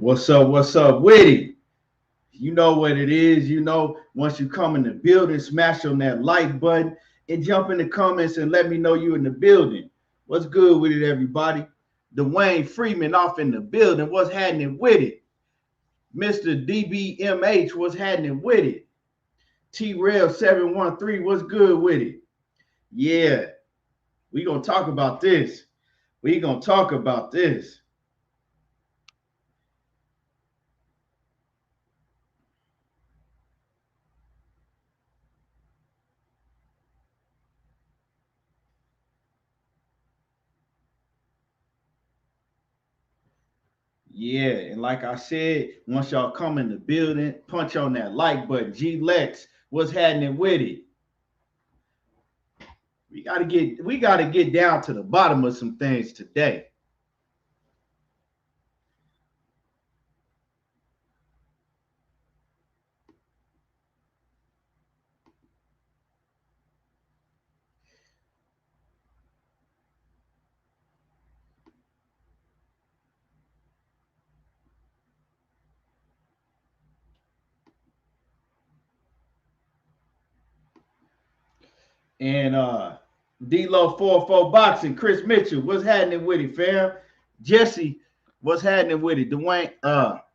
What's up with it? You know what it is. You know, once you come in the building, smash on that like button and jump in the comments and let me know you in the building. What's good with it, everybody? Dwayne Freeman off in the building. What's happening with it? Mr. DBMH, what's happening with it? T-Rail 713, what's good with it? Yeah, we gonna talk about this. We gonna talk about this. Yeah, and like I said, once y'all come in the building, punch on that like button. G Lex, what's happening with it? We gotta get down to the bottom of some things today. And D-Lo 44 Boxing, Chris Mitchell, what's happening with it, fam? Jesse, what's happening with it? Dwayne,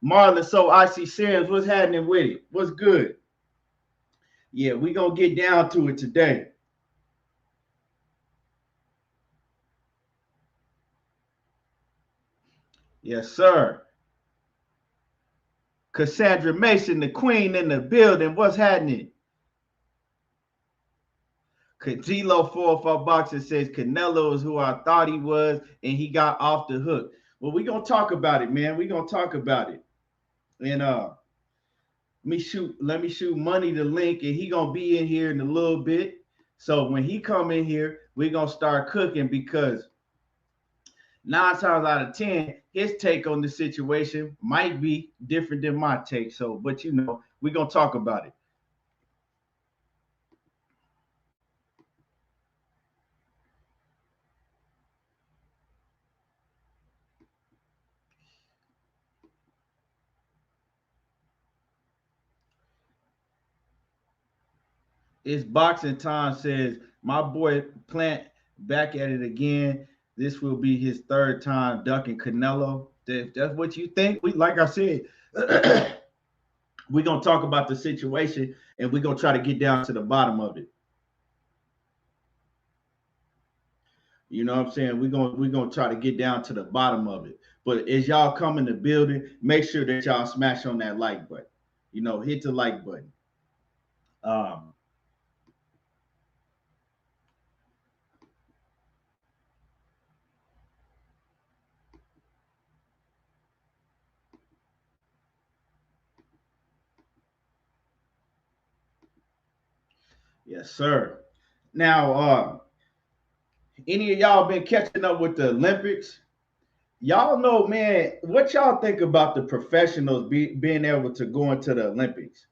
Marlon So Icy Sims, what's happening with it? What's good? Yeah, we gonna get down to it today. Yes, sir. Cassandra Mason, the queen in the building. What's happening? Kajilo 404 Boxer says Canelo is who I thought he was, and he got off the hook. Well, we're gonna talk about it, man. We're gonna talk about it. And let me shoot money the link, and he gonna be in here in a little bit. So when he come in here, we're gonna start cooking because 9 times out of 10, his take on the situation might be different than my take. So, but we're gonna talk about it. It's boxing time says my boy Plant back at it again. This will be his third time ducking Canelo. If that's what you think, we like I said, we're gonna talk about the situation and we're gonna try to get down to the bottom of it. You know what I'm saying? We're gonna try to get down to the bottom of it. But as y'all come in the building, make sure that y'all smash on that like button. Hit the like button. Um, yes, sir. Now, any of y'all been catching up with the Olympics? Y'all know, man, what y'all think about the professionals being able to go into the Olympics?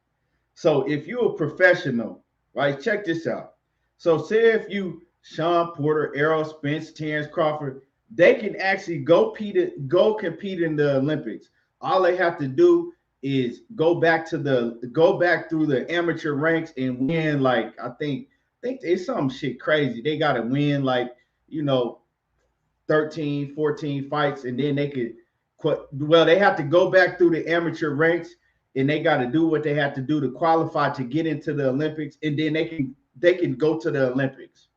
So if you're a professional, right, check this out. So say if you Sean Porter, Errol Spence, Terrence Crawford, they can actually go compete in the Olympics. All they have to do is go back through the amateur ranks and win like I think it's some shit crazy. They gotta win like, you know, 13, 14 fights, and then they could well, they have to go back through the amateur ranks and they got to do what they have to do to qualify to get into the Olympics, and then they can go to the Olympics.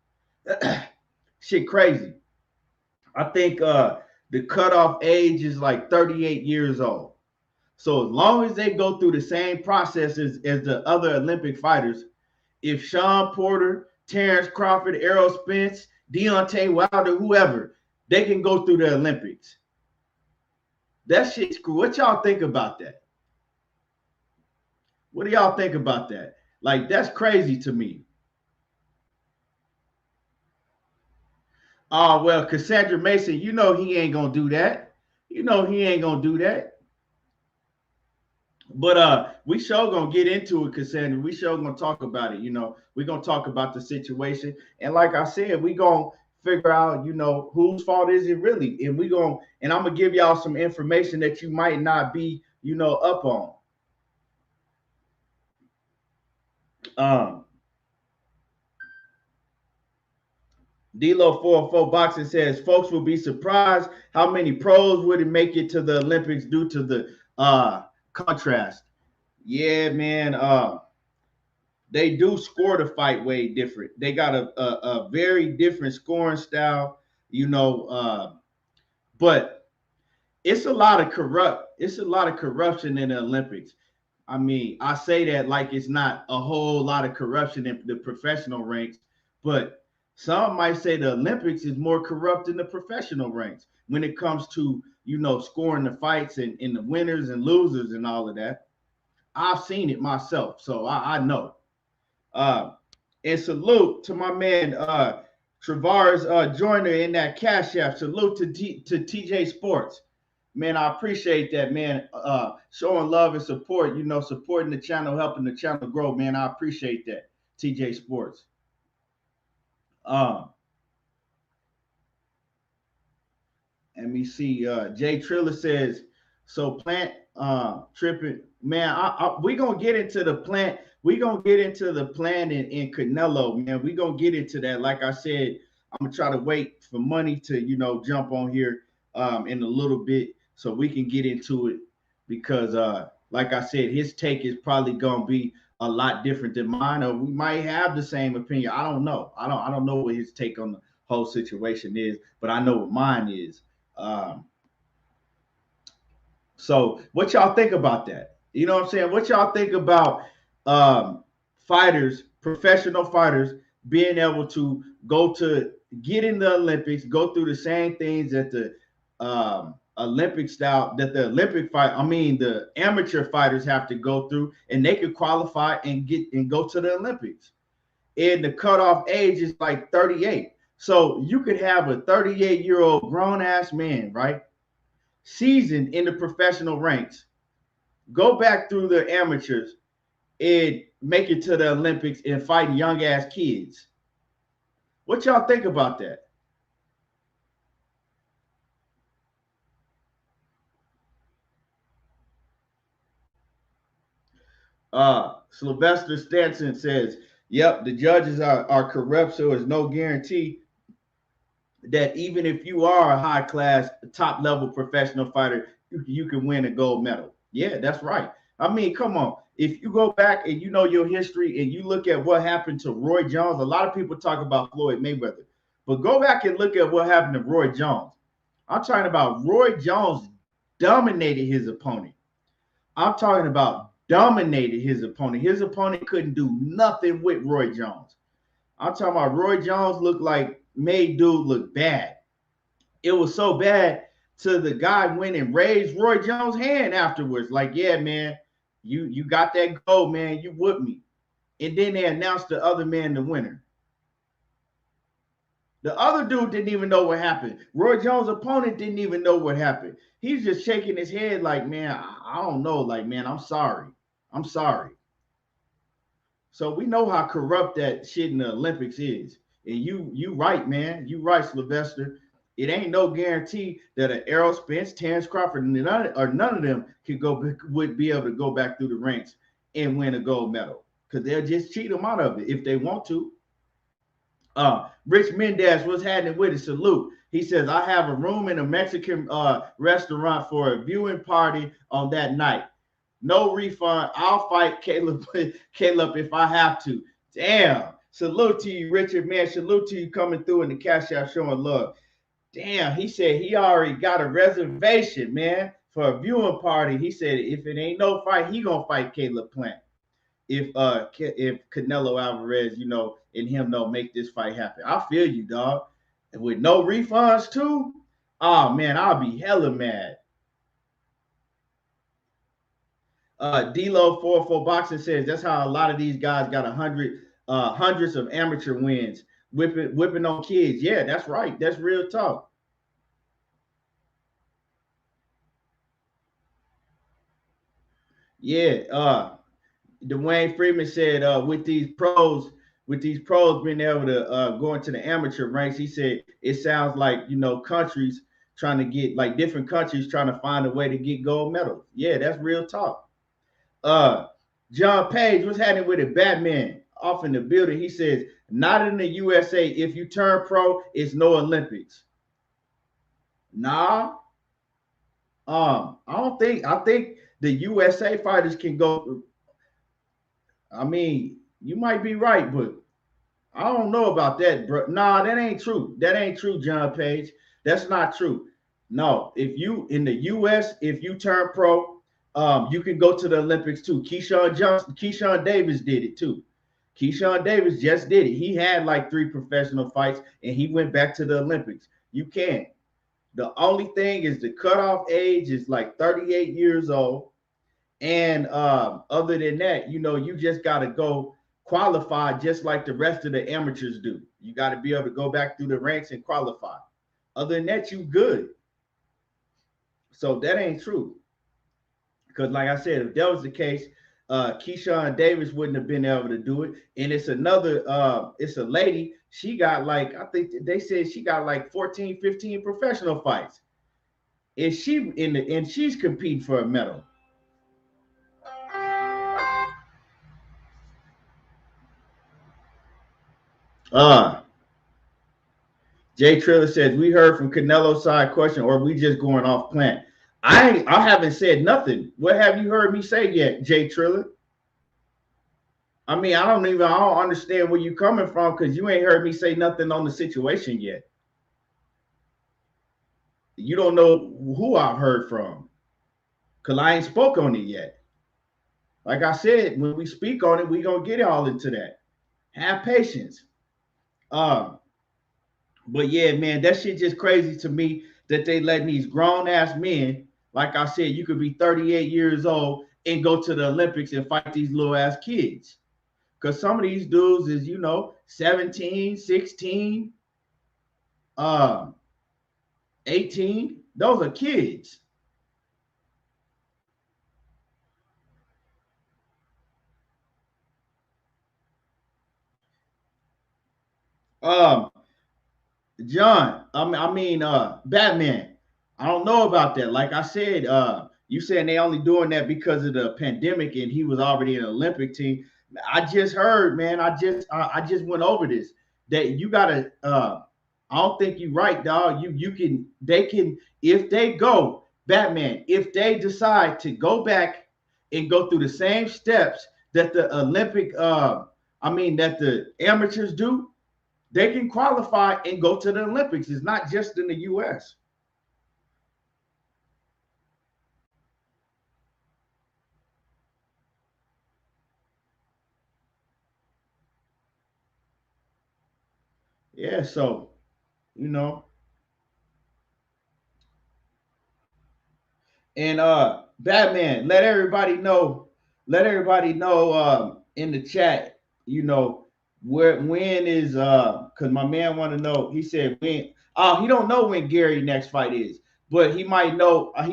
Shit crazy. I think the cutoff age is like 38 years old. So as long as they go through the same processes as the other Olympic fighters, if Sean Porter, Terrence Crawford, Errol Spence, Deontay Wilder, whoever, they can go through the Olympics. That shit's cool. What y'all think about that? What do y'all think about that? Like, that's crazy to me. Oh, well, Cassandra Mason, he ain't gonna do that. He ain't gonna do that. But we sure gonna get into it, Cassandra. We sure gonna talk about it. We're gonna talk about the situation. And like I said, we gonna figure out, whose fault is it really, and I'm gonna give y'all some information that you might not be, up on. Um, D-Lo 404 Boxing says, folks will be surprised how many pros wouldn't make it to the Olympics due to the contrast. Yeah, man. They do score the fight way different. They got a very different scoring style, but it's a lot of corruption in the Olympics. I mean, I say that like it's not a whole lot of corruption in the professional ranks, but some might say the Olympics is more corrupt than the professional ranks when it comes to, scoring the fights and the winners and losers and all of that. I've seen it myself, so I know. Uh, and salute to my man Travaris Joyner in that Cash App. Salute to TJ Sports. Man, I appreciate that, man. Showing love and support, supporting the channel, helping the channel grow, man. I appreciate that, TJ Sports. Let me see. Jay Triller says, so plant tripping. Man, we gonna get into the plant. We gonna get into the plan in Canelo, man. We gonna get into that. Like I said, I'm gonna try to wait for money to, jump on here in a little bit so we can get into it because like I said, his take is probably gonna be a lot different than mine, or we might have the same opinion. I don't know. I don't know what his take on the whole situation is, but I know what mine is. Um, so what y'all think about that? You know what I'm saying? What y'all think about fighters, professional fighters, being able to get in the Olympics, go through the same things that the Olympic style that the Olympic fight, I mean the amateur fighters have to go through, and they could qualify and go to the Olympics. And the cutoff age is like 38. So you could have a 38-year-old grown ass man, right? Seasoned in the professional ranks, go back through the amateurs and make it to the Olympics and fight young ass kids. What y'all think about that? Sylvester Stanson says, yep, the judges are corrupt, so there's no guarantee that even if you are a high class, top level professional fighter, you can win a gold medal. Yeah, that's right. I mean, come on. If you go back and you know your history and you look at what happened to Roy Jones, a lot of people talk about Floyd Mayweather, but go back and look at what happened to Roy Jones. I'm talking about Roy Jones dominated his opponent. I'm talking about dominated his opponent. His opponent couldn't do nothing with Roy Jones. I'm talking about Roy Jones looked like made dude look bad. It was so bad to the guy went and raised Roy Jones' hand afterwards. Like, yeah, man, you got that gold, man. You whooped me. And then they announced the other man the winner. The other dude didn't even know what happened. Roy Jones' opponent didn't even know what happened. He's just shaking his head like, man, I don't know. Like, man, I'm sorry. I'm sorry. So we know how corrupt that shit in the Olympics is. And you right, man. You right, Sylvester. It ain't no guarantee that an Errol Spence, Terrence Crawford, none of them would be able to go back through the ranks and win a gold medal because they'll just cheat them out of it if they want to. Rich Mendez, what's happening with it? Salute. He says, I have a room in a Mexican restaurant for a viewing party on that night. No refund. I'll fight Caleb if I have to. Damn. Salute to you, Richard, man. Salute to you coming through in the Cash App showing love. Damn, he said he already got a reservation, man, for a viewing party. He said if it ain't no fight, he gonna fight Caleb Plant. If Canelo Alvarez, and him don't make this fight happen. I feel you, dog. And with no refunds too, oh man, I'll be hella mad. D-Lo 404 Boxing says that's how a lot of these guys got hundreds of amateur wins, whipping on kids. Yeah, that's right. That's real talk. Yeah, Dwayne Freeman said with these pros, with these pros being able to go into the amateur ranks, he said it sounds like, countries trying to get, like, different countries trying to find a way to get gold medals. Yeah, that's real talk. Uh, John Page, what's happening with it? Batman off in the building. He says, not in the USA. If you turn pro, it's no Olympics. Nah. I don't think. I think the USA fighters can go. I mean, you might be right, but I don't know about that, bro. Nah, that ain't true. That ain't true, John Page. That's not true. No, if you in the US, if you turn pro, you can go to the Olympics too. Keyshawn Davis did it too. Keyshawn Davis just did it. He had like 3 professional fights and he went back to the Olympics. You can. The only thing is the cutoff age is like 38 years old. And other than that, you just got to go qualify just like the rest of the amateurs do. You got to be able to go back through the ranks and qualify. Other than that, you good. So that ain't true. Because like I said, if that was the case, Keyshawn Davis wouldn't have been able to do it. And it's it's a lady. She got like, I think they said she got like 14, 15 professional fights. And she's competing for a medal. Jay Triller says, we heard from Canelo's side question, or we just going off plan. I haven't said nothing. What have you heard me say yet, Jay Triller? I mean, I don't understand where you coming from because you ain't heard me say nothing on the situation yet. You don't know who I've heard from because I ain't spoke on it yet. Like I said, when we speak on it, we gonna get all into that. Have patience. But yeah, man, that shit just crazy to me that they letting these grown ass men, like I said, you could be 38 years old and go to the Olympics and fight these little ass kids. Because some of these dudes is, 17, 16, 18. Those are kids. John, Batman. I don't know about that. Like I said, you saying they only doing that because of the pandemic and he was already in an Olympic team. I just heard, man. I just went over this that you gotta. I don't think you're right, dog. They can if they go Batman. If they decide to go back and go through the same steps that the that the amateurs do, they can qualify and go to the Olympics. It's not just in the U.S. Yeah, so and Batman, let everybody know in the chat, when is because my man want to know. He said when he don't know when Gary next fight is, but he might know. I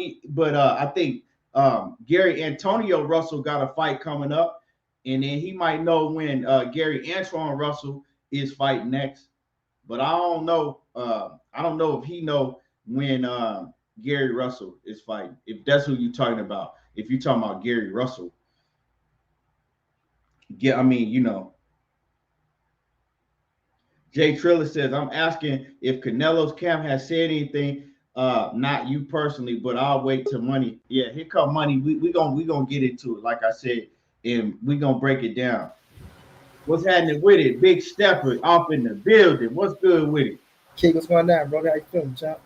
think Gary Antonio Russell got a fight coming up, and then he might know when Gary Antoine Russell is fighting next. But I don't know. I don't know if he know when Gary Russell is fighting. If that's who you're talking about. If you're talking about Gary Russell, yeah, I mean, Jay Triller says, I'm asking if Canelo's camp has said anything, not you personally, but I'll wait till money. Yeah, here come money. We gonna get into it, like I said, and we gonna break it down. What's happening with it? Big Stepper off in the building. What's good with it? Kid, what's going on, bro? How you feeling, champ?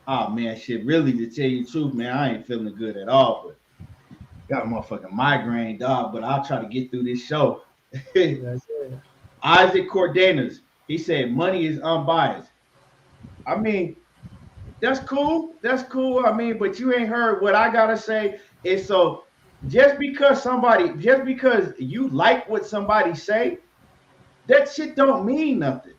Oh man, shit, really to tell you the truth, man, I ain't feeling good at all, but got a motherfucking migraine, dog, but I'll try to get through this show. Isaac Cordenas, he said money is unbiased. I mean, that's cool. That's cool. I mean, but you ain't heard what I gotta say. And so just because you like what somebody say, that shit don't mean nothing.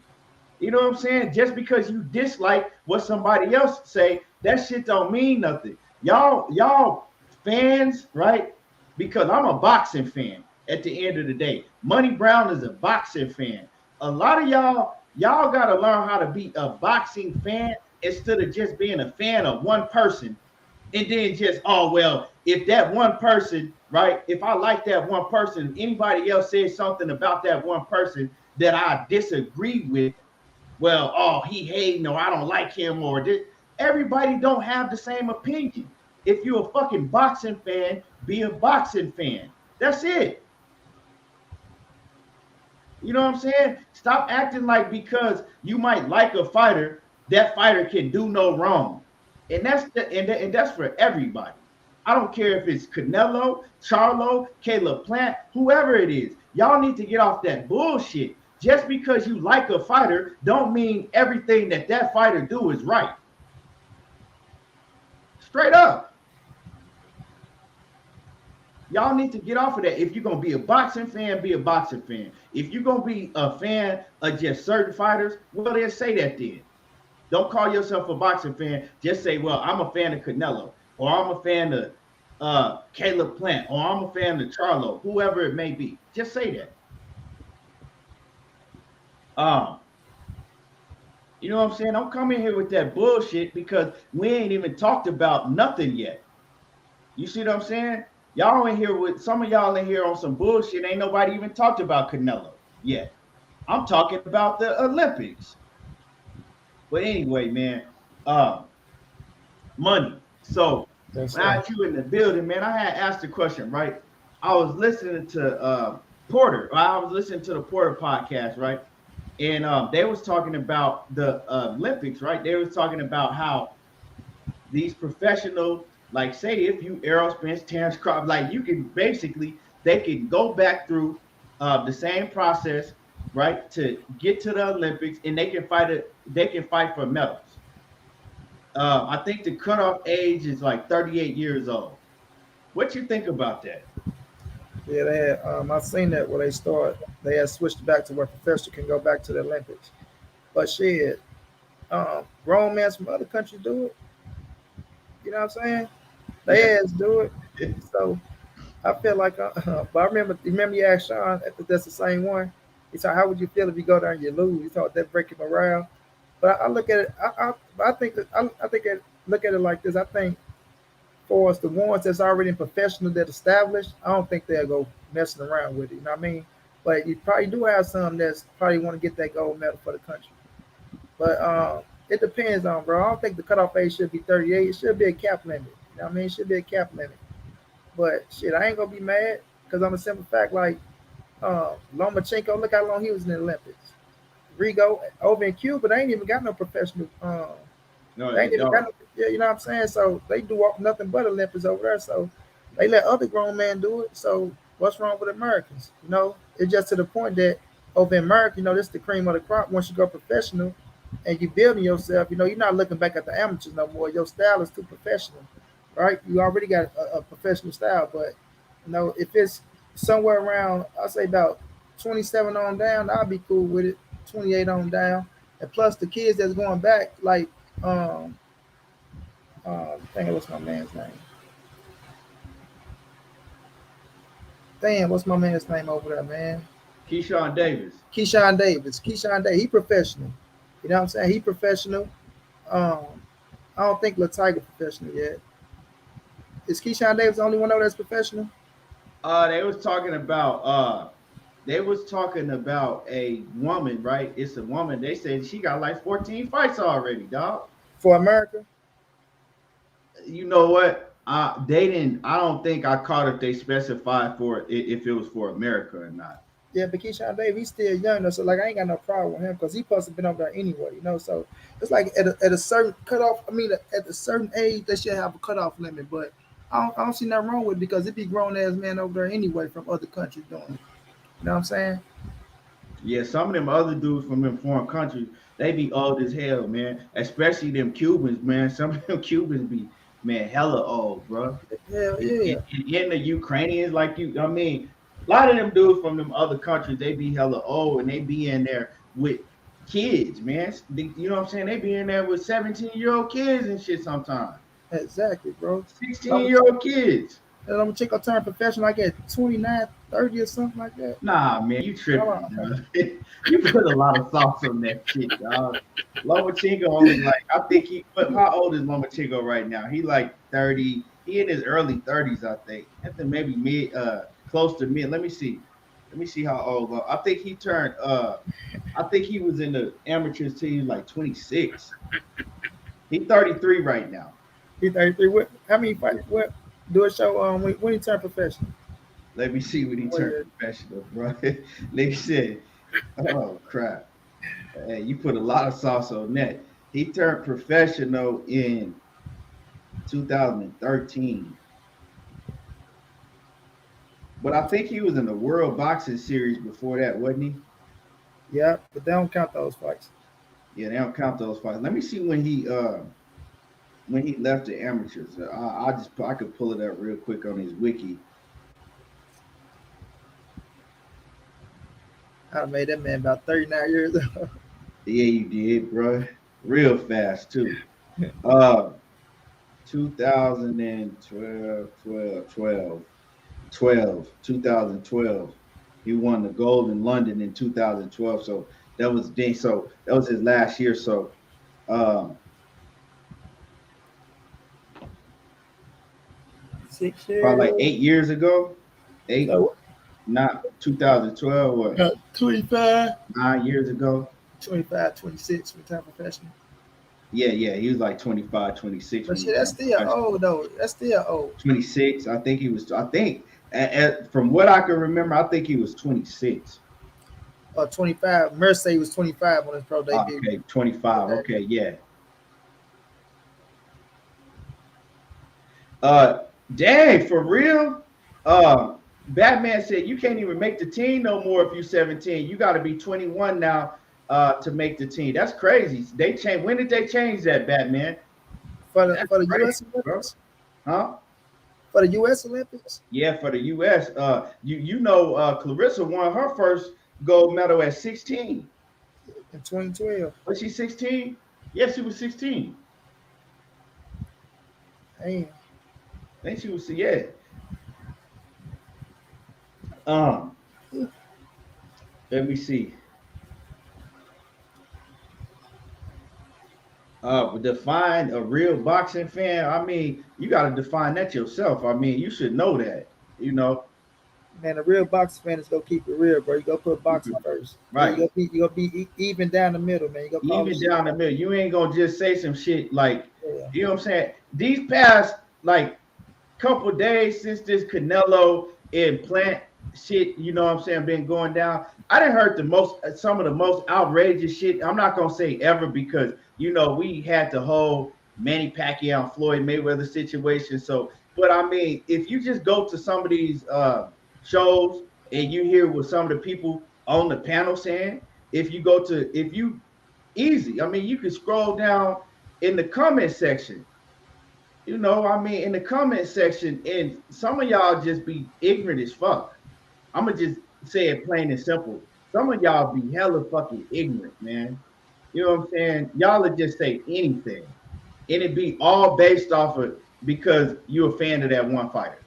You know what I'm saying? Just because you dislike what somebody else say, that shit don't mean nothing. Y'all fans, right? Because I'm a boxing fan at the end of the day. Money Brown is a boxing fan. a lot of y'all got to learn how to be a boxing fan instead of just being a fan of one person and then just, oh well, if that one person, right, if I like that one person, anybody else says something about that one person that I disagree with, well, oh, he hating or I don't like him or this. Everybody don't have the same opinion. If you're a fucking boxing fan, be a boxing fan. That's it. You know what I'm saying? Stop acting like because you might like a fighter, that fighter can do no wrong. And that's for everybody. I don't care if it's Canelo, Charlo, Caleb Plant, whoever it is. Y'all need to get off that bullshit. Just because you like a fighter don't mean everything that fighter do is right. Straight up. Y'all need to get off of that. If you're gonna be a boxing fan, be a boxing fan. If you're gonna be a fan of just certain fighters, well, then say that then. Don't call yourself a boxing fan. Just say, well, I'm a fan of Canelo, or I'm a fan of Caleb Plant, or I'm a fan of Charlo, whoever it may be. Just say that. You know what I'm saying? Don't come in here with that bullshit because we ain't even talked about nothing yet. You see what I'm saying? Y'all in here with some of y'all in here on some bullshit. Ain't nobody even talked about Canelo yet. I'm talking about the Olympics. But anyway, man, money. So That's when I right. had you in the building, man, I had asked the question, right? I was listening to Porter. I was listening to the Porter podcast, right? And they was talking about the Olympics, right? They was talking about how these professional, like say if you Errol Spence, Terrence Crawford, like you can basically they can go back through the same process, right, to get to the Olympics, and they can fight it. They can fight for medals. I think the cutoff age is like 38 years old. What you think about that? Yeah, they had. I seen that where they start. They had switched back to where professional can go back to the Olympics. But shit, grown men from other countries do it. You know what I'm saying? Yeah, They ass do it. So I feel like, but I remember you asked Sean if that's the same one. He said, "How would you feel if you go there and you lose?" He thought that break your morale. But I look at it. I think that I think it, look at it like this. I think for us, the ones that's already in professional that established, I don't think they'll go messing around with it. You know what I mean? But you probably do have some that's probably want to get that gold medal for the country. But it depends on, bro. I don't think the cutoff age should be 38. It should be a cap limit. You know what I mean? It should be a cap limit. But shit, I ain't gonna be mad because I'm a simple fact. Like Lomachenko, look how long he was in the Olympics. Rigo over in Cuba, they ain't even got no professional. no, They they ain't even got don't. no, yeah, you know what I'm saying. So they do nothing but Olympics over there. So they let other grown men do it. So what's wrong with Americans? You know, it's just to the point that over in America, you know, this is the cream of the crop. Once you go professional and you building yourself, you know, you're not looking back at the amateurs no more. Your style is too professional, right? You already got a professional style, but you know, if it's somewhere around, I say about 27 on down, I'll be cool with it. 28 on down, and plus the kids that's going back, like um, dang, what's my man's name? Damn, what's my man's name over there, man? Keyshawn Davis. Keyshawn Davis. Keyshawn Davis. He professional. You know what I'm saying? He professional. Um, I don't think Tiger professional yet. Is Keyshawn Davis the only one over that's professional? They was talking about they was talking about a woman, right? It's a woman. They said she got like 14 fights already, dog. For America? You know what? They didn't. I don't think I caught if they specified for if it was for America or not. Yeah, but Keyshawn Davis, he's still young though, so like I ain't got no problem with him because he supposed to have been over there anyway, you know. So it's like at a certain cutoff. I mean, at a certain age, they should have a cutoff limit. But I don't see nothing wrong with it because it be grown ass men over there anyway from other countries doing it. You know what I'm saying? Yeah, some of them other dudes from them foreign countries, they be old as hell, man. Especially them Cubans, man. Some of them Cubans be, man, hella old, bro. Hell And, yeah. and the Ukrainians, like you, I mean, a lot of them dudes from them other countries, they be hella old and they be in there with kids, man. You know what I'm saying? They be in there with 17-year-old kids and shit sometimes. Exactly, bro. So 16-year-old kids. And Lomachenko turned professional like at 29, 30 or something like that. Nah, man, you Hold tripping, on. bro. You put a lot of sauce on that shit, dog. Lomachenko only like I think he. But how old is Lomachenko right now? He like 30. He in his early 30s, I think. I think maybe mid, close to mid. Let me see. Let me see how old. I think he turned. I think he was in the amateurs till he was like 26. He 33 right now. He 33. What? How many fight? What? Do a show when he turned professional. Let me see when he What turned year? professional, bro. They said, "Oh crap." Hey, you put a lot of sauce on that. He turned professional in 2013, but I think he was in the World Boxing Series before that, wasn't he? Yeah, but they don't count those fights. Yeah, they don't count those fights. Let me see when he left the amateurs. I could pull it up real quick on his wiki. I made that man about 39 years old. Yeah, you did, bro. Real fast too. Uh, 2012, 2012. He won the gold in London in 2012. So that was his last year. So um, probably like $6 years. 8 years ago. Eight, So not 2012 or 25, 9 years ago. 25, 26 when turned professional. Yeah. He was like 25, 26 But when he shit, that's turned still professional. old though. That's still old. 26. I think he was. I think from what I can remember, I think he was 26. 25. Mercy was 25 on his pro debut. Okay, 25. Okay. Okay, yeah. Uh, Dang, for real? Batman said you can't even make the team no more if you're 17. You got to be 21 now to make the team. That's crazy. They changed. When did they change that, Batman? That's For the crazy, US bro. Olympics? Huh? For the US Olympics? Yeah, for the U.S. Clarissa won her first gold medal at 16. In 2012. Was she 16? Yes, she was 16. Damn. I think she was. Yeah. Um. Let me see. Define a real boxing fan. I mean, you got to define that yourself. I mean, you should know that. You know, Man, a real boxing fan is gonna keep it real, bro. You go put boxing first. Yeah, right? you gonna be even down the middle, man. You gonna call the Even shit down the out. middle, you ain't gonna just say some shit like, Yeah. you know what I'm saying? These past like couple days since this Canelo and Plant shit, you know what I'm saying, been going down. I didn't heard some of the most outrageous shit. I'm not gonna say ever because we had the whole Manny Pacquiao and Floyd Mayweather situation. So, but I mean, if you just go to some of these shows and you hear what some of the people on the panel saying, if you easy, I mean, you can scroll down in the comment section, I mean, in the comment section, and some of y'all just be ignorant as fuck. I'm gonna just say it plain and simple. Some of y'all be hella fucking ignorant, man. You know what I'm saying? Y'all would just say anything, and it be all based off of because you're a fan of that one fighter.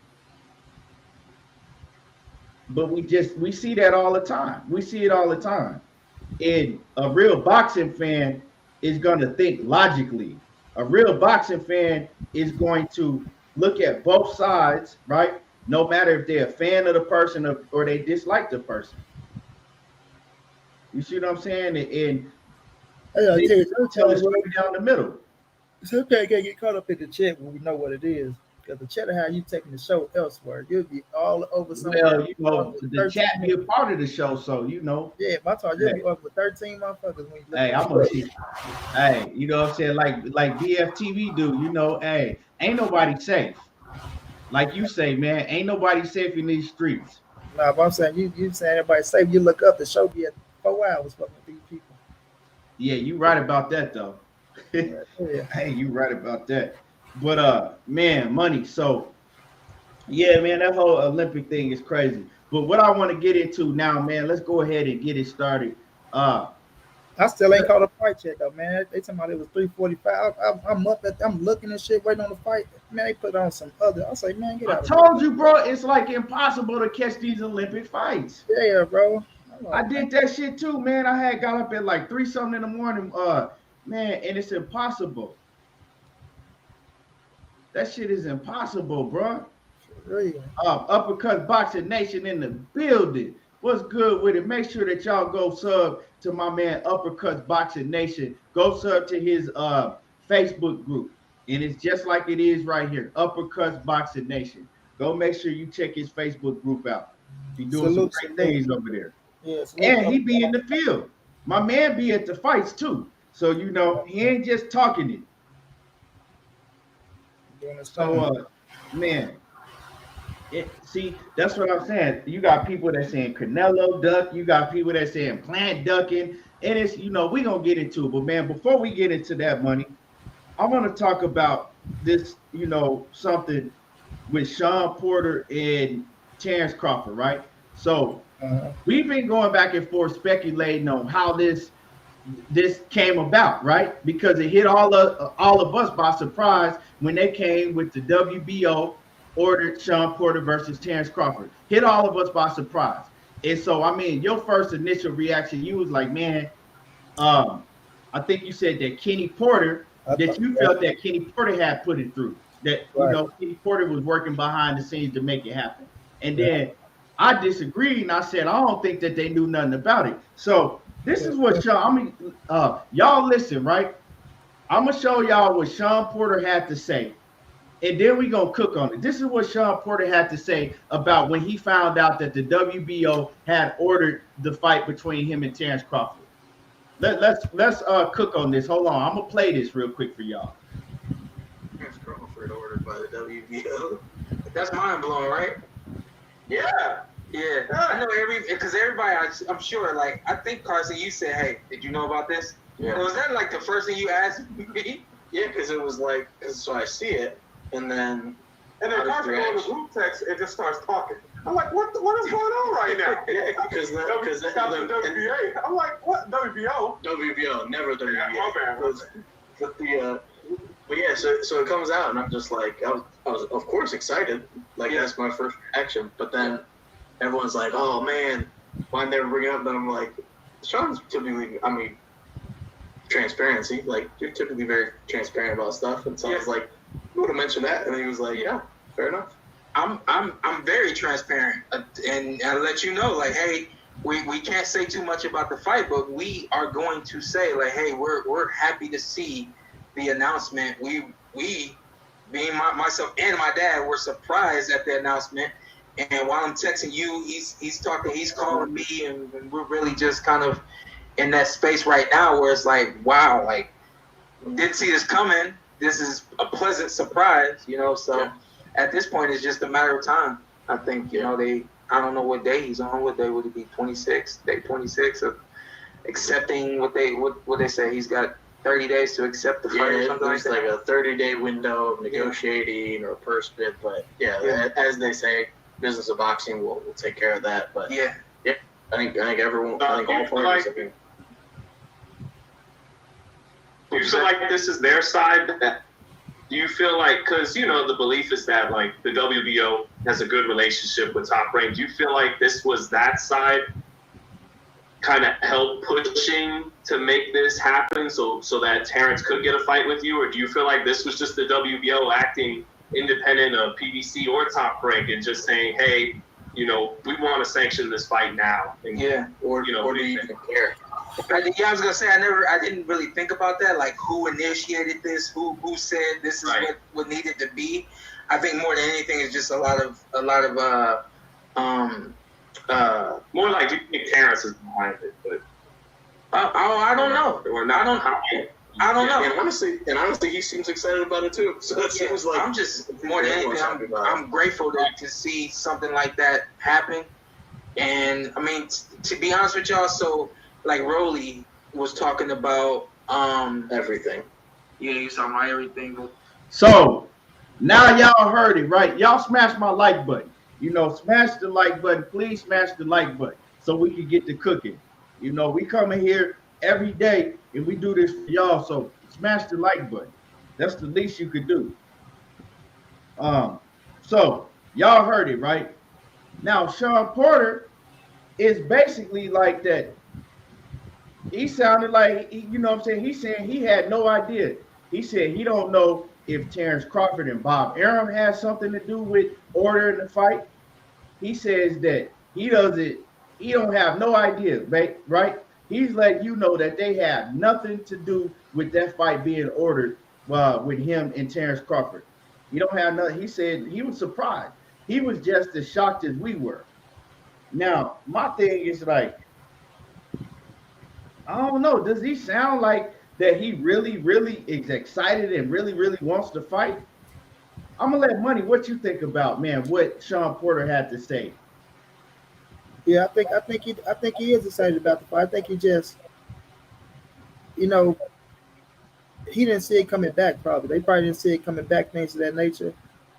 But we see that all the time. We see it all the time. And a real boxing fan is going to think logically. A real boxing fan is going to look at both sides, right? No matter if they're a fan of the person or they dislike the person. You see what I'm saying? And I gotta they tell you, tell it sometimes, bro, straight down the middle. sometimes you get caught up in the chat when we know what it is. Because the chat of how you taking the show elsewhere. You'll be all over somewhere Well, with the 13 chat be a minutes. part of the show, so Yeah, my talk, you'll hey, be over with 13 motherfuckers when you look hey, at the I'm gonna show. see. Hey, you know what I'm saying? Like BFTV do, hey, ain't nobody safe. Like you say, man, ain't nobody safe in these streets. Nah, but I'm saying you saying everybody safe. You look up, the show be at 4 hours fucking with these people. Yeah, you right about that though. Yeah. Hey, you right about that. But man, money. So yeah, man, that whole Olympic thing is crazy. But what I want to get into now, man, let's go ahead and get it started. Uh I still ain't called a fight yet though, man. They talking about it was 3:45. I'm up at, I'm looking and shit, waiting on the fight. Man, they put on some other. I was like, man, get I out of here. told you, bro, it's like impossible to catch these Olympic fights. Yeah, bro. I'm I like, man, did that shit too, man. I had got up at like 3 something in the morning, man, and it's impossible. That shit is impossible, bro. for real. Uppercut Boxing Nation in the building. What's good with it? Make sure that y'all go sub to my man Uppercuts Boxing Nation. Go sub to his Facebook group. And it's just like it is right here. Uppercuts Boxing Nation. Go make sure you check his Facebook group out. He's doing some Salute, great salute. things over there. Yeah, salute And to he be in the field. My man be at the fights too. So you know, he ain't just talking it. doing his So thing. man, see, that's what I'm saying. You got people that saying Canelo duck. You got people that saying plant ducking, and it's we gonna get into it. But man, before we get into that money, I want to talk about this. Something with Sean Porter and Terrence Crawford, right? So Uh-huh. we've been going back and forth speculating on how this came about, right? Because it hit all of us by surprise when they came with the WBO ordered Sean Porter versus Terrence Crawford. Hit all of us by surprise. And so, I mean, your first initial reaction, you was like, man, um, I think you said that Kenny Porter, I that thought, you yeah, felt that Kenny Porter had put it through, that right. Kenny Porter was working behind the scenes to make it happen. And Yeah. then I disagreed and I said I don't think that they knew nothing about it. So this is what Sean. I mean, y'all listen, right? I'm gonna show y'all what Sean Porter had to say, and then we gonna cook on it. This is what Sean Porter had to say about when he found out that the WBO had ordered the fight between him and Terrence Crawford. Let's cook on this. Hold on, I'm gonna play this real quick for y'all. Terrence Crawford ordered by the WBO. That's mind blowing, right? Yeah. Yeah, I know because everybody, I'm sure, like, I think, Carson, you said, hey, did you know about this? Yeah. Was that, like, the first thing you asked me? Yeah, because it was, like, so I see it, and then Carson goes to group text and just starts talking. I'm like, what is going on right now? Yeah, because the WBA. I'm like, what? WBO? WBO, never WBA. Yeah, my bad. But yeah, so it comes out, and I'm just like, I was of course excited. Like, that's my first reaction. But then everyone's like, oh man, why never bring it up? Then I'm like, Sean's typically, I mean, transparency. Like, you're typically very transparent about stuff. And so I was like, you want to mention that? And he was like, yeah, fair enough. I'm very transparent, and I let you know, like, hey, we can't say too much about the fight, but we are going to say, like, hey, we're happy to see the announcement. We being myself and my dad were surprised at the announcement. And while I'm texting you, he's calling me, and we're really just kind of in that space right now where it's like, wow, like, didn't see this coming. This is a pleasant surprise, So at this point, it's just a matter of time. I think, I don't know what day he's on. What day would it be? 26, day 26 of accepting what they say. He's got 30 days to accept the fight or something like that. Like a 30-day window of negotiating or a purse bid, but as they say, business of boxing will take care of that. But I think everyone, I think all parties. Do you feel like this is their side? Do you feel like, because the belief is that like the WBO has a good relationship with Top Rank. Do you feel like this was that side kind of help pushing to make this happen, so that Terrence could get a fight with you, or do you feel like this was just the WBO acting independent of PBC or Top Rank and just saying, hey, we want to sanction this fight now? And, or do you even care? I was gonna say I didn't really think about that, like who initiated this, who said this is what needed to be. I think more than anything, it's just a lot of more like, do you think Terrence is behind it? But I don't know. Or not? I don't know. And honestly, he seems excited about it too. So it seems like I'm just more than anything, I'm grateful to see something like that happen. And I mean, to be honest with y'all, so like Rolly was talking about everything. Yeah, he was talking about everything. So now y'all heard it, right? Y'all smash my like button. Smash the like button. Please smash the like button so we can get to cooking. We coming here every day, and we do this for y'all. So smash the like button. That's the least you could do. Um, so y'all heard it right. Now Sean Porter is basically like that. He sounded like you know what I'm saying. He's saying he had no idea. He said he don't know if Terrence Crawford and Bob Arum had something to do with ordering the fight. He says that he doesn't. He don't have no idea, right? He's letting you know that they have nothing to do with that fight being ordered with him and Terrence Crawford. He don't have nothing. He said he was surprised. He was just as shocked as we were. Now, my thing is like, I don't know. Does he sound like that he really, really is excited and really, really wants to fight? I'm gonna let Money. What you think about man? What Sean Porter had to say? Yeah, I think he is excited about the fight. I think he just, you know, he didn't see it coming back. Probably they probably didn't see it coming back, things of that nature.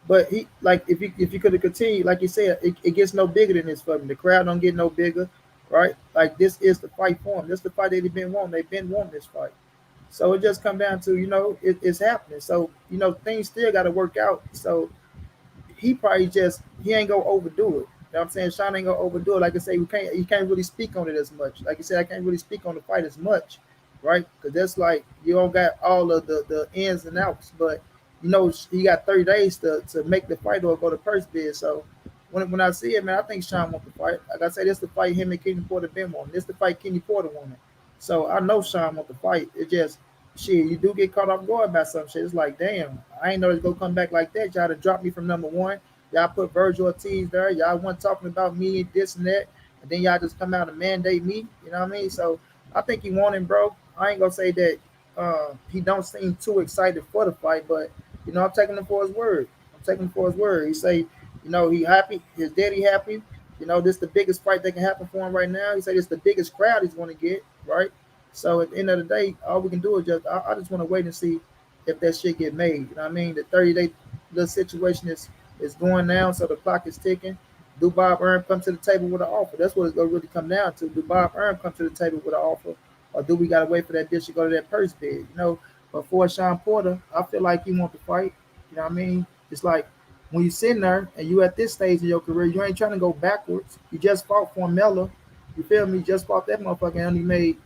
But he like if you could have continued, like you said, it gets no bigger than this for him. The crowd don't get no bigger, right? Like this is the fight for him. This is the fight they've been wanting. They've been wanting this fight. So it just come down to it's happening. So things still got to work out. So he probably just he ain't gonna overdo it. You know what I'm saying? Sean ain't gonna overdo it. Like I say, we can't you can't really speak on it as much. Like I said, I can't really speak on the fight as much, right? Because that's like you don't got all of the ins and outs, but he got 30 days to make the fight or go to purse bid. So when I see it, man, I think Sean wants the fight. Like I said, this the fight him and Kenny Porter been wanting. This the fight Kenny Porter wanted. So I know Sean wants the fight. It just shit, you do get caught off guard by some shit. It's like, damn, I ain't know it's gonna come back like that. Y'all to drop me from number one. Y'all put Virgil Ortiz there. Y'all weren't talking about me and this and that. And then y'all just come out and mandate me. You know what I mean? So I think he won him, bro. I ain't gonna say that he don't seem too excited for the fight, but I'm taking him for his word. I'm taking him for his word. He say, he happy, his daddy happy. This the biggest fight that can happen for him right now. He said it's the biggest crowd he's gonna get, right? So at the end of the day, all we can do is I just want to wait and see if that shit get made. You know what I mean? The 30-day little situation is going down, so the clock is ticking. Do Bob Arum come to the table with an offer? That's what it's gonna really come down to. Do Bob Arum come to the table with an offer, or do we gotta wait for that bitch to go to that purse bid? But for Sean Porter, I feel like he want to fight. You know what I mean? It's like when you sitting there and you at this stage in your career, you ain't trying to go backwards. You just fought Formella. You feel me? You just fought that motherfucker and only made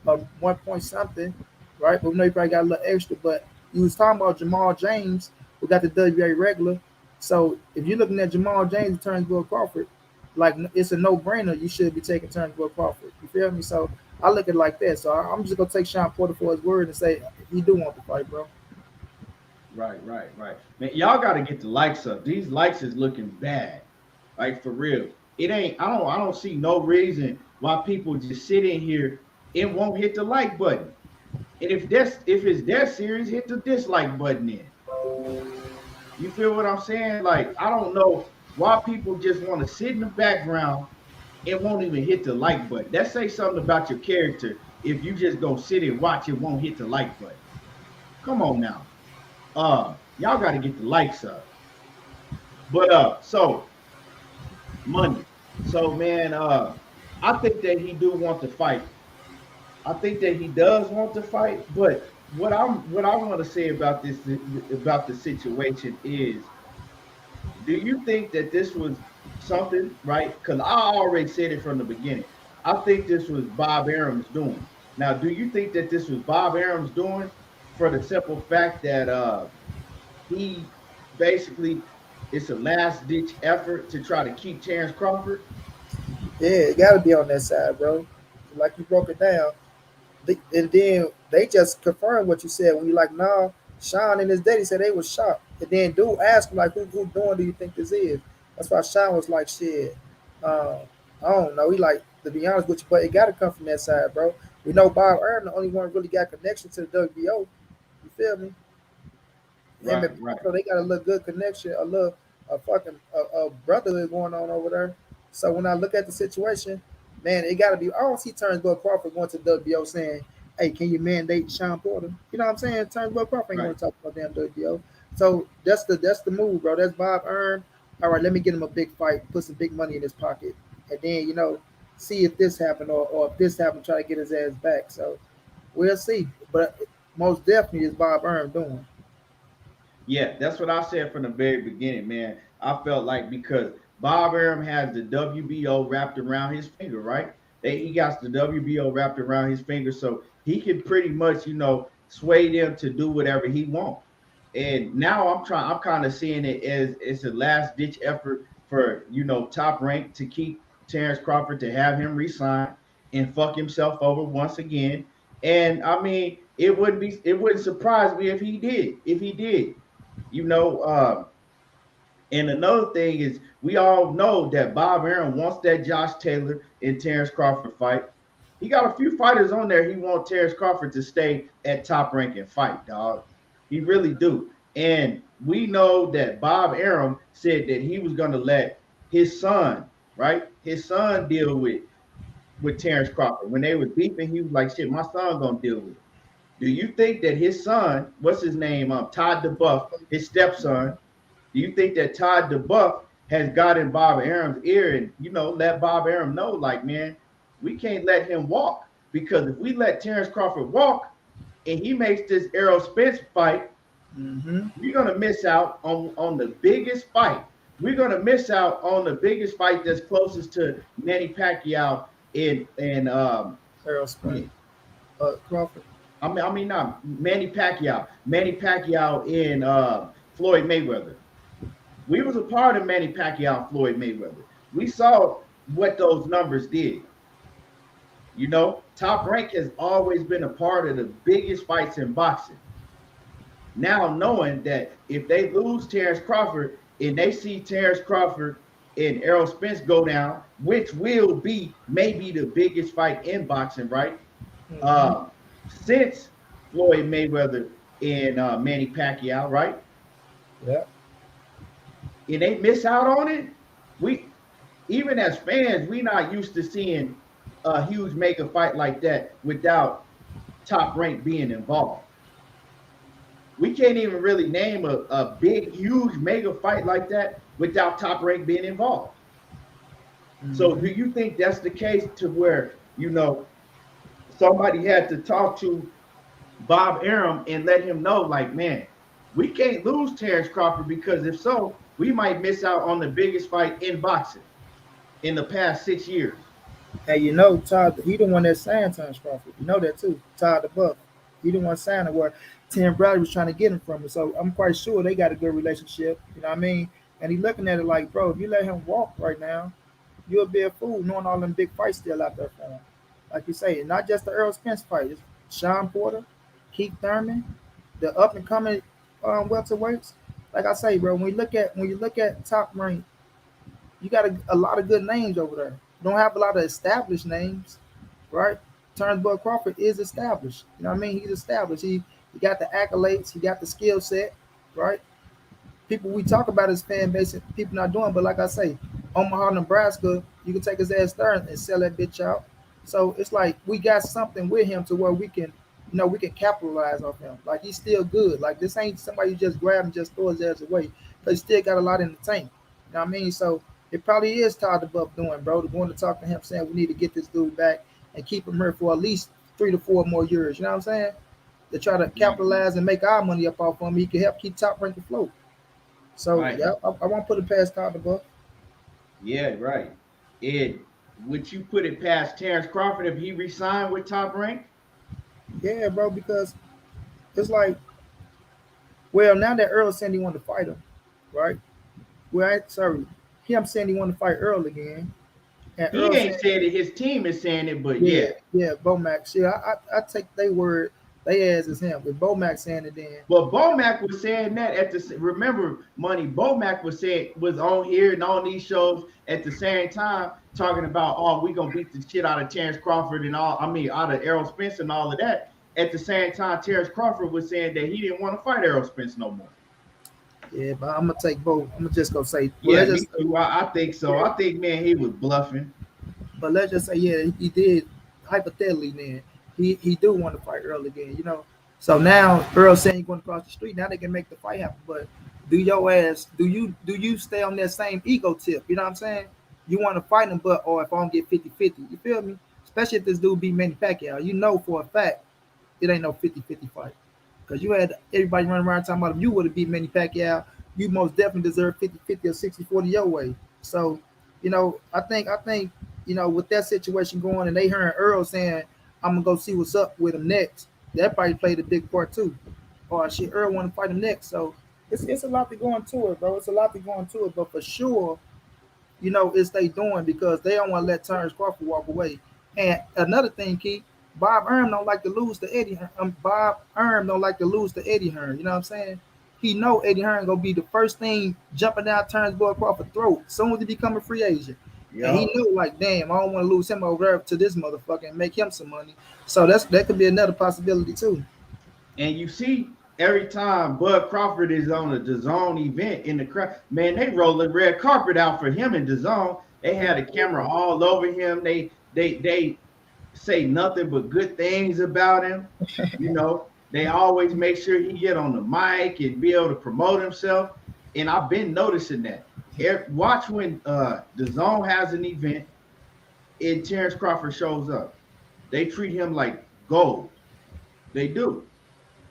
1 point something, right? But we know you probably got a little extra. But you was talking about Jamal James, who got the WA regular. So if you're looking at Jamal James and Turnbull Crawford, like it's a no-brainer. You should be taking Turnbull Crawford. You feel me? So I look at it like that. So I'm just gonna take Sean Porter for his word and say he do want to fight, bro. Right. Man, y'all got to get the likes up. These likes is looking bad, like for real. It ain't. I don't see no reason why people just sit in here and won't hit the like button. And if it's that serious, hit the dislike button then. You feel what I'm saying? Like I don't know why people just want to sit in the background and won't even hit the like button. That say something about your character if you just go sit and watch and won't hit the like button. Come on now. Y'all got to get the likes up. But so Money. So man, I think that he do want to fight. I think that he does want to fight, but what I want to say about this about the situation is, do you think that this was something right? Because I already said it from the beginning. I think this was Bob Arum's doing. Now, do you think that this was Bob Arum's doing for the simple fact that he basically it's a last ditch effort to try to keep Terrence Crawford? Yeah, it got to be on that side, bro. Like you broke it down. And then they just confirmed what you said when you like, nah, Sean and his daddy said they was shocked. And then dude asked him like, who doing do you think this is? That's why Sean was like, shit, I don't know. He like, to be honest with you, but it got to come from that side, bro. We know Bob Arum, the only one really got connection to the WBO. You feel me? Right. So they got a little good connection, a fucking brotherhood going on over there. So when I look at the situation, man, it got to be. I don't see Turnbull Crawford going to WBO saying, "Hey, can you mandate Sean Porter?" You know what I'm saying? Turnbull Crawford ain't going Right. to talk about damn WBO. So that's the move, bro. That's Bob Arum. All right, let me get him a big fight, put some big money in his pocket, and then see if this happened or if this happened, try to get his ass back. So We'll see. But most definitely is Bob Arum doing. Yeah, that's what I said from the very beginning, man. I felt like because Bob Arum has the WBO wrapped around his finger, right? He got the WBO wrapped around his finger, so he can pretty much, sway them to do whatever he wants. And now I'm kind of seeing it as it's a last ditch effort for Top Rank to keep Terrence Crawford, to have him resign and fuck himself over once again. And I mean, it wouldn't surprise me if he did. You know, and another thing is, we all know that Bob Arum wants that Josh Taylor and Terrence Crawford fight. He got a few fighters on there. He wants Terrence Crawford to stay at Top Rank and fight, dog. He really do. And we know that Bob Arum said that he was going to let his son, right, his son deal with Terrence Crawford. When they was beefing, he was like, "Shit, my son gonna deal with it." Do you think that his son, what's his name, Todd DeBuff, his stepson, do you think that Todd DeBuff has got in Bob Arum's ear and let Bob Arum know, like, man, we can't let him walk, because if we let Terrence Crawford walk and he makes this Errol Spence fight, Mm-hmm. we're gonna miss out on the biggest fight. We're gonna miss out on the biggest fight that's closest to Manny Pacquiao in Errol Spence. Crawford. I mean not Manny Pacquiao. Manny Pacquiao in Floyd Mayweather. We was a part of Manny Pacquiao and Floyd Mayweather. We saw what those numbers did. Top Rank has always been a part of the biggest fights in boxing. Now knowing that if they lose Terrence Crawford and they see Terrence Crawford and Errol Spence go down, which will be maybe the biggest fight in boxing, right? Mm-hmm. Since Floyd Mayweather and Manny Pacquiao, right? Yeah. And they miss out on it. We, even as fans, we not used to seeing a huge mega fight like that without Top Rank being involved. We can't even really name a big, huge mega fight like that without Top Rank being involved. So Mm-hmm. do you think that's the case, to where, somebody had to talk to Bob Arum and let him know, like, man, we can't lose Terrence Crawford, because if so, we might miss out on the biggest fight in boxing in the past 6 years. And Todd, he the one that signed Terrence Crawford. You know that too. Todd DeBuff. He the one signing where Tim Bradley was trying to get him from. So I'm quite sure they got a good relationship. You know what I mean? And he looking at it like, bro, if you let him walk right now, you'll be a fool knowing all them big fights still out there for him. Like you say, not just the Earl Spence fight. It's Sean Porter, Keith Thurman, the up and coming welterweights. Like I say, bro, when you look at Top Rank, you got a lot of good names over there. You don't have a lot of established names, right? Turnbull Crawford is established. You know what I mean? He's established. He got the accolades. He got the skill set, right? People we talk about his fan base and people not doing, but like I say, Omaha, Nebraska, you can take his ass there and sell that bitch out. So it's like we got something with him to where we can capitalize off him. Like he's still good. Like this ain't somebody you just grab and just throw his ass away. But he still got a lot in the tank. You know what I mean? So it probably is Todd DeBuff doing, bro, to going to talk to him saying we need to get this dude back and keep him here for at least 3 to 4 more years. You know what I'm saying? To try to capitalize and make our money up off him. He can help keep Top Rank afloat. So Right. yeah, I won't put it past Todd DeBuff. Yeah, right. Ed, would you put it past Terrence Crawford if he resigned with Top Rank? Yeah, bro, because it's like, well, now that Earl said he wanted to fight him, right? Well, sorry, him saying he wanted to fight Earl again, and He Earl ain't saying, said it. His team is saying it, but yeah, yeah. yeah, Bomax. Yeah, I take they word, they as is him. With Bomax saying it, then But Bomac was saying that remember, Money, Bomac was on here and on these shows at the same time talking about, oh, we gonna beat the shit out of Terrence Crawford and all. I mean, out of Errol Spence and all of that. At the same time, Terrence Crawford was saying that he didn't want to fight Errol Spence no more. yeah, but I'm gonna take both. I'm gonna just go say, well, Yeah, let's me just, too. I think so. I think, man, he was bluffing. but let's just say, yeah, he did. Hypothetically, then he do want to fight Earl again. So now Earl saying he's going to cross the street. Now they can make the fight happen. But do you stay on that same ego tip? You know what I'm saying? You want to fight him, but or if I don't get 50-50, you feel me? Especially if this dude beat Manny Pacquiao, you know for a fact it ain't no 50-50 fight. Because you had everybody running around talking about if you would have beat Manny Pacquiao, you most definitely deserve 50-50 or 60-40 your way. So, I think, with that situation going and they hearing Earl saying, I'm gonna go see what's up with him next, that probably played a big part too. Oh shit, Earl wanna fight him next. So it's a lot to go into it, bro. It's a lot to go into it, but for sure, it's they doing because they don't want to let Terrence Crawford walk away. And another thing, Keith, Bob Erm don't like to lose to Eddie. Bob Erm don't like to lose to Eddie Hearn. You know what I'm saying? He know Eddie Hearn gonna be the first thing jumping down Terrence Boy Crawford's throat soon as he become a free agent. And he Yo, knew like, damn, I don't want to lose him over there to this motherfucker and make him some money. So that could be another possibility too. and you see, every time Bud Crawford is on a DAZN event in the crowd, man, they roll the red carpet out for him in DAZN. They had a camera all over him. They say nothing but good things about him. They always make sure he get on the mic and be able to promote himself. And I've been noticing that. Watch when the zone has an event and Terrence Crawford shows up. They treat him like gold. They do.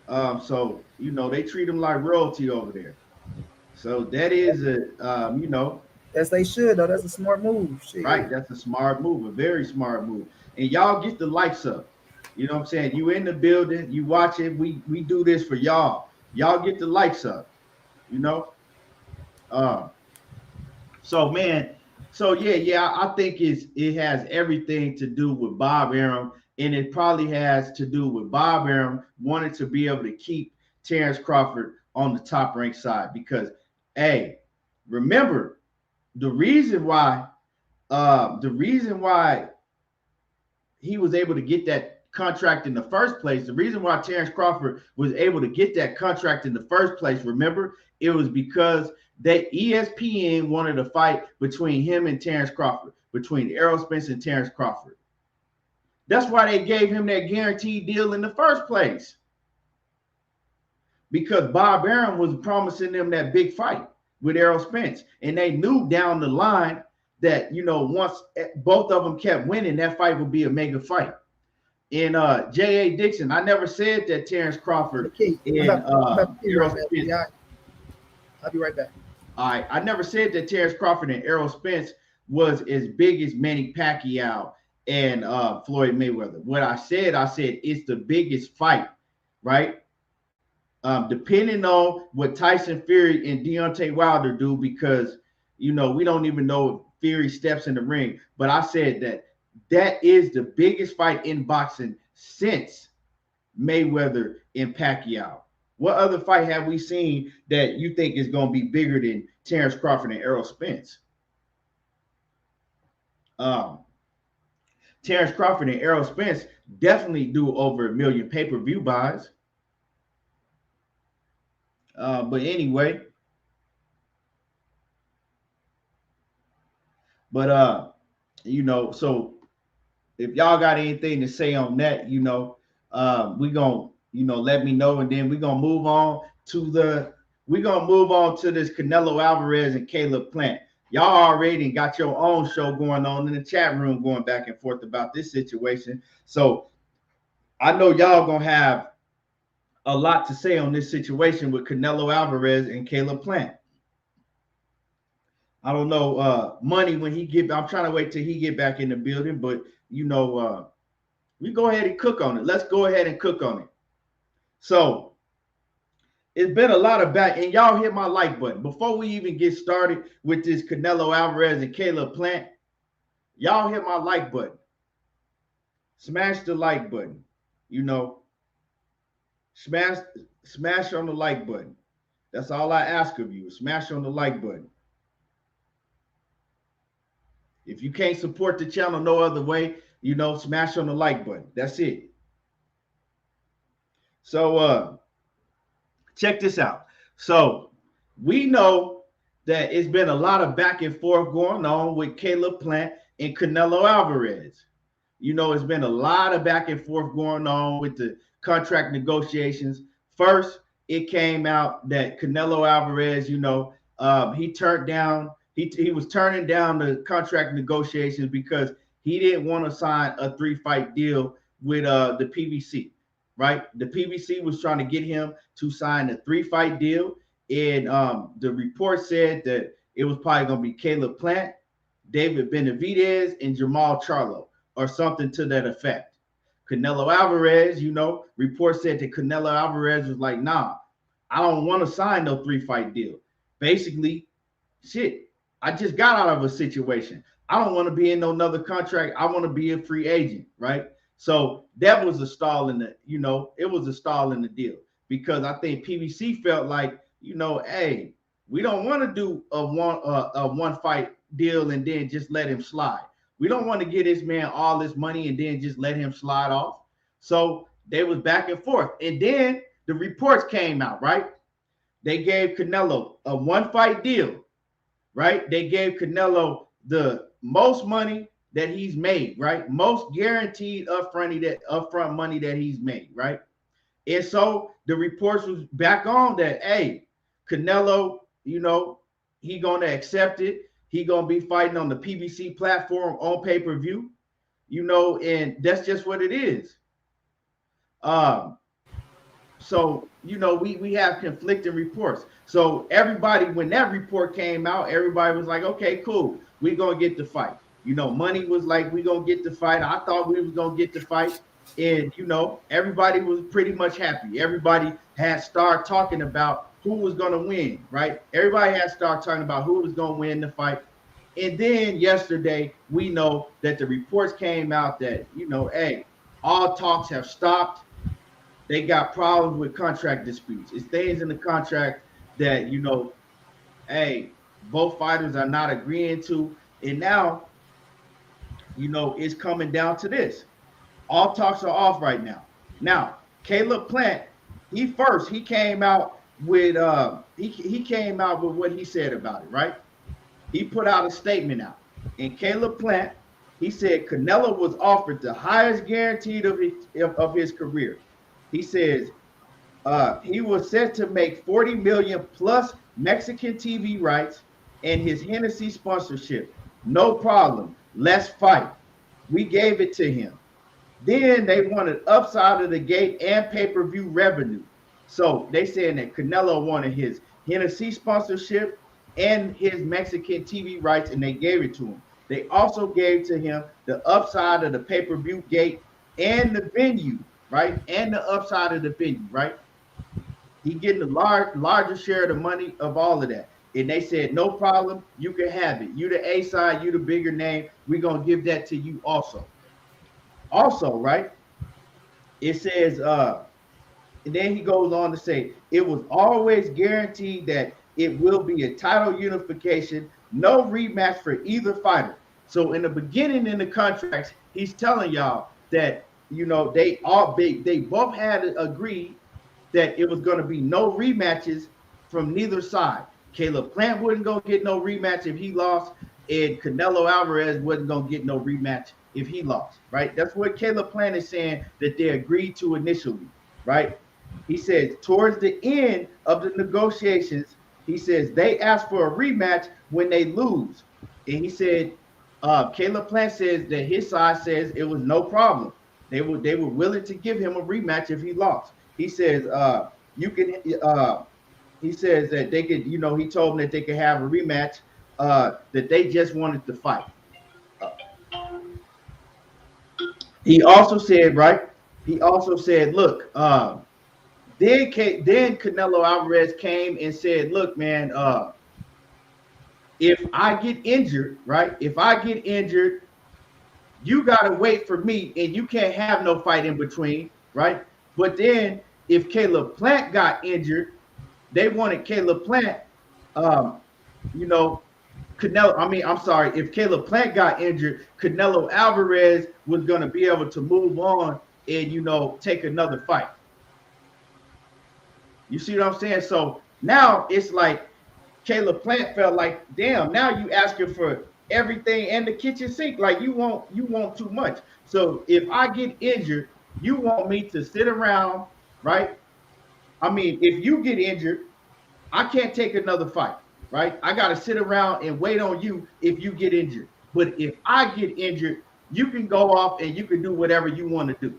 They treat him like royalty over there. So that is As they should though. That's a smart move. Shit. right. That's a smart move, a very smart move. And y'all get the lights up. You know what I'm saying? You in the building, you watch it. We do this for y'all. Y'all get the lights up. You know. Uh, so man, I think it has everything to do with Bob Arum, and it probably has to do with Bob Arum wanting to be able to keep Terrence Crawford on the top ranked side because, hey, remember the reason why he was able to get that contract in the first place, the reason why Terrence Crawford was able to get that contract in the first place, remember, it was because that ESPN wanted a fight between him and Terrence Crawford, between Errol Spence and Terrence Crawford. That's why they gave him that guaranteed deal in the first place. Because Bob Arum was promising them that big fight with Errol Spence. And they knew down the line that, once both of them kept winning, that fight would be a mega fight. And J.A. Dixon, I never said that Terrence Crawford and Errol Spence. I'll be right back. All right, I never said that Terrence Crawford and Errol Spence was as big as Manny Pacquiao and Floyd Mayweather. What I said it's the biggest fight, right? Depending on what Tyson Fury and Deontay Wilder do, because we don't even know if Fury steps in the ring. But I said that is the biggest fight in boxing since Mayweather and Pacquiao. What other fight have we seen that you think is going to be bigger than Terrence Crawford and Errol Spence? Terrence Crawford and Errol Spence definitely do over 1 million pay-per-view buys. But anyway, so if y'all got anything to say on that, we gonna let me know, and then we're gonna move on to this Canelo Alvarez and Caleb Plant. Y'all already got your own show going on in the chat room, going back and forth about this situation. So I know y'all gonna have a lot to say on this situation with Canelo Alvarez and Caleb Plant. I don't know, Money, when I'm trying to wait till he get back in the building, but we go ahead and cook on it. Let's go ahead and cook on it. So it's been a lot of back, and y'all hit my like button. Before we even get started with this Canelo Alvarez and Caleb Plant, y'all hit my like button. Smash the like button. Smash on the like button. That's all I ask of you. Smash on the like button. If you can't support the channel no other way, smash on the like button. That's it. So check this out. So we know that it's been a lot of back and forth going on with Caleb Plant and Canelo Alvarez. It's been a lot of back and forth going on with the contract negotiations. First, it came out that Canelo Alvarez, he was turning down the contract negotiations because he didn't want to sign a 3-fight deal with the PBC. right? The PBC was trying to get him to sign a 3-fight deal, and the report said that it was probably going to be Caleb Plant, David Benavidez, and Jamal Charlo, or something to that effect. Canelo Alvarez, report said that Canelo Alvarez was like, nah, I don't want to sign no 3-fight deal. Basically, shit, I just got out of a situation. I don't want to be in no another contract. I want to be a free agent, right? So that was a stall in the, it was a stall in the deal, because I think PBC felt like, hey, we don't want to do a one fight deal and then just let him slide. We don't want to get this man all this money and then just let him slide off. So they was back and forth. And then the reports came out, right? They gave Canelo a 1-fight deal, right? They gave Canelo the most money that he's made, right? Most guaranteed upfront money that he's made, right? And so the reports was back on that, hey, Canelo, he gonna accept it. He gonna be fighting on the PBC platform on pay-per-view, and that's just what it is. So, we have conflicting reports. So everybody, when that report came out, everybody was like, okay, cool, we're going to get the fight. Money was like, we're going to get the fight. I thought we was going to get the fight. And, everybody was pretty much happy. Everybody had started talking about who was going to win, right? Everybody had started talking about who was going to win the fight. And then yesterday, we know that the reports came out that, hey, all talks have stopped. They got problems with contract disputes. It's things in the contract that, hey, both fighters are not agreeing to. And now, it's coming down to this. All talks are off right now. Now, Caleb Plant, he came out with he came out with what he said about it, right? He put out a statement out. And Caleb Plant, he said Canelo was offered the highest guaranteed of his career. He says he was set to make $40 million plus Mexican TV rights and his Hennessy sponsorship. No problem. Let's fight. We gave it to him. Then they wanted upside of the gate and pay-per-view revenue. So they saying that Canelo wanted his Hennessy sponsorship and his Mexican TV rights, and they gave it to him. They also gave to him the upside of the pay-per-view gate and the venue, right? And the upside of the venue, right? He getting the larger share of the money of all of that. And they said, no problem, you can have it. You the A side, you the bigger name. We're going to give that to you also. Also, right? It says, and then he goes on to say, it was always guaranteed that it will be a title unification, no rematch for either fighter. So in the beginning in the contracts, he's telling y'all that, they both had agreed that it was going to be no rematches from neither side. Caleb Plant wasn't going to get no rematch if he lost, and Canelo Alvarez wasn't going to get no rematch if he lost, right? That's what Caleb Plant is saying that they agreed to initially, right? He says towards the end of the negotiations, he says they asked for a rematch when they lose. And he said, Caleb Plant says that his side says it was no problem. They were willing to give him a rematch if he lost. He says he says that they could, he told them that they could have a rematch, that they just wanted to fight. He also said, right? He also said, look, then Canelo Alvarez came and said, look, man, if I get injured, right? If I get injured, you got to wait for me and you can't have no fight in between, right? But then if Caleb Plant got injured, they wanted Caleb Plant, if Caleb Plant got injured, Canelo Alvarez was going to be able to move on and, take another fight. You see what I'm saying? So now it's like Caleb Plant felt like, damn, now you asking for everything and the kitchen sink. Like you want too much. So if I get injured, you want me to sit around, right? I mean, if you get injured, I can't take another fight, right? I got to sit around and wait on you if you get injured. But if I get injured, you can go off and you can do whatever you want to do.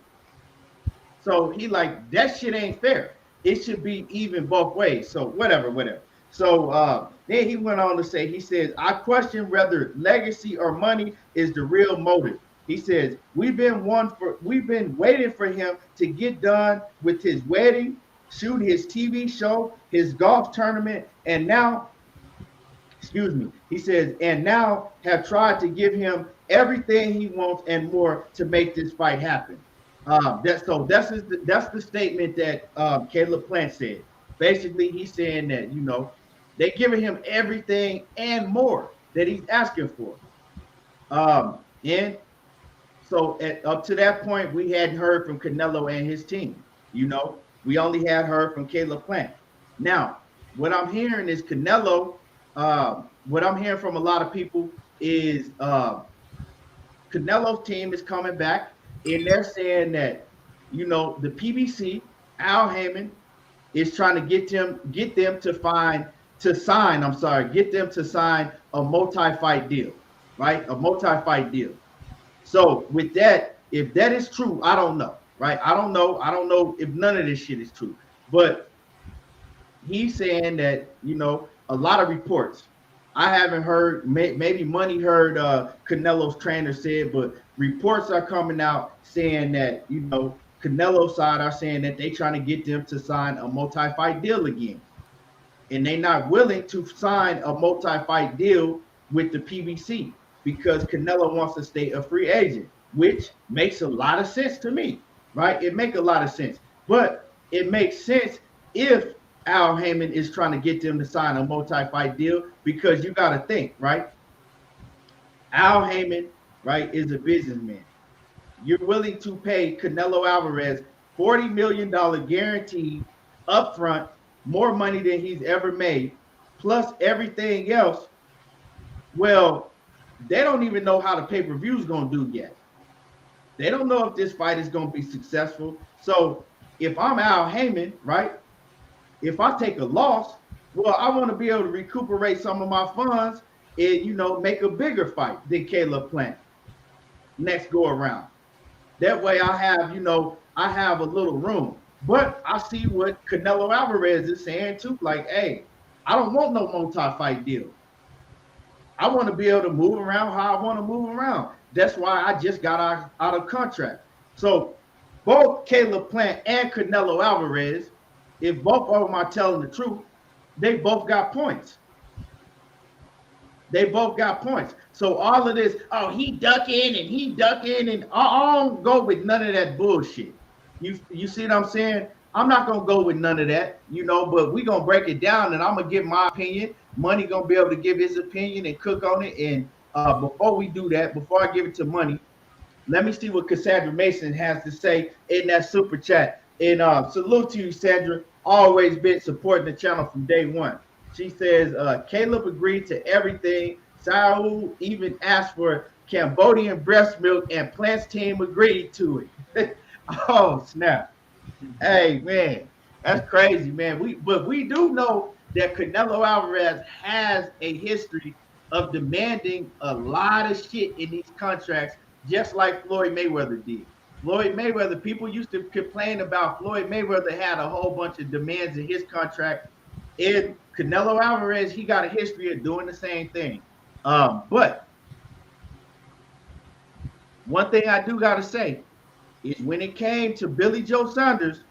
So he like that shit ain't fair. It should be even both ways. So whatever, whatever. So then he went on to say, he says, I question whether legacy or money is the real motive. He says, we've been waiting for him to get done with his wedding, shoot his TV show, his golf tournament, and now, excuse me, he says, and now have tried to give him everything he wants and more to make this fight happen. That's the statement that Caleb Plant said. Basically, he's saying that they're giving him everything and more that he's asking for. And so up to that point, we hadn't heard from Canelo and his team. We only had heard from Caleb Plant. Now, what I'm hearing is Canelo. What I'm hearing from a lot of people is Canelo's team is coming back, and they're saying that the PBC, Al Heyman, is trying to get them to sign. I'm sorry, get them to sign a multi-fight deal, right? A multi-fight deal. So with that, if that is true, I don't know, right? I don't know if none of this shit is true, but he's saying that a lot of reports. I haven't heard. Maybe Money heard Canelo's trainer said, but reports are coming out saying that Canelo's side are saying that they trying to get them to sign a multi-fight deal again, and they're not willing to sign a multi-fight deal with the PBC because Canelo wants to stay a free agent, which makes a lot of sense to me, right? It makes a lot of sense, but it makes sense if Al Heyman is trying to get them to sign a multi-fight deal, because you got to think, right? Al Heyman, right, is a businessman. You're willing to pay Canelo Alvarez $40 million guaranteed upfront, more money than he's ever made, plus everything else. Well, they don't even know how the pay-per-view is going to do yet. They don't know if this fight is going to be successful. So if I'm Al Heyman, right, if I take a loss, well, I want to be able to recuperate some of my funds and, make a bigger fight than Caleb Plant next go around. That way I have a little room. But I see what Canelo Alvarez is saying too. Like, hey, I don't want no multi-fight deal. I want to be able to move around how I want to move around. That's why I just got out of contract. So both Caleb Plant and Canelo Alvarez, if both of them are telling the truth, they both got points. They both got points. So all of this, oh, he ducking and I don't go with none of that bullshit. You see what I'm saying? I'm not gonna go with none of that, but we gonna break it down and I'm gonna give my opinion. Money gonna be able to give his opinion and cook on it. And before we do that, before I give it to Money, let me see what Cassandra Mason has to say in that super chat. And salute to you, Sandra. Always been supporting the channel from day one. She says, Caleb agreed to everything. Saul even asked for Cambodian breast milk and Plant's team agreed to it. Oh, snap. Hey, man, that's crazy, man. But we do know that Canelo Alvarez has a history of demanding a lot of shit in these contracts, just like Floyd Mayweather did. Floyd Mayweather, people used to complain about Floyd Mayweather had a whole bunch of demands in his contract. And Canelo Alvarez, he got a history of doing the same thing. But one thing I do got to say is when it came to Billy Joe Saunders,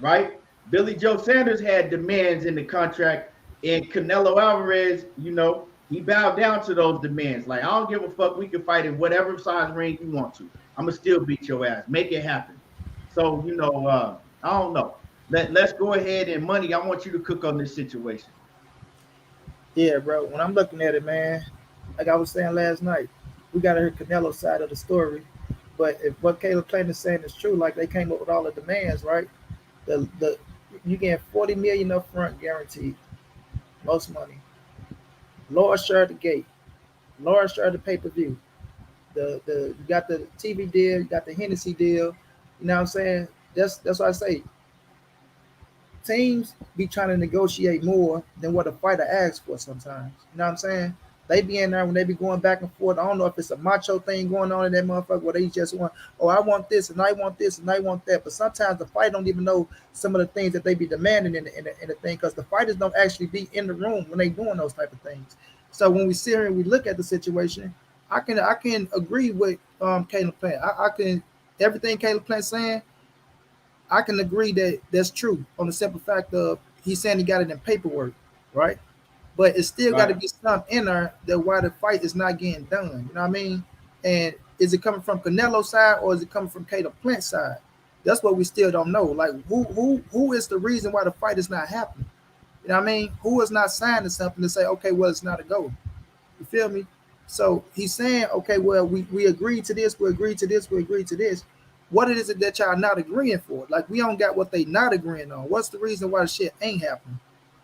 right? Billy Joe Saunders had demands in the contract, and Canelo Alvarez, he bowed down to those demands. Like, I don't give a fuck. We can fight in whatever size ring you want to. I'm going to still beat your ass. Make it happen. So, I don't know. Let's go ahead and Money, I want you to cook on this situation. Yeah, bro. When I'm looking at it, man, like I was saying last night, we got to hear Canelo's side of the story. But if what Caleb Plant is saying is true, like they came up with all the demands, right? You get $40 million up front guaranteed, most money. Lower share of the gate, lower share of the pay-per-view. You got the TV deal, you got the Hennessy deal. You know what I'm saying? That's what I say. Teams be trying to negotiate more than what a fighter asks for sometimes. You know what I'm saying? They be in there when they be going back and forth. I don't know if it's a macho thing going on in that motherfucker where they just want, oh, I want this and I want this and I want that. But sometimes the fight don't even know some of the things that they be demanding in the thing because the fighters don't actually be in the room when they doing those type of things. So when we sit here and we look at the situation, I can agree with Caleb Plant. I can everything Caleb Plant saying. I can agree that that's true on the simple fact of he's saying he got it in paperwork, right? But it's still got to Right. be something in there that why the fight is not getting done. You know what I mean? And is it coming from Canelo's side or is it coming from Caleb Plant's side? That's what we still don't know. Like who is the reason why the fight is not happening? You know what I mean? Who is not signing something to say, okay, well, it's not a go. You feel me? So he's saying, okay, well, we agreed to this, we agreed to this, we agreed to this. What is it that y'all not agreeing for? Like we don't got what they not agreeing on. What's the reason why the shit ain't happening?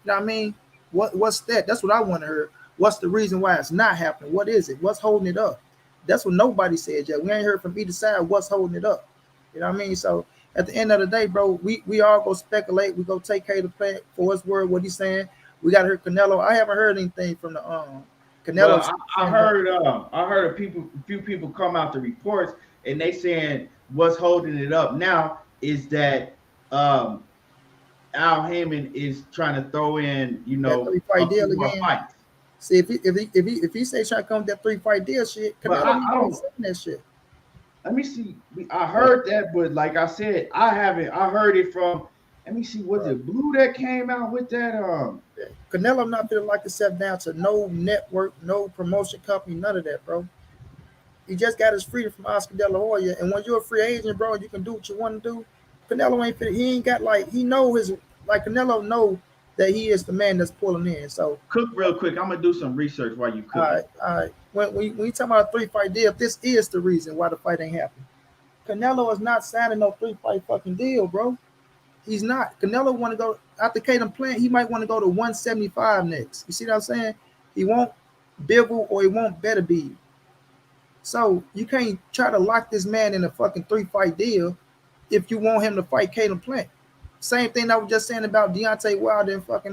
You know what I mean? What's that? That's what I want to hear. What's the reason why it's not happening? What is it? What's holding it up? That's what nobody said yet. We ain't heard from either side what's holding it up. You know what I mean? So at the end of the day, bro, we all go speculate. We go take K to play for his word, what he's saying. We got to hear Canelo. I haven't heard anything from the Well, Canelo. I heard a few people come out the reports and they saying what's holding it up now is that um Al Heyman is trying to throw in, That three a fight few deal more again. fights. See if he say trying to come with that 3 fight deal shit, But Canelo I ain't don't. saying that shit. Let me see. I heard that, but like I said, I haven't. I heard it from. Let me see. Was Right. it Blue that came out with that? Canelo not feeling like himself down to no network, no promotion company, none of that, bro. He just got his freedom from Oscar De La Hoya, and when you're a free agent, bro, and you can do what you want to do. Canelo ain't fit. He ain't got like he know his like Canelo know that he is the man that's pulling in. So, Cook real quick. I'm gonna do some research while you all cooking. right, all right. When you talk about a 3 fight deal, if this is the reason why the fight ain't happening, Canelo is not signing no 3 fight fucking deal, bro. He's not. Canelo want to go after Caden Plant. He might want to go to 175 next. You see what I'm saying? He won't Bivol or he won't better be. So you can't try to lock this man in a fucking 3 fight deal if you want him to fight Caden Plant. Same thing I was just saying about Deontay Wilder and fucking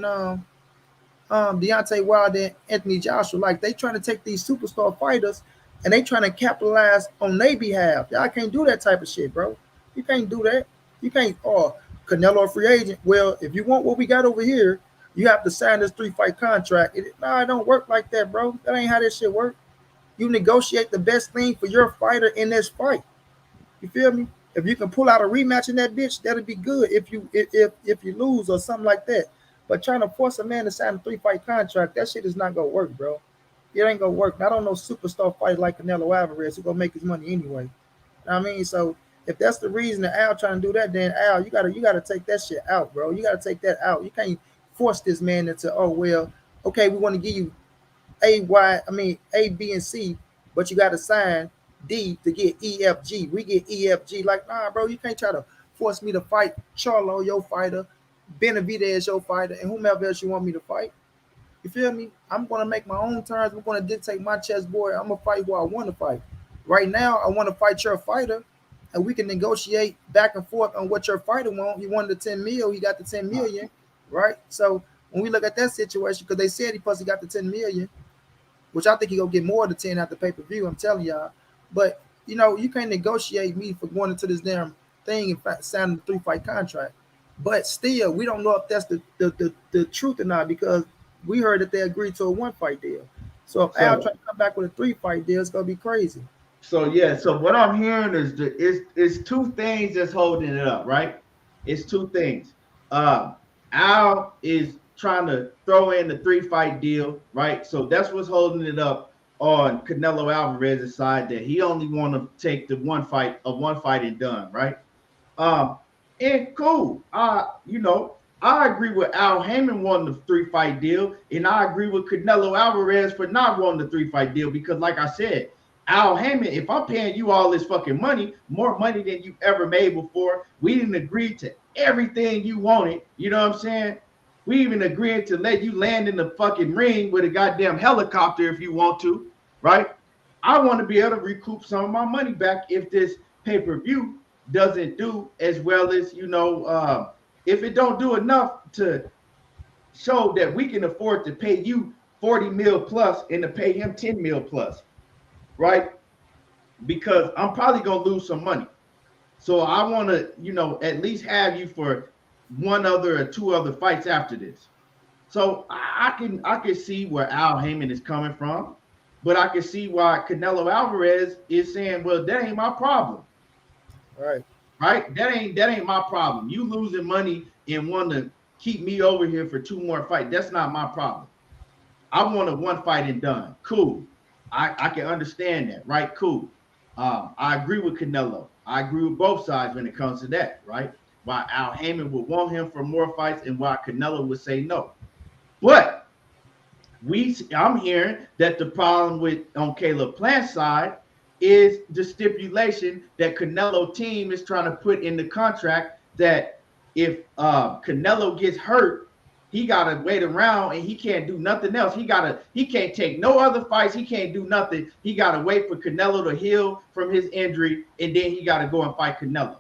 Deontay Wilder and Anthony Joshua. Like they trying to take these superstar fighters and they trying to capitalize on their behalf. Y'all can't do that type of shit, bro. You can't do that. You can't. Oh, Canelo a free agent. Well, if you want what we got over here, you have to sign this 3 fight contract. It don't work like that, bro. That ain't how this shit work. You negotiate the best thing for your fighter in this fight. You feel me? If you can pull out a rematch in that bitch, that'll be good. If you lose or something like that. But trying to force a man to sign a 3 fight contract, that shit is not gonna work, bro. It ain't gonna work. Not on no superstar fight like Canelo Alvarez who gonna make his money anyway. You know what I mean? So if that's the reason that Al trying to do that, then Al, you gotta take that shit out, bro. You gotta take that out. You can't force this man into, oh well, okay, we want to give you A, B, and C, but you got to sign D to get E, F, G. We get E, F, G. Like, nah, bro, you can't try to force me to fight Charlo, your fighter, Benavidez, your fighter, and whomever else you want me to fight. You feel me? I'm gonna make my own terms. I'm gonna dictate my chessboard. I'm gonna fight who I want to fight. Right now, I want to fight your fighter, and we can negotiate back and forth on what your fighter want. He wanted the 10 mil. He got the 10 million, right? So when we look at that situation, because they said he supposed to got the 10 million, which I think he gonna get more than 10 after pay per view. I'm telling y'all. But you can't negotiate me for going into this damn thing and signing the 3 fight contract. But still, we don't know if that's the truth or not because we heard that they agreed to a 1 fight deal. So if Al try So to come back with a 3 fight deal, it's gonna be crazy. yeah. So what I'm hearing is it's two things that's holding it up, right? It's two things. Um, Al is trying to throw in the 3 fight deal, right? So that's what's holding it up on Canelo Alvarez's side that he only want to take the one fight and done, right? Um, and cool. I agree with Al Heyman wanting the 3 fight deal, and I agree with Canelo Alvarez for not wanting the 3 fight deal because, like I said, Al Heyman, if I'm paying you all this fucking money, more money than you ever made before, we didn't agree to everything you wanted. You know what I'm saying? We even agreed to let you land in the fucking ring with a goddamn helicopter if you want to, right? I want to be able to recoup some of my money back if this pay-per-view doesn't do as well as if it don't do enough to show that we can afford to pay you 40 mil plus and to pay him 10 mil plus, right? Because I'm probably gonna lose some money. So I want to, at least have you for one other or two other fights after this. So I can see where Al Heyman is coming from, but I can see why Canelo Alvarez is saying, well, that ain't my problem. Right. Right? That ain't my problem. You losing money and want to keep me over here for two more fights. That's not my problem. I want a one fight and done. Cool. I can understand that, right? Cool. I agree with Canelo. I agree with both sides when it comes to that, right? Why Al Heyman would want him for more fights and why Canelo would say no. But I'm hearing that the problem with on Caleb Plant's side is the stipulation that Canelo team is trying to put in the contract that if Canelo gets hurt, he gotta wait around and he can't do nothing else. He can't take no other fights. He can't do nothing. He gotta wait for Canelo to heal from his injury, and then he gotta go and fight Canelo.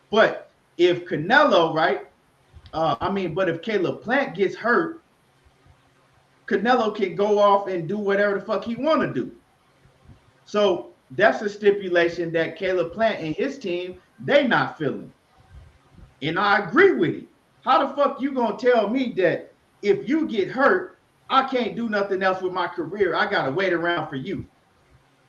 But if Canelo, right? But if Caleb Plant gets hurt, Canelo can go off and do whatever the fuck he want to do. So that's a stipulation that Caleb Plant and his team, they not feeling. And I agree with it. How the fuck you gonna tell me that if you get hurt, I can't do nothing else with my career? I gotta wait around for you,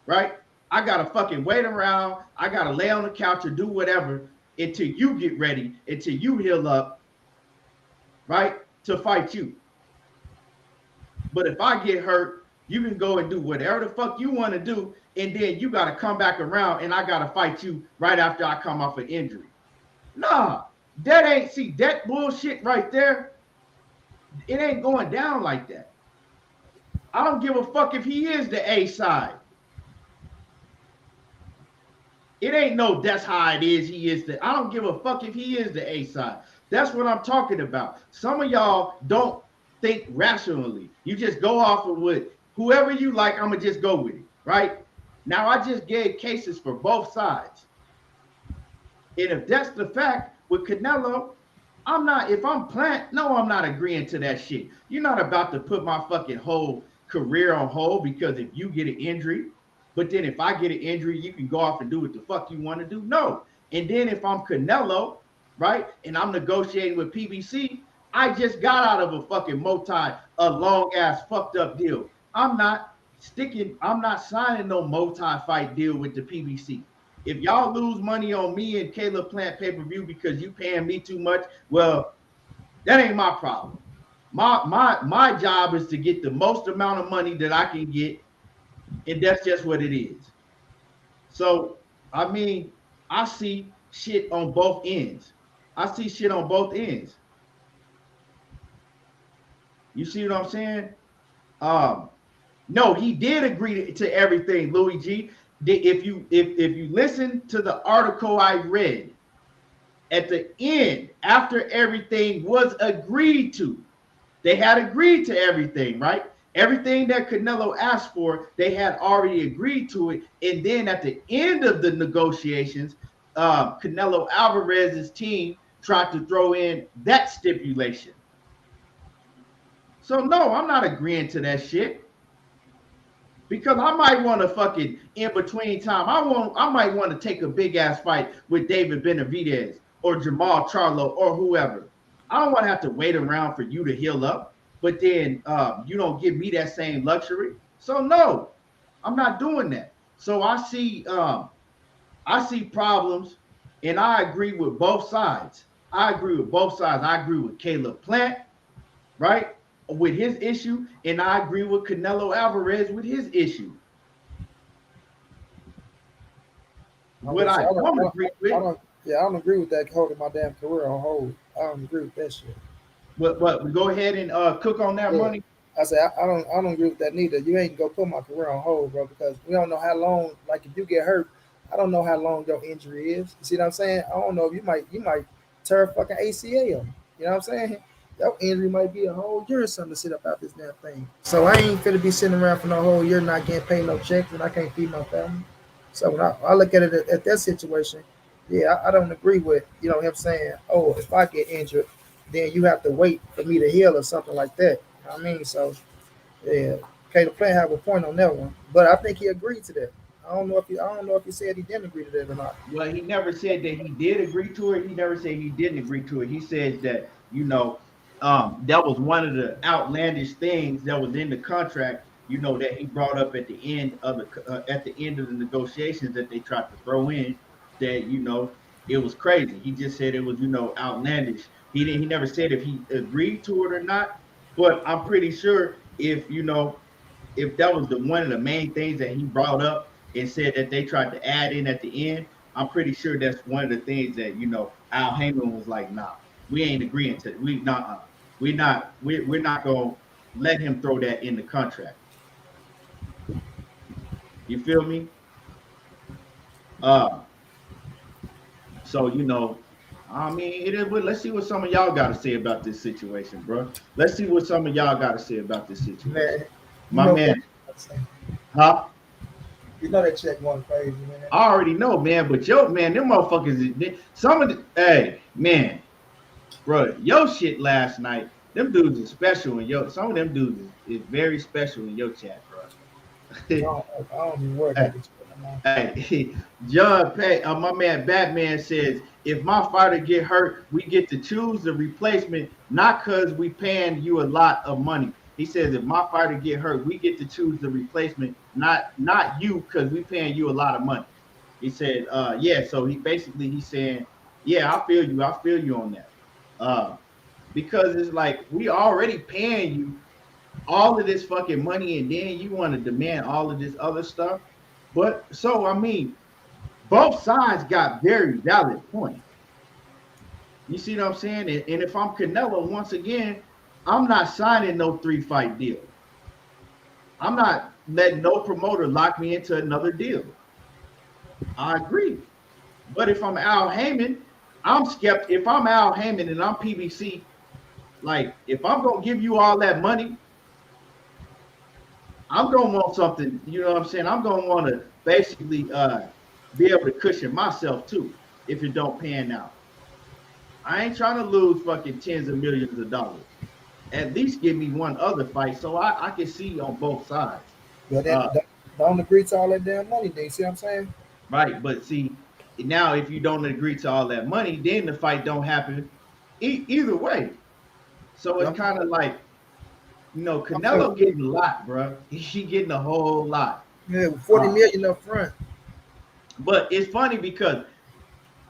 right? I gotta fucking wait around. I gotta lay on the couch or do whatever until you get ready, until you heal up, right? To fight you. But if I get hurt, you can go and do whatever the fuck you want to do, and then you got to come back around, and I got to fight you right after I come off an injury. Nah, that bullshit right there, it ain't going down like that. I don't give a fuck if he is the A side. It ain't no that's how it is, he is I don't give a fuck if he is the A side. That's what I'm talking about. Some of y'all don't think rationally. You just go off of what whoever you like, I'm gonna just go with it, right? Now I just gave cases for both sides. And if that's the fact with Canelo, if I'm Plant, no, I'm not agreeing to that shit. You're not about to put my fucking whole career on hold because if you get an injury, but then if I get an injury, you can go off and do what the fuck you want to do. No. And then if I'm Canelo, right, and I'm negotiating with PBC, I just got out of a long ass fucked up deal. I'm not signing no multi-fight deal with the PBC. If y'all lose money on me and Caleb Plant pay-per-view because you paying me too much, well, that ain't my problem. My job is to get the most amount of money that I can get, and that's just what it is. So, I see shit on both ends. You see what I'm saying? No, he did agree to everything, Louis G. If you listen to the article I read, at the end, after everything was agreed to, they had agreed to everything, right? Everything that Canelo asked for, they had already agreed to it. And then at the end of the negotiations, Canelo Alvarez's team tried to throw in that stipulation. So no, I'm not agreeing to that shit. Because I might want to fucking in between time. I might want to take a big ass fight with David Benavidez or Jamal Charlo or whoever. I don't want to have to wait around for you to heal up, but then you don't give me that same luxury. So no, I'm not doing that. So I see problems, and I agree with both sides. I agree with Caleb Plant, right? With his issue, and I agree with Canelo Alvarez with his issue. What I don't agree with, I don't agree with that holding my damn career on hold. I don't agree with that shit. But go ahead and cook on that money. I say I don't agree with that neither. You ain't gonna put my career on hold, bro, because we don't know how long. Like if you get hurt, I don't know how long your injury is. You see what I'm saying? I don't know. You might tear fucking ACL. You know what I'm saying? Your injury might be a whole year or something to sit up out this damn thing. So I ain't finna be sitting around for no whole year not getting paid no checks and I can't feed my family. So when I look at it at that situation, yeah, I don't agree with him saying, oh, if I get injured, then you have to wait for me to heal or something like that. You know what I mean? So Yeah, Caleb Plant have a point on that one, but I think he agreed to that. I don't know if he said he didn't agree to that or not. Well, he never said that he did agree to it. He never said he didn't agree to it. He says that, that was one of the outlandish things that was in the contract, that he brought up at the end of the negotiations that they tried to throw in, that, it was crazy. He just said it was, outlandish. He never said if he agreed to it or not, but I'm pretty sure if that was the one of the main things that he brought up and said that they tried to add in at the end, I'm pretty sure that's one of the things that Al Heyman was like, nah, we ain't agreeing to it. We're not gonna let him throw that in the contract. You feel me? Uh, so I mean, it is. Let's see what some of y'all got to say about this situation, bro. Let's see what some of y'all got to say about this situation. Man, you My know man, that. huh? You know that check one crazy, man. I already know, man. But man, them motherfuckers. Some of the, hey, man, bro, your shit last night. Them dudes is special in your. Some of them dudes is very special in your chat, bro. I don't even worry about this. Hey, John Pay, my man Batman says, if my fighter get hurt, we get to choose the replacement, not because we paying you a lot of money. He says, if my fighter get hurt, we get to choose the replacement, not you, because we paying you a lot of money. He said, yeah. So he's saying, yeah, I feel you on that. Because it's like we already paying you all of this fucking money, and then you want to demand all of this other stuff. But so I mean, both sides got very valid points. You see what I'm saying? And if I'm Canelo, once again, I'm not signing no 3-fight deal. I'm not letting no promoter lock me into another deal. I agree. But if I'm Al Heyman, I'm skeptical. If I'm Al Heyman and I'm PBC, like if I'm gonna give you all that money, I'm gonna want something. You know what I'm saying? I'm gonna want to basically be able to cushion myself too if it don't pan out. I ain't trying to lose fucking tens of millions of dollars. At least give me one other fight so I can see on both sides. But Uh, don't agree to all that damn money. Then you see what I'm saying? right, but see now if you don't agree to all that money, then the fight don't happen either way. So it's I'm, kind of like I'm saying, Canelo getting a lot, bro. He getting a whole lot. yeah, 40 Uh, million up front. but it's funny because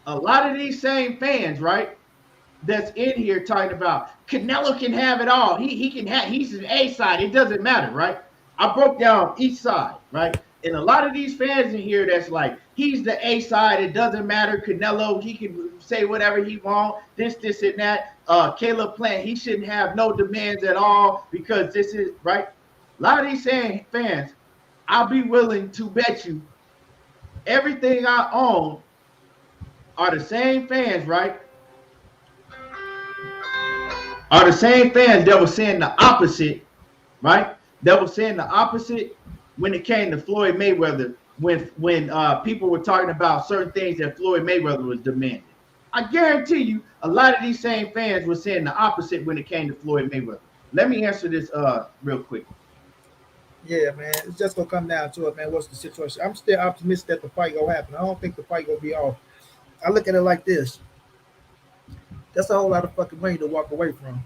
a lot of these same fans, right? That's in here talking about Canelo can have it all. He can have he's an A side. It doesn't matter, right? I broke down each side, right? And a lot of these fans in here that's like, he's the A side. It doesn't matter. Canelo, he can say whatever he wants. This, and that. Caleb Plant, he shouldn't have no demands at all because this is right. A lot of these saying fans, I'll be willing to bet you everything I own are the same fans, right? Are the same fans that were saying the opposite, right? That were saying the opposite when it came to Floyd Mayweather, when people were talking about certain things that Floyd Mayweather was demanding. I guarantee you, a lot of these same fans were saying the opposite when it came to Floyd Mayweather. Let me answer this real quick. Yeah, man. It's just gonna come down to it, man. What's the situation? I'm still optimistic that the fight gonna happen. I don't think the fight gonna be off. I look at it like this. That's a whole lot of fucking money to walk away from.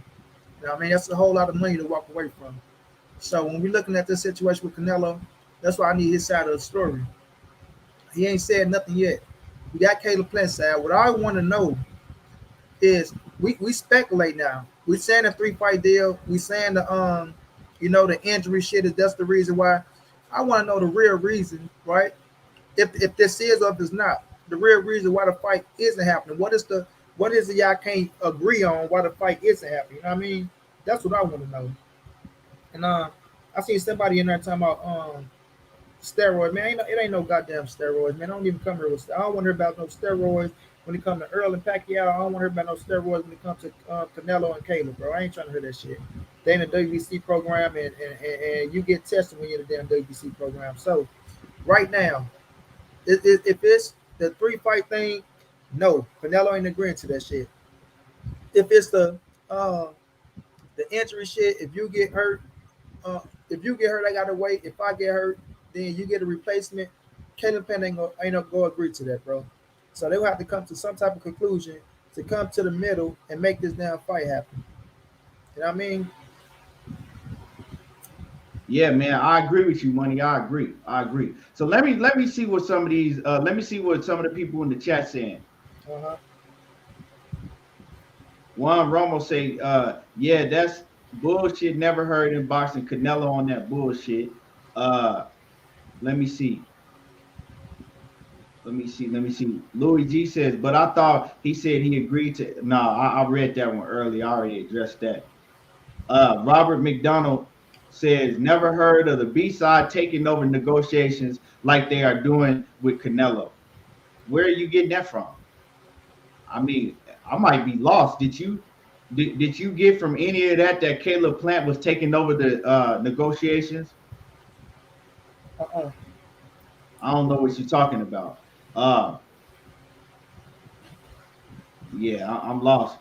You know what I mean? That's a whole lot of money to walk away from. So when we're looking at this situation with Canelo, that's why I need his side of the story. He ain't said nothing yet. We got Caleb Plant side. What I want to know is we speculate now. We saying a 3-fight deal. We saying the injury shit is that's the reason why. I want to know the real reason, right? If this is or if it's not, the real reason why the fight isn't happening. What is it y'all can't agree on why the fight isn't happening? You know what I mean? That's what I want to know. And I seen somebody in there talking about steroid, man. It ain't no goddamn steroids, man. I don't even come here with. I don't want to hear about no steroids when it comes to Earl and Pacquiao. I don't want to hear about no steroids when it comes to Canelo and Caleb, bro. I ain't trying to hear that shit. They in the WBC program, and you get tested when you're in the damn WBC program. So right now, if it's the 3-fight thing, no, Canelo ain't agreeing to that shit. If it's the injury shit, if you get hurt, if you get hurt, I gotta wait. If I get hurt, then you get a replacement. Caleb Plant ain't gonna go agree to that, bro. So they will have to come to some type of conclusion to come to the middle and make this damn fight happen. You know what I mean? Yeah, man, I agree with you, Money. I agree. I agree. So let me see what some of these let me see what some of the people in the chat saying. Uh-huh. Juan Romo say, yeah, that's bullshit. Never heard in boxing. Canelo on that bullshit. Uh, let me see. Let me see. Louis G says, but I thought he said he agreed to. No, I read that one early. I already addressed that. Robert McDonald says, never heard of the B side taking over negotiations like they are doing with Canelo. Where are you getting that from? I mean, I might be lost. Did you get from any of that Caleb Plant was taking over the negotiations? Uh-uh. I don't know what you're talking about. Uh, yeah, I'm lost.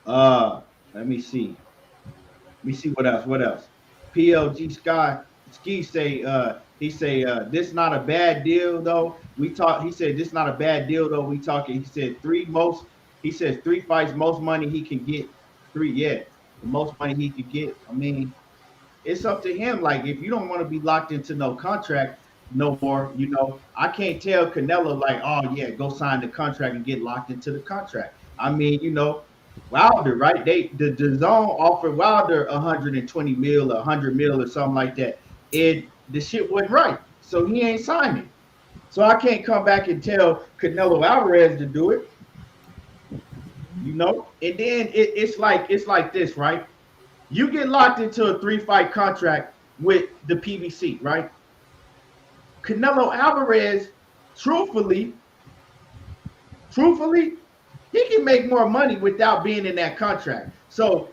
Let me see. Let me see what else. What else? PLG Sky Ski say he say this not a bad deal though. We talk. He said this not a bad deal though. We talking. He said three most. He says three fights, most money he can get. Three, yeah, the most money he could get. I mean, it's up to him. Like if you don't want to be locked into no contract no more, I can't tell Canelo like, oh yeah, go sign the contract and get locked into the contract. I mean, Wilder, right? The zone offered Wilder 120 mil, 100 mil, or something like that. The shit wasn't right, so he ain't signing. So I can't come back and tell Canelo Alvarez to do it, And then it's like this, right? You get locked into a 3-fight contract with the PBC, right? Canelo Alvarez, truthfully, he can make more money without being in that contract. So,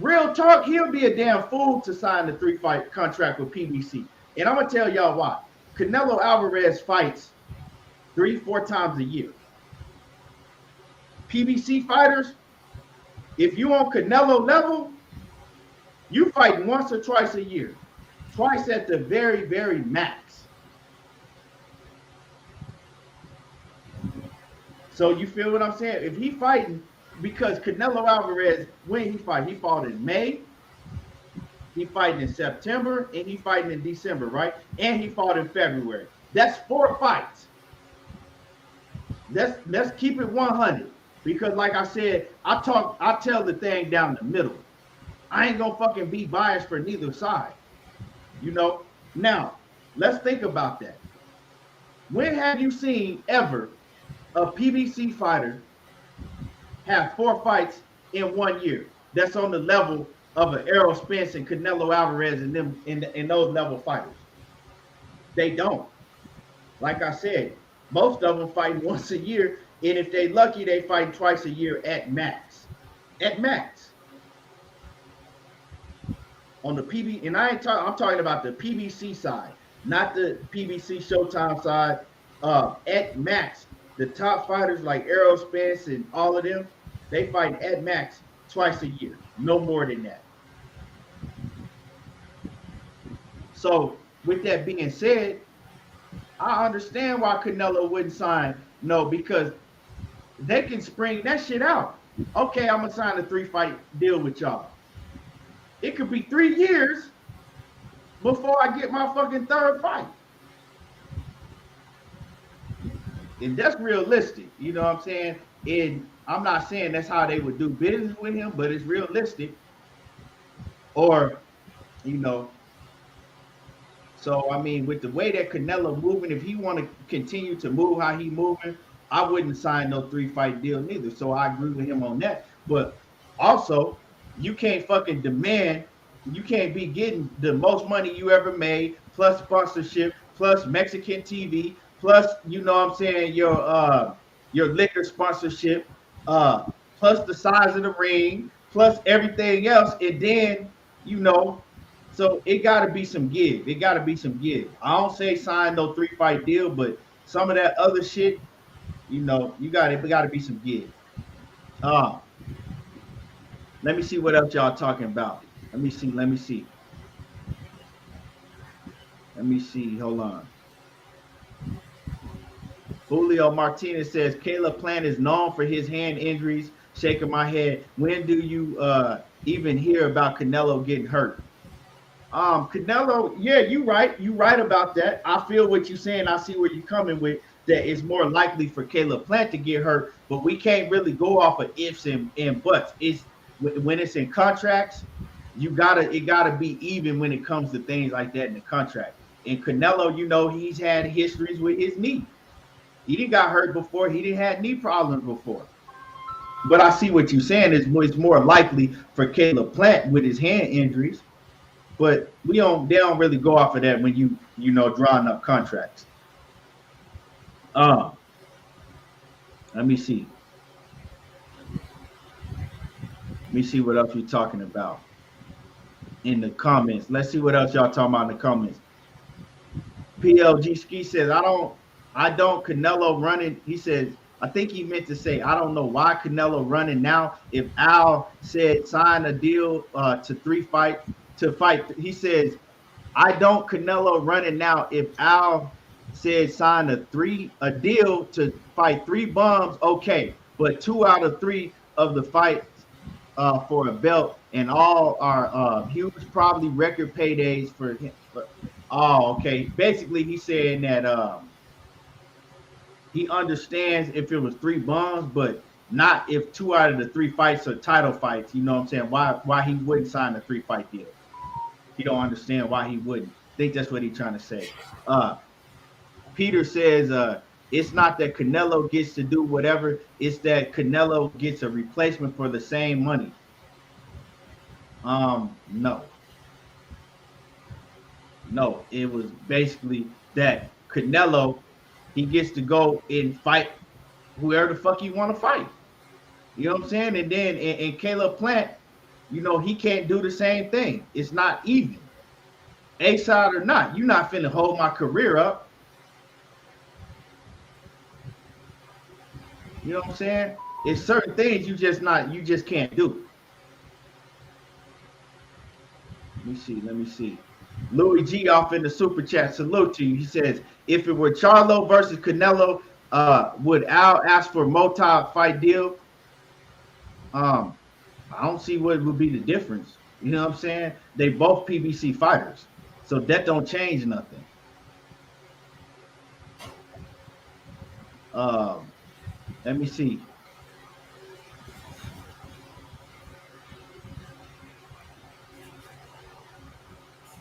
real talk, he'll be a damn fool to sign the 3-fight contract with PBC. And I'm gonna tell y'all why. Canelo Alvarez fights 3-4 times a year. PBC fighters, if you on Canelo level, you fight once or twice a year. Twice at the very, very max. So you feel what I'm saying? If he fighting, because Canelo Alvarez, when he fight? He fought in May, he fighting in September, and he fighting in December, right? And he fought in February. That's 4 fights. Let's keep it 100. Because like I said, I tell the thing down the middle. I ain't gonna fucking be biased for neither side. Now, let's think about that. When have you seen ever a PBC fighter have 4 fights in 1 year? That's on the level of an Errol Spence and Canelo Alvarez and them in those level fighters. They don't. Like I said, most of them fight once a year, and if they lucky, they fight twice a year at max. At max. On the PB, and I'm talking about the PBC side, not the PBC Showtime side. At max, the top fighters like Errol Spence and all of them, they fight at max twice a year, no more than that. So, with that being said, I understand why Canelo wouldn't sign. No, because they can spring that shit out. Okay, I'm gonna sign a 3-fight deal with y'all. It could be 3 years before I get my fucking 3rd fight. And that's realistic, you know what I'm saying? And I'm not saying that's how they would do business with him, but it's realistic. Or, so I mean, with the way that Canelo moving, if he want to continue to move how he moving, I wouldn't sign no 3-fight deal neither. So I agree with him on that. But also, you can't fucking demand, you can't be getting the most money you ever made, plus sponsorship, plus Mexican TV, plus, your liquor sponsorship, plus the size of the ring, plus everything else. And then, so it got to be some give. It got to be some give. I don't say sign no 3-fight deal, but some of that other shit, it got to be some give. Let me see what else y'all talking about. Let me see. Let me see. Let me see. Hold on. Julio Martinez says Caleb Plant is known for his hand injuries. Shaking my head. When do you even hear about Canelo getting hurt? Canelo, yeah, you right. You right about that. I feel what you're saying. I see where you're coming with that. It's more likely for Caleb Plant to get hurt, but we can't really go off of ifs and buts. It's when it's in contracts, it gotta be even when it comes to things like that in the contract. And Canelo, he's had histories with his knee. He didn't got hurt before. He didn't have knee problems before. But I see what you're saying is it's more likely for Caleb Plant with his hand injuries. But they don't really go off of that when drawing up contracts. Um, let me see. Let me see what else we're talking about in the comments. Let's see what else y'all talking about in the comments. PLG Ski says, I don't Canelo running. He says, I think he meant to say, I don't know why Canelo running now. If Al said sign a deal to fight, he says, I don't Canelo running now. If Al said sign a deal to fight 3 bums, okay. But 2 out of 3 of the fights for a belt and all are huge, probably record paydays for him. Oh, okay. Basically, he's saying that he understands if it was 3 bums, but not if 2 out of the 3 fights are title fights. You know what I'm saying? Why he wouldn't sign a 3-fight deal? He don't understand why he wouldn't. I think that's what he's trying to say. Peter says it's not that Canelo gets to do whatever, it's that Canelo gets a replacement for the same money. No. No, it was basically that Canelo, he gets to go and fight whoever the fuck he want to fight. You know what I'm saying? And then and Caleb Plant, he can't do the same thing. It's not even. A side or not, you're not finna hold my career up. You know what I'm saying? It's certain things you just can't do. Let me see. Louis G off in the super chat. Salute to you. He says, if it were Charlo versus Canelo, would Al ask for a multi-fight deal? I don't see what would be the difference. You know what I'm saying? They both PBC fighters. So that don't change nothing. Let me see.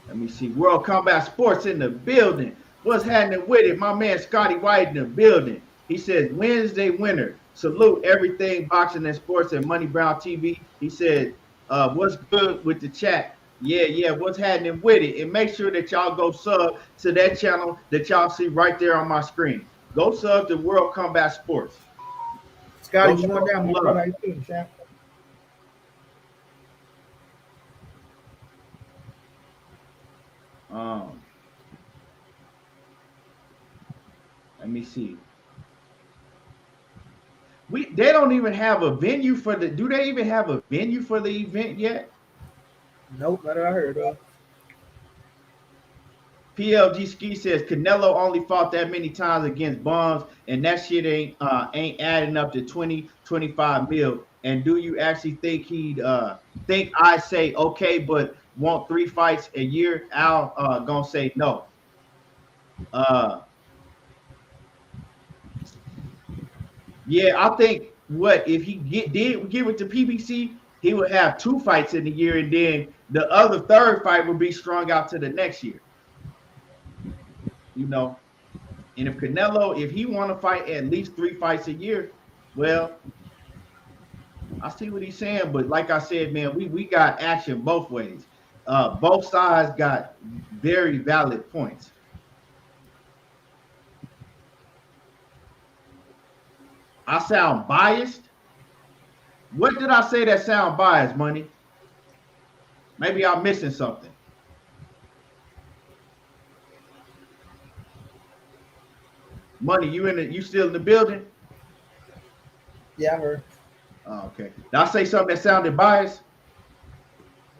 Let me see. World Combat Sports in the building. What's happening with it? My man Scotty White in the building. He says, Wednesday winner. Salute everything boxing and sports and Money Brown TV. He said, what's good with the chat? Yeah. What's happening with it? And make sure that y'all go sub to that channel that y'all see right there on my screen. Go sub to World Combat Sports. Scotty, you going down, my brother? How you feeling, champ? Let me see. They don't even have a venue for the. Do they even have a venue for the event yet? Nope, not that I heard of. PLG Ski says Canelo only fought that many times against bums, and that shit ain't adding up to 20, 25 mil. And do you actually think he'd think I say okay, but want 3 fights a year? Al gonna say no. Yeah, I think if he did give it to PBC, he would have 2 fights in the year, and then the other third fight would be strung out to the next year. And if Canelo, if he want to fight at least 3 fights a year, well, I see what he's saying, but like I said, man, we got action both ways. Both sides got very valid points. I sound biased. What did I say that sound biased, Money? Maybe I'm missing something. Money, you still in the building? Yeah, I heard. Oh, okay. Did I say something that sounded biased?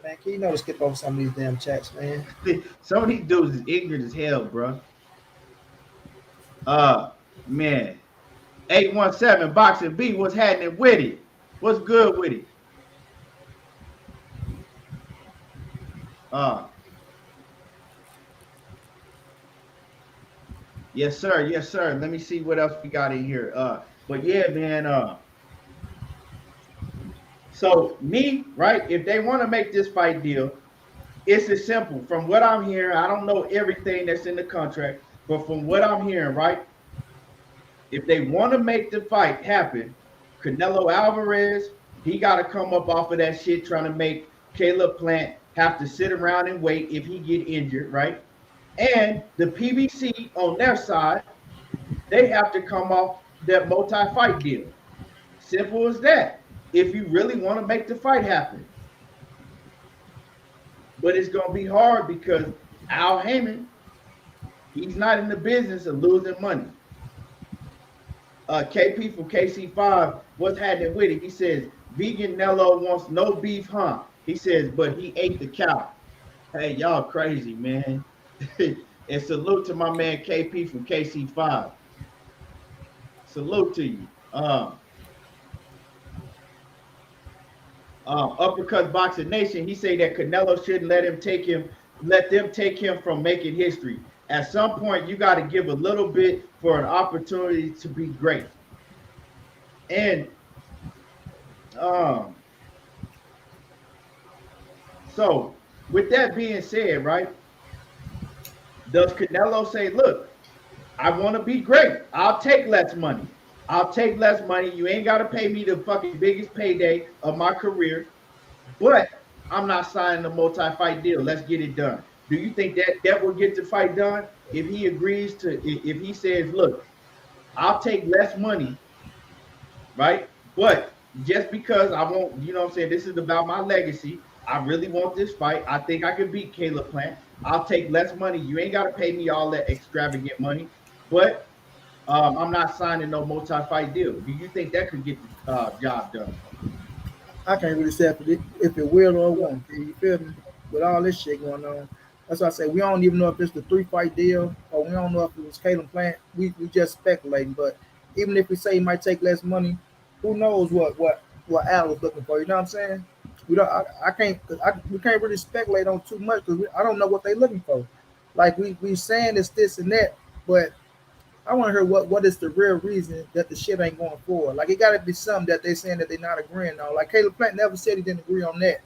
Man, can you know to skip over some of these damn chats, man? Some of these dudes is ignorant as hell, bro. Uh, man, 817 Boxing B, what's happening with it? What's good with it? Uh, yes, sir. Yes, sir. Let me see what else we got in here. But yeah, man. So me, right? If they want to make this fight deal, it's as simple. From what I'm hearing, I don't know everything that's in the contract, but from what I'm hearing, right? If they want to make the fight happen, Canelo Alvarez, he got to come up off of that shit trying to make Caleb Plant have to sit around and wait if he get injured, right? And the PBC on their side, they have to come off that multi-fight deal. Simple as that. If you really want to make the fight happen. But it's going to be hard because Al Heyman, he's not in the business of losing money. KP from KC5, what's happening with it? He says, vegan Nello wants no beef, huh? He says, but he ate the cow. Hey, y'all crazy, man. And salute to my man KP from KC5. Salute to you. Uppercut Boxing Nation, he say that Canelo shouldn't let them take him from making history. At some point, you got to give a little bit for an opportunity to be great. And so with that being said, right? Does Canelo say, look, I want to be great. I'll take less money. I'll take less money. You ain't got to pay me the fucking biggest payday of my career, but I'm not signing a multi-fight deal. Let's get it done. Do you think that will get the fight done if he agrees to, if he says, look, I'll take less money, right? But just because I won't, you know what I'm saying, this is about my legacy. I really want this fight. I think I can beat Caleb Plant. I'll take less money. You ain't got to pay me all that extravagant money, but I'm not signing no multi-fight deal. Do you think that could get the job done? I can't really say if it will or won't. You feel me? With all this shit going on, that's why I say we don't even know if it's the 3-fight deal or we don't know if it was Caleb Plant. We just speculating. But even if we say he might take less money, who knows what Al was looking for? You know what I'm saying? We don't. We can't really speculate on too much because I don't know what they're looking for. Like we saying it's this and that, but I want to hear what is the real reason that the shit ain't going forward. Like it got to be something that they saying that they're not agreeing on. Like Caleb Plant never said he didn't agree on that,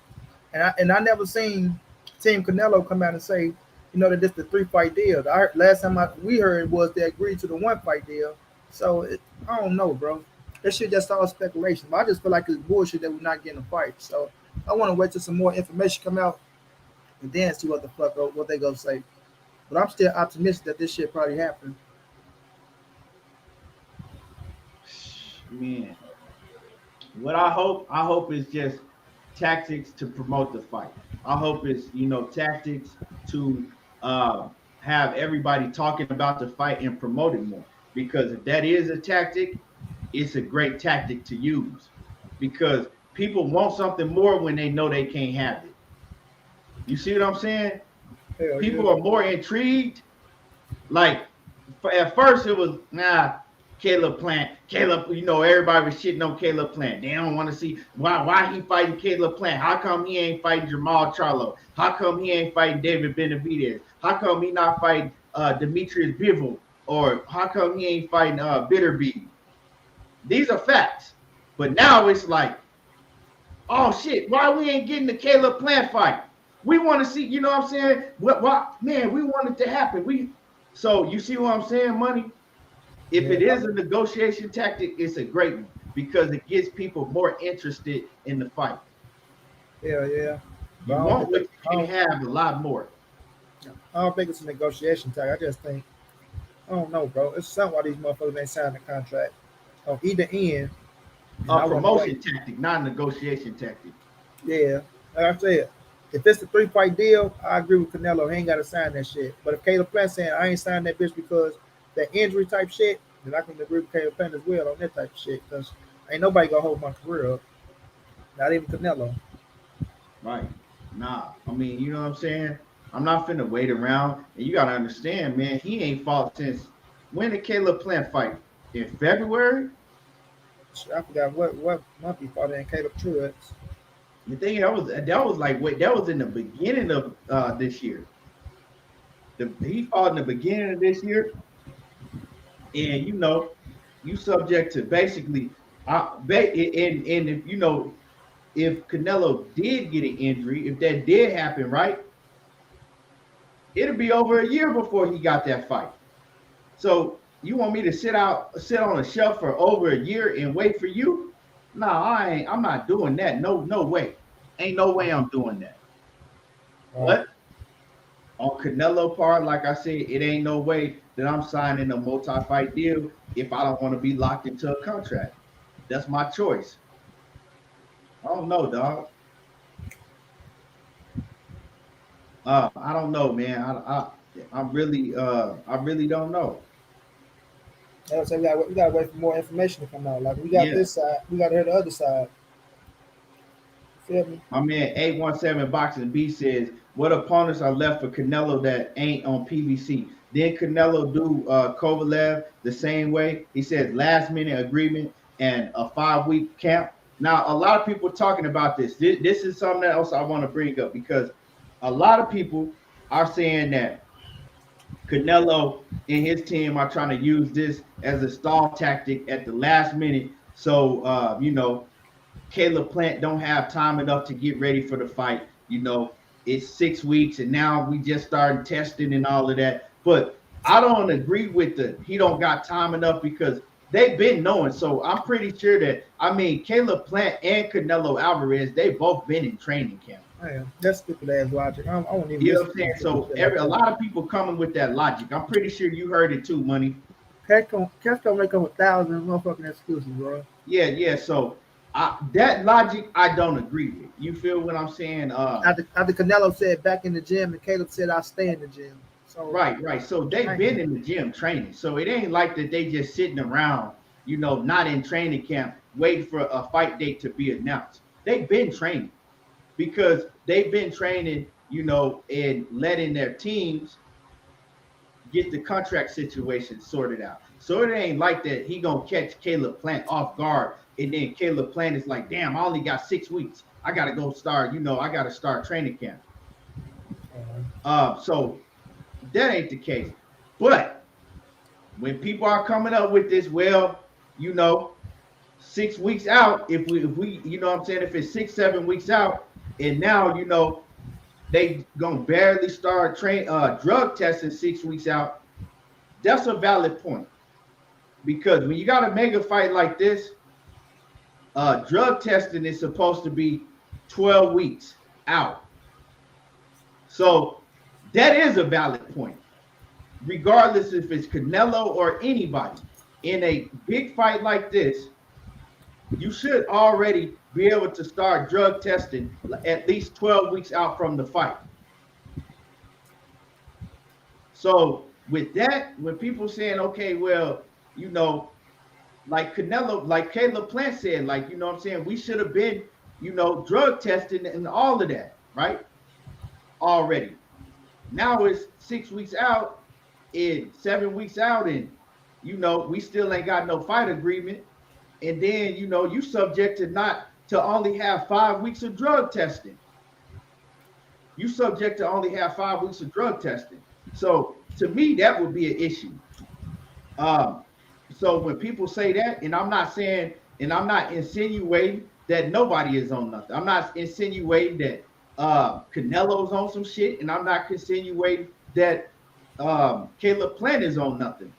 and I never seen Team Canelo come out and say, you know, that this the 3-fight deal. Last time we heard was they agreed to the 1-fight deal. So I don't know, bro. That shit just all speculation. But I just feel like it's bullshit that we're not getting a fight. So I want to wait till some more information come out and then see what the fuck what they gonna say. But I'm still optimistic that this shit probably happened. Man, what I hope is just tactics to promote the fight. I hope it's, you know, tactics to have everybody talking about the fight and promote it more. Because if that is a tactic, it's a great tactic to use. Because people want something more when they know they can't have it. You see what I'm saying? Hell People yeah. are more intrigued. Like at first it was Caleb Plant. Caleb, you know, everybody was shitting on Caleb Plant. They don't want to see why he fighting Caleb Plant. How come he ain't fighting Jamal Charlo? How come he ain't fighting David Benavidez? How come he not fighting Demetrius Bivol? Or how come he ain't fighting Bitterbeat? These are facts. But now it's like, oh shit, why we ain't getting the Caleb Plant fight? We want to see, you know what I'm saying? What man, we want it to happen. So you see what I'm saying, Money? If it is a negotiation tactic, it's a great one because it gets people more interested in the fight. Yeah, yeah. You want what you can have a lot more. I don't think it's a negotiation tag. I just think I don't know, bro. It's something why these motherfuckers ain't signing the contract on either end. A promotion tactic, not a negotiation tactic. Yeah, like I said, if it's a 3-fight deal, I agree with Canelo. He ain't got to sign that shit. But if Caleb Plant saying I ain't signing that bitch because that injury type shit, then I can agree with Caleb Plant as well on that type of shit. Because ain't nobody gonna hold my career up. Not even Canelo. Right. Nah, I mean, you know what I'm saying? I'm not finna wait around. And you gotta understand, man, he ain't fought since when did Caleb Plant fight? In February? I forgot what month he fought in Caleb Truex. You think that was like wait, that was in the beginning of this year. He fought in the beginning of this year, and you subject to basically and if if Canelo did get an injury, if that did happen, right, it'll be over a year before he got that fight. So you want me to sit on a shelf for over a year and wait for you? No, I ain't. I'm not doing that. No, no way. Ain't no way I'm doing that. Right. But on Canelo part, like I said, it ain't no way that I'm signing a multi-fight deal if I don't want to be locked into a contract. That's my choice. I don't know, dog. I don't know, man. I really don't know. So we gotta wait for more information to come out. Like we got Yeah, this side, we gotta hear the other side. Feel me? my man 817 Boxing B says, what opponents are left for Canelo that ain't on PBC? Then Canelo do Kovalev the same way? He says last minute agreement and a 5 week camp. Now, a lot of people talking about this. This is something else I want to bring up because a lot of people are saying that Canelo and his team are trying to use this as a stall tactic at the last minute. So, Caleb Plant don't have time enough to get ready for the fight. It's 6 weeks, and now we just started testing and all of that. But I don't agree with he don't got time enough because they've been knowing. So I'm pretty sure that Caleb Plant and Canelo Alvarez, they both been in training camp. Man, that's stupid ass logic. I won't even You know listen what I'm to saying? that So stupid shit like a that. lot of people coming with that logic. I'm pretty sure you heard it too, Money. Catch gonna make up 1,000 motherfucking excuses, bro. Yeah, yeah. So that logic I don't agree with. You feel what I'm saying? After Canelo said back in the gym, and Caleb said I'll stay in the gym. So Right, right. So they've I been in the gym training. So it ain't like that they just sitting around, not in training camp, waiting for a fight date to be announced. They've been training because they've been training, and letting their teams get the contract situation sorted out. So it ain't like that he gonna catch Caleb Plant off guard, and then Caleb Plant is like, damn, I only got 6 weeks. I gotta go start, I gotta start training camp. So that ain't the case. But when people are coming up with this, well, 6 weeks out, if we, what I'm saying, if it's 6, 7 weeks out, and now they gonna barely start drug testing 6 weeks out, that's a valid point. Because when you got a mega fight like this, drug testing is supposed to be 12 weeks out. So that is a valid point. Regardless if it's Canelo or anybody, in a big fight like this, you should already be able to start drug testing at least 12 weeks out from the fight. So with that, when people saying, okay, well, like Canelo, like Caleb Plant said, like, what I'm saying, we should have been, drug testing and all of that, right? Already. Now it's 6 weeks out and 7 weeks out, and we still ain't got no fight agreement. And then you subject to only have 5 weeks of drug testing. You subject to only have 5 weeks of drug testing. So to me, that would be an issue. So when people say that, and I'm not saying, and I'm not insinuating that nobody is on nothing. I'm not insinuating that Canelo's on some shit, and I'm not insinuating that Caleb Plant is on nothing.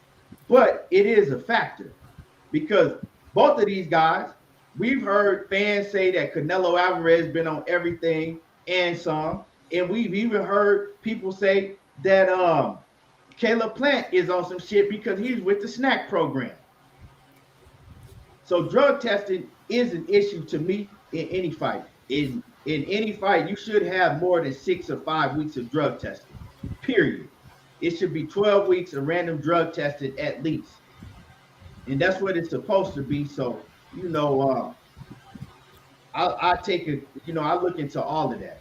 But it is a factor because both of these guys, we've heard fans say that Canelo Alvarez been on everything and some, and we've even heard people say that Caleb Plant is on some shit because he's with the snack program. So drug testing is an issue to me in any fight. In any fight, you should have more than 6 or 5 weeks of drug testing. Period. It should be 12 weeks of random drug testing at least. And that's what it's supposed to be. So, I take it, I look into all of that.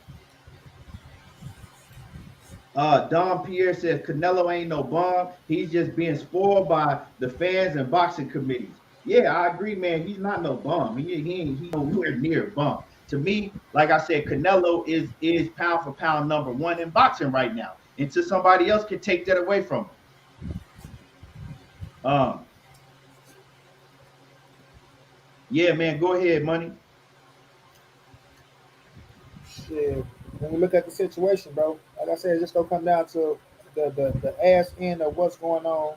Don Pierre says Canelo ain't no bum. He's just being spoiled by the fans and boxing committees. Yeah, I agree, man. He's not no bum. He nowhere near a bum. To me, like I said, Canelo is pound for pound number one in boxing right now. Until somebody else can take that away from him. Um, yeah, man. Go ahead, money. Shit. When we look at the situation, bro, like I said, it's just gonna come down to the ass end of what's going on.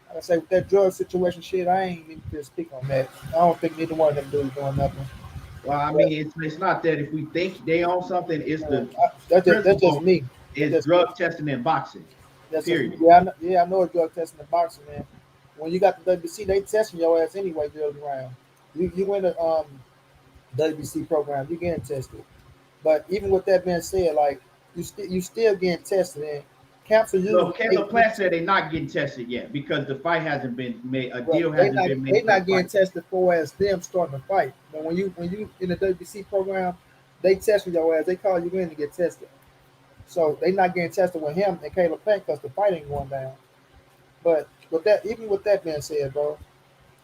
Like I say, with that drug situation, shit, I ain't even to speak on that. I don't think neither one of them dudes doing nothing. Well, I But mean, it's not that if we think they own something, it's the that's just principle me. That's is just me. drug testing and boxing. That's just me. Period. Yeah, I know it's drug testing and boxing, man. When you got the WBC, they testing your ass anyway, years around. You win the WBC program, you getting tested. But even with that being said, like you still getting tested, and camps are No, usually Caleb Plant said they're not getting tested yet because the fight hasn't been made, a well, deal hasn't been they made for the not getting fight. tested for as them starting to fight. But when you in the WBC program, they test with your ass. They call you in to get tested. So they not getting tested with him and Caleb Plant because the fight ain't going down. But with that, even with that being said, bro,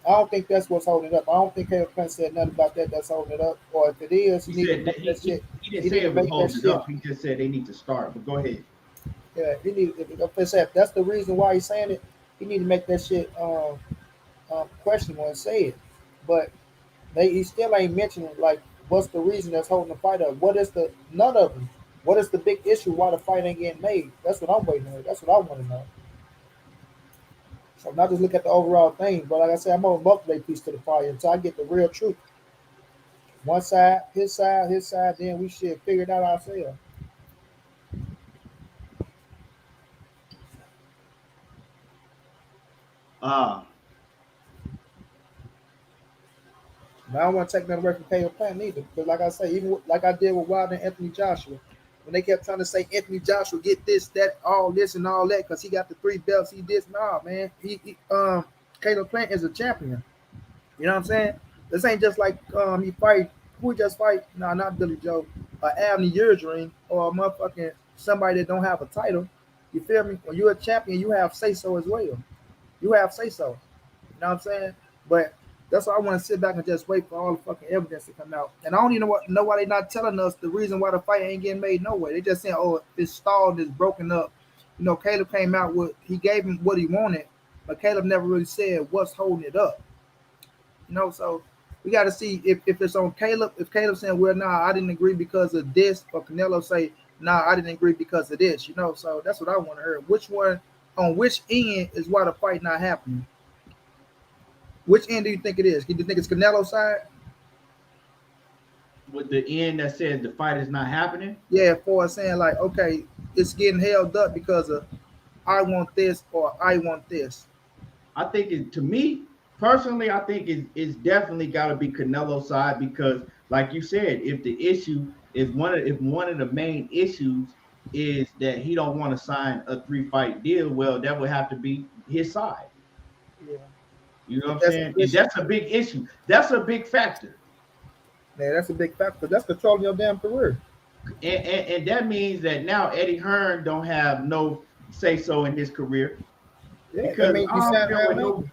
I don't think that's what's holding it up. I don't think Caleb Plant said nothing about that. That's holding it up. Or if it is, he He need to said that make that shit. he didn't He say need to it was make that holding it shit. up. He just said they need to start. But go ahead. Yeah, he need. If that's the reason why he's saying it, he need to make that shit questionable and say it. But he still ain't mentioning like what's the reason that's holding the fight up. What is the none of them? What is the big issue why the fight ain't getting made? That's what I'm waiting on. That's what I want to know. So not just look at the overall thing, but like I said, I'm gonna multiply piece to the fire until I get the real truth. One side, his side, his side. Then we should figure it out ourselves. Uh But I don't want to take nothing away from Caleb Plant neither. Because like I say, like I did with Wilder and Anthony Joshua, when they kept trying to say Anthony Joshua get this, that, all this, and all that, because he got the three belts, he did. Nah, man. Caleb Plant is a champion. You know what I'm saying? This ain't just like he fight. Who he just fight? Nah, not Billy Joe. Abney Urgering or a motherfucking somebody that don't have a title. You feel me? When you're a champion, you have say so as well. You have say so. You know what I'm saying? But that's why I want to sit back and just wait for all the fucking evidence to come out. And I don't even know why they not telling us the reason why the fight ain't getting made no way. They just saying, oh, it's stalled, it's broken up. You know, Caleb came out with he gave him what he wanted, but Caleb never really said what's holding it up. You know, so we got to see if it's on Caleb. If Caleb saying, well, nah, I didn't agree because of this, or Canelo say, nah, I didn't agree because of this. You know, so that's what I want to hear. Which one on which end is why the fight not happening? Which end do you think it is? Do you think it's Canelo's side? with the end that says the fight is not happening. Yeah, for saying like, okay, it's getting held up because of I want this or I want this. I think it to me personally, I think it's definitely got to be Canelo's side because, like you said, if the issue is one of the main issues is that he don't want to sign a 3 fight deal, well, that would have to be his side. Yeah, You know what if I'm that's the saying? And issue, that's a big issue. That's a big factor. man, that's a big factor. That's controlling your damn career. And that means that now Eddie Hearn don't have no say so in his career Yeah, that because means I you don't sound care what around no me.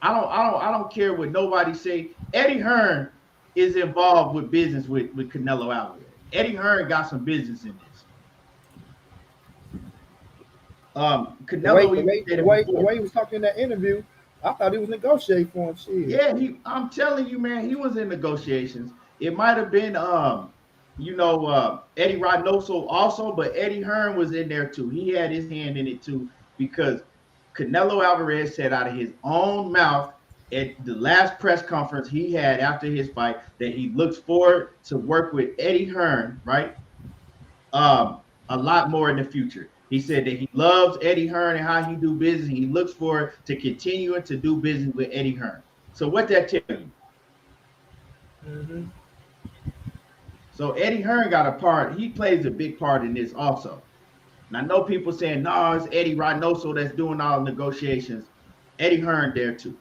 I don't care what nobody say. Eddie Hearn is involved with business with Canelo Alvarez. Eddie Hearn got some business in this. Canelo even said it The before. way he was talking in that interview, I thought he was negotiating for him. Shit. Yeah, I'm telling you, man, he was in negotiations. It might have been Eddie Reynoso also, but Eddie Hearn was in there too. He had his hand in it too because Canelo Alvarez said out of his own mouth at the last press conference he had after his fight that he looks forward to work with Eddie Hearn, right? A lot more in the future. He said that he loves Eddie Hearn and how he do business. He looks forward to continuing to do business with Eddie Hearn. So what that tell you? Mm-hmm. So Eddie Hearn got a part. He plays a big part in this also. And I know people saying, no, it's Eddie Reynoso that's doing all the negotiations. Eddie Hearn there too.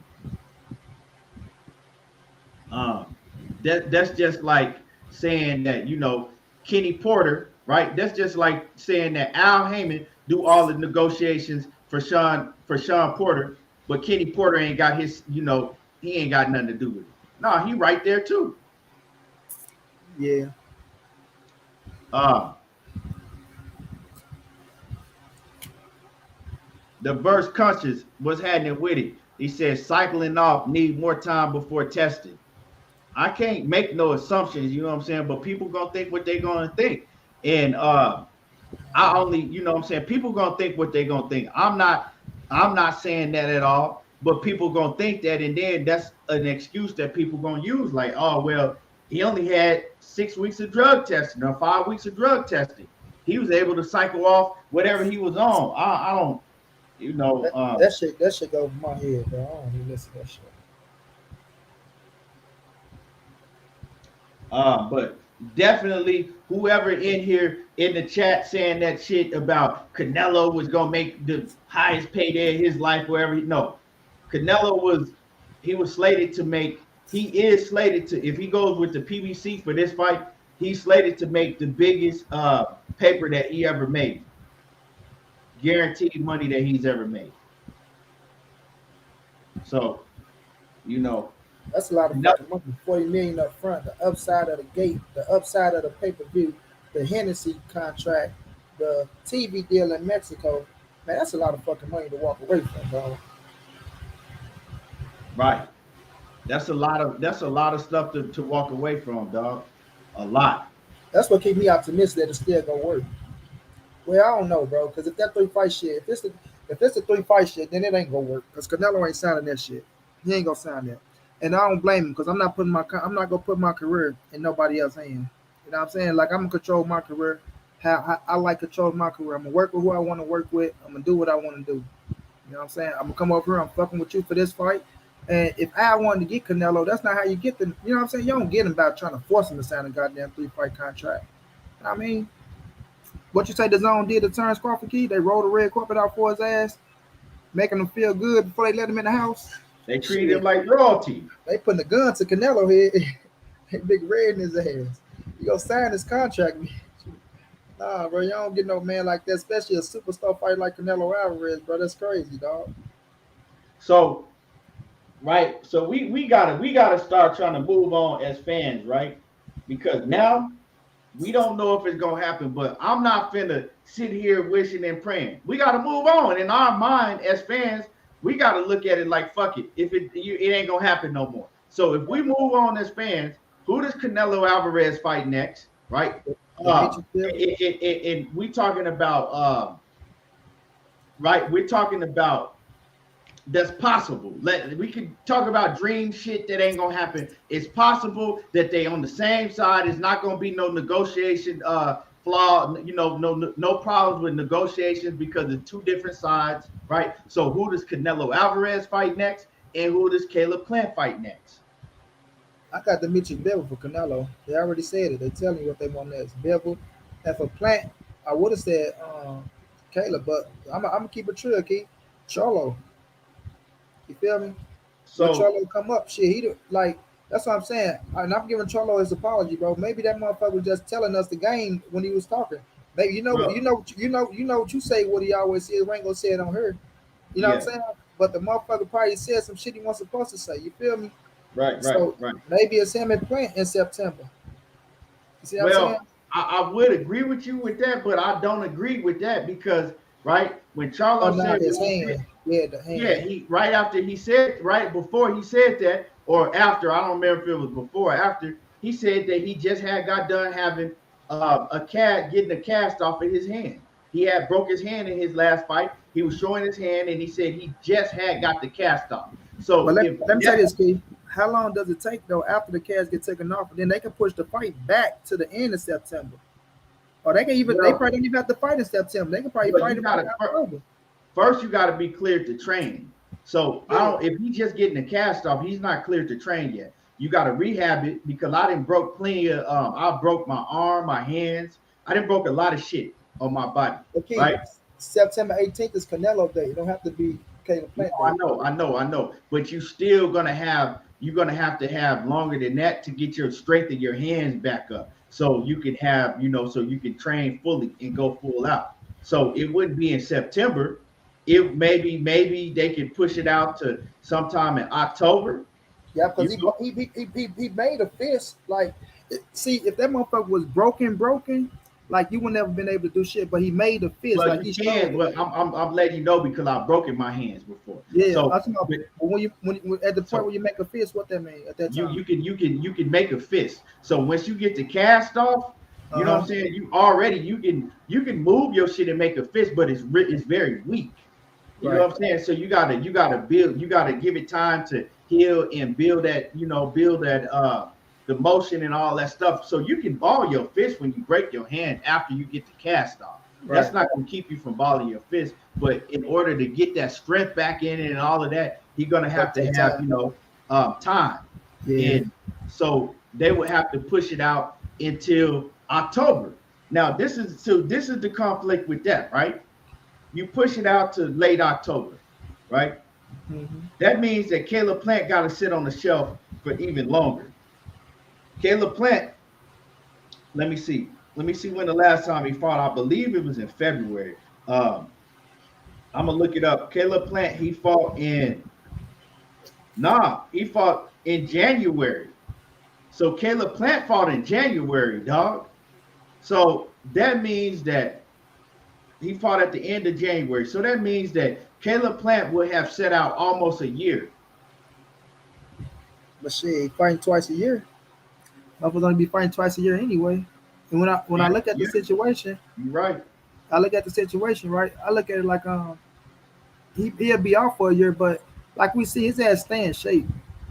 Um, that's just like saying that Kenny Porter, right? That's just like saying that Al Heyman do all the negotiations for Sean Porter, but Kenny Porter ain't got his, he ain't got nothing to do with it. No, he right there too. Yeah. The verse conscious was happening with it. He said cycling off, need more time before testing. I can't make no assumptions, you know what I'm saying? But people gonna think what they gonna think. And I only, you know what I'm saying, people gonna think what they gonna think. I'm not saying that at all, but people gonna think that, and then that's an excuse that people gonna use, like, oh well, he only had 6 weeks of drug testing or 5 weeks of drug testing. He was able to cycle off whatever he was on. I don't, that shit go over my head, bro. I don't even listen to that shit. But definitely whoever in here in the chat saying that shit about Canelo was gonna make the highest payday of his life wherever Canelo was slated to make, he is slated to, if he goes with the PBC for this fight, he's slated to make the biggest paper that he ever made. Guaranteed money that he's ever made. So, that's a lot of fucking money. 40 million up front, the upside of the gate, the upside of the pay-per-view, the Hennessy contract, the TV deal in Mexico. Man, that's a lot of fucking money to walk away from, bro. Right. That's a lot of stuff to walk away from, dog. A lot. That's what keeps me optimistic that it's still gonna work. Well, I don't know, bro, because if that 3-fight shit, if it's a 3-fight shit, then it ain't gonna work. Because Canelo ain't signing that shit. He ain't gonna sign that. And I don't blame him, because I'm not gonna put my career in nobody else's hand. You know what I'm saying? Like, I'm gonna control my career. How I like control my career. I'm gonna work with who I want to work with. I'm gonna do what I want to do. You know what I'm saying? I'm gonna come over here. I'm fucking with you for this fight. And if I wanted to get Canelo, that's not how you get them. You know what I'm saying? You don't get him by trying to force him to sign a goddamn 3-fight contract. I mean, what you say the zone did to Terrence Crawford Key? They rolled a red carpet out for his ass, making him feel good before they let him in the house. They treated him like royalty. They putting a gun to Canelo head, big red in his ass. You gonna sign his contract? Nah, bro, you don't get no man like that, especially a superstar fight like Canelo Alvarez, bro. That's crazy, dog. So, right, so we gotta start trying to move on as fans, right? Because now we don't know if it's gonna happen, but I'm not finna sit here wishing and praying. We gotta move on. In our mind as fans, we gotta look at it like, fuck it. If it ain't gonna happen no more. So if we move on as fans, who does Canelo Alvarez fight next? Right? And we talking about right, we're talking about that's possible. We can talk about dream shit that ain't gonna happen. It's possible that they on the same side. It's not gonna be no negotiation flaw. No problems with negotiations because it's two different sides, right? So who does Canelo Alvarez fight next, and who does Caleb Plant fight next? I got the Mitchell Bevel for Canelo. They already said it. They telling you what they want next. Bevel, and for Plant, I would have said Caleb, but I'm gonna keep it true, Keith. Charlo. You feel me? So Charlo come up, shit. He like that's what I'm saying. And I'm giving Charlo his apology, bro. Maybe that motherfucker was just telling us the game when he was talking. Maybe you know what you say. What he always says. We ain't gonna say it on her. You know what I'm saying? But the motherfucker probably said some shit he wasn't supposed to say. You feel me? Right. Maybe it's him and Plant in September. You see what I'm saying? I would agree with you with that, but I don't agree with that because when Charlo said his hand. The hand. Yeah, he right after he said, right before he said that, or after, I don't remember if it was before or after, he said that he just got done having getting a cast off of his hand. He had broke his hand in his last fight. He was showing his hand, and he said he just got the cast off. So let me tell you this, Keith. How long does it take though after the cast get taken off? And then they can push the fight back to the end of September. Or they can even they probably don't even have to fight in September. They can probably fight in October. First, you got to be cleared to train. So if he's just getting a cast off, he's not cleared to train yet. You got to rehab it because I didn't broke plenty of. I broke my arm, my hands. I didn't broke a lot of shit on my body. Okay, right? September 18th is Canelo Day. You don't have to be Caleb Plant Day. I know. But you still gonna have. You're gonna have to have longer than that to get your strength of your hands back up, so you can have, so you can train fully and go full out. So it wouldn't be in September. It maybe they could push it out to sometime in October. Yeah, You because know, he made a fist. Like, see, if that motherfucker was broken, like you would never been able to do shit. But he made a fist. well, Like you he showed can. it. Well, I'm letting you know because I've broken my hands before. Yeah, I So, think about but- when at the point so where you make a fist, what that mean at that you time? you can make a fist. So once you get the cast off, Uh you know what huh. I'm saying. You can move your shit and make a fist, but it's very weak. You know Right. what I'm saying? So you gotta give it time to heal and build that the motion and all that stuff. So you can ball your fist when you break your hand after you get the cast off. That's Right. not gonna keep you from balling your fist. But in order to get that strength back in it and all of that, he's gonna That have to take have time. time. Yeah. And so they would have to push it out until October. Now this is the conflict with that, right? You push it out to late October, right? Hmm. That means that Caleb Plant got to sit on the shelf for even longer. Caleb Plant, let me see. Let me see when the last time he fought. I believe it was in February. Um, I'm gonna look it up. Caleb Plant, he fought in January. So Caleb Plant fought in January, dog. So that means that he fought at the end of January. So that means that Caleb Plant would have set out almost a year. But shit, fighting twice a year. Motherfuckers only be fighting twice a year anyway. And when I Yeah, look at the yeah, situation, you're right. right? I look at it like he'll be out for a year, but like we see his ass stay in shape.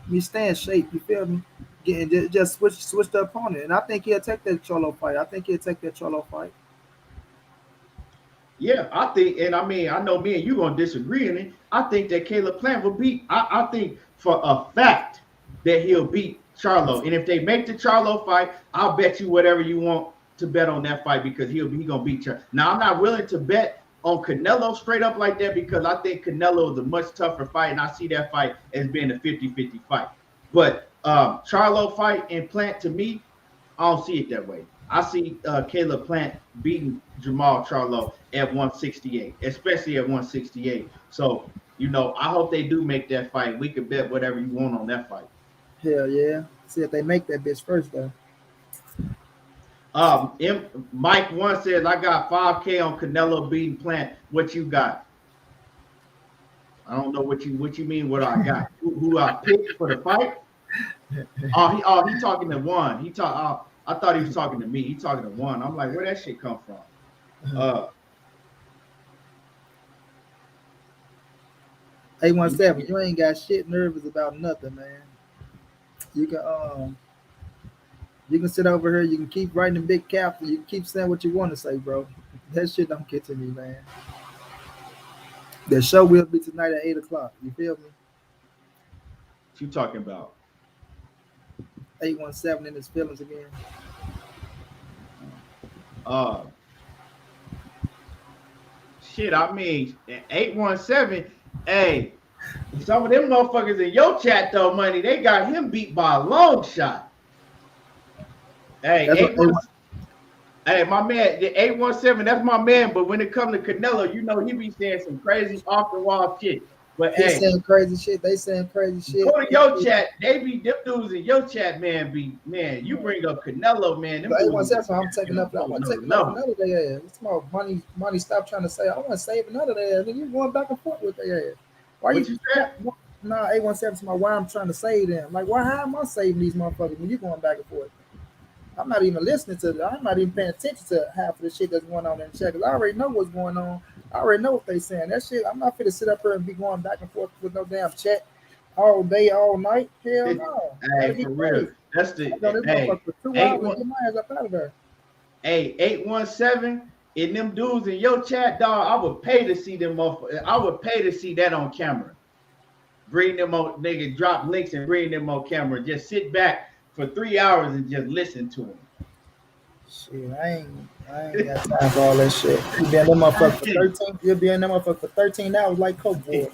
He stay in shape. You feel me? Getting just switch the opponent, and I think he'll take that Cholo fight. I think he'll take that Cholo fight. Yeah, I think, and I mean, I know me and you gonna disagree in it. I think that Caleb Plant will beat. I think for a fact that he'll beat Charlo. And if they make the Charlo fight, I'll bet you whatever you want to bet on that fight because he gonna beat Charlo. Now I'm not willing to bet on Canelo straight up like that because I think Canelo is a much tougher fight, and I see that fight as being a 50-50 fight. But Charlo fight and Plant to me, I don't see it that way. I see Caleb Plant beating Jamal Charlo at 168, especially at 168. So, I hope they do make that fight. We could bet whatever you want on that fight. Hell yeah. See if they make that bitch first though. Mike one says I got 5K on Canelo beating Plant. What you got? I don't know what you mean. What I got? Who I picked for the fight? He talking to one. I thought he was talking to me. He talking to one. I'm like, where that shit come from? 817, you ain't got shit nervous about nothing, man. You can sit over here, you can keep writing in big caps, you can keep saying what you want to say, bro. That shit don't get to me, man. The show will be tonight at 8 o'clock. You feel me? What you talking about? 817 in his feelings again. Shit, I mean, 817. Hey, some of them motherfuckers in your chat though, money, they got him beat by a long shot. Hey, hey, my man, the 817, that's my man. But when it comes to Canelo, he be saying some crazy off the wall shit. But He hey, saying crazy shit. They saying crazy shit. go to your chat. Them dudes in your chat, man. You bring up Canelo, man. Them But dudes 817, I'm taking up. I want to take another day. It's more money. Stop trying to say. I want to save another day. Then you going back and forth with their ass. Why what you said? Nah, 817 my why I'm trying to save them. Like, how am I saving these motherfuckers when you going back and forth? I'm not even listening to it. I'm not even paying attention to half of the shit that's going on in the chat because I already know what's going on. I already know what they saying. That shit, I'm not fit to sit up here and be going back and forth with no damn chat all day, all night. Hell no. Hey, for real. That's the for 2 hours. Get my ass up out of there. Hey, 817 and them dudes in your chat, dog. I would pay to see them. I would pay to see that on camera. Bring them on, nigga. Drop links and bring them on camera. Just sit back for 3 hours and just listen to them. Shit, I ain't got time for all that shit. You be in that motherfucker for 13. You'll be in that motherfucker for 13 hours like Coke boy.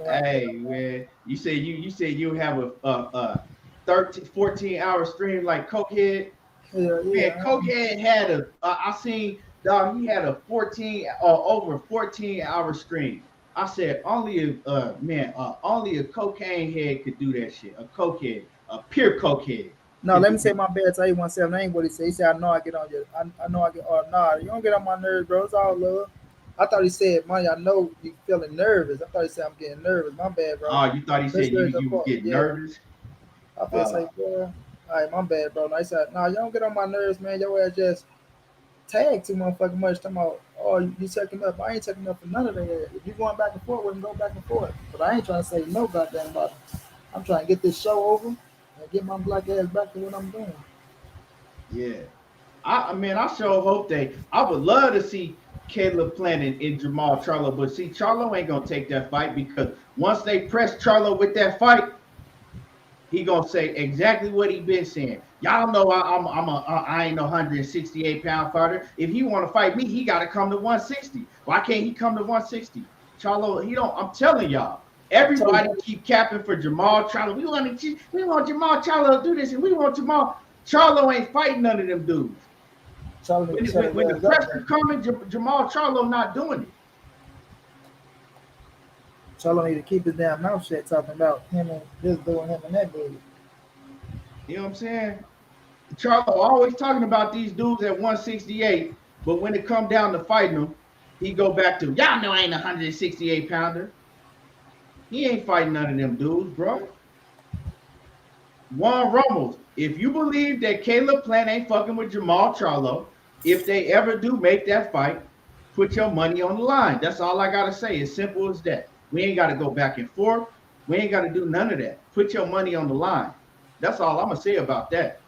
Hey man, you say you have a 14-hour stream like Cokehead. Yeah. Man, Cokehead had I seen Dog, he had a 14 over 14-hour stream. I said only a cocaine head could do that shit. A cokehead, a pure cokehead No, could let do me say my bad. Tell you 17. That ain't what he said. He said, "I know I get on your. I know I get. Oh, nah, you don't get on my nerves, bro. It's all love." I thought he said, "Money, I know you feeling nervous." I thought he said, "I'm getting nervous." My bad, bro. Oh, you thought he Let's said hear the you part. get Yeah, nervous? I feel Uh, say, bro. All right, my bad, bro. No, he said, "Nah, you don't get on my nerves, man. Your ass just tag too motherfucking much." Talking about, "Oh, you checking up?" I ain't checking up for none of that. If you going back and forth, we can go back and forth. But I ain't trying to say no goddamn about it. I'm trying to get this show over and get my black ass back to what I'm doing. yeah. I mean, I sure hope I would love to see Caleb Plant and Jamal Charlo, but see, Charlo ain't gonna take that fight because once they press Charlo with that fight, he gonna say exactly what he been saying. Y'all know I ain't no 168-pound fighter. If he want to fight me, he got to come to 160. Why can't he come to 160? Charlo, he don't. I'm telling y'all. I told Everybody you, keep capping for Jamal Charlo. We want Jamal Charlo to do this, and we want Jamal. Charlo ain't fighting none of them dudes. Charlie need to shut his When the ass up, pressure man. coming, Jamal Charlo not doing it. Charlie need to keep his damn mouth shut talking about him and this doing him and that dude. You know what I'm saying? Charlo always talking about these dudes at 168, but when it come down to fighting them, he go back to y'all know I ain't a 168-pounder. He ain't fighting none of them dudes, bro. Juan Ramos, if you believe that Caleb Plant ain't fucking with Jamal Charlo, if they ever do make that fight, put your money on the line. That's all I gotta say. As simple as that. We ain't gotta go back and forth. We ain't gotta do none of that. Put your money on the line. That's all I'm gonna say about that.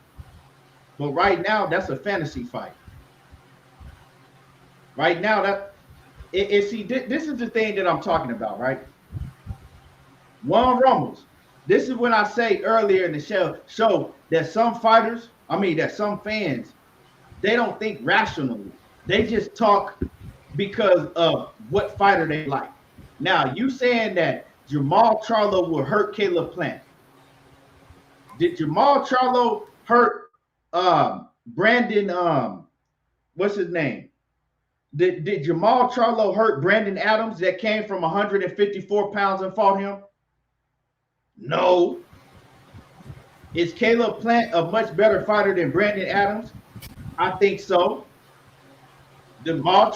But right now, that's a fantasy fight. Right now, see, this is the thing that I'm talking about, right? Juan Ramos. This is when I say earlier in the show that that some fans, they don't think rationally. They just talk because of what fighter they like. Now, you saying that Jamal Charlo will hurt Caleb Plant. Did Jamal Charlo hurt Brandon what's his name? Did Jamal Charlo hurt Brandon Adams that came from 154 pounds and fought him? No. Is Caleb Plant a much better fighter than Brandon Adams? I think so. Did Jamal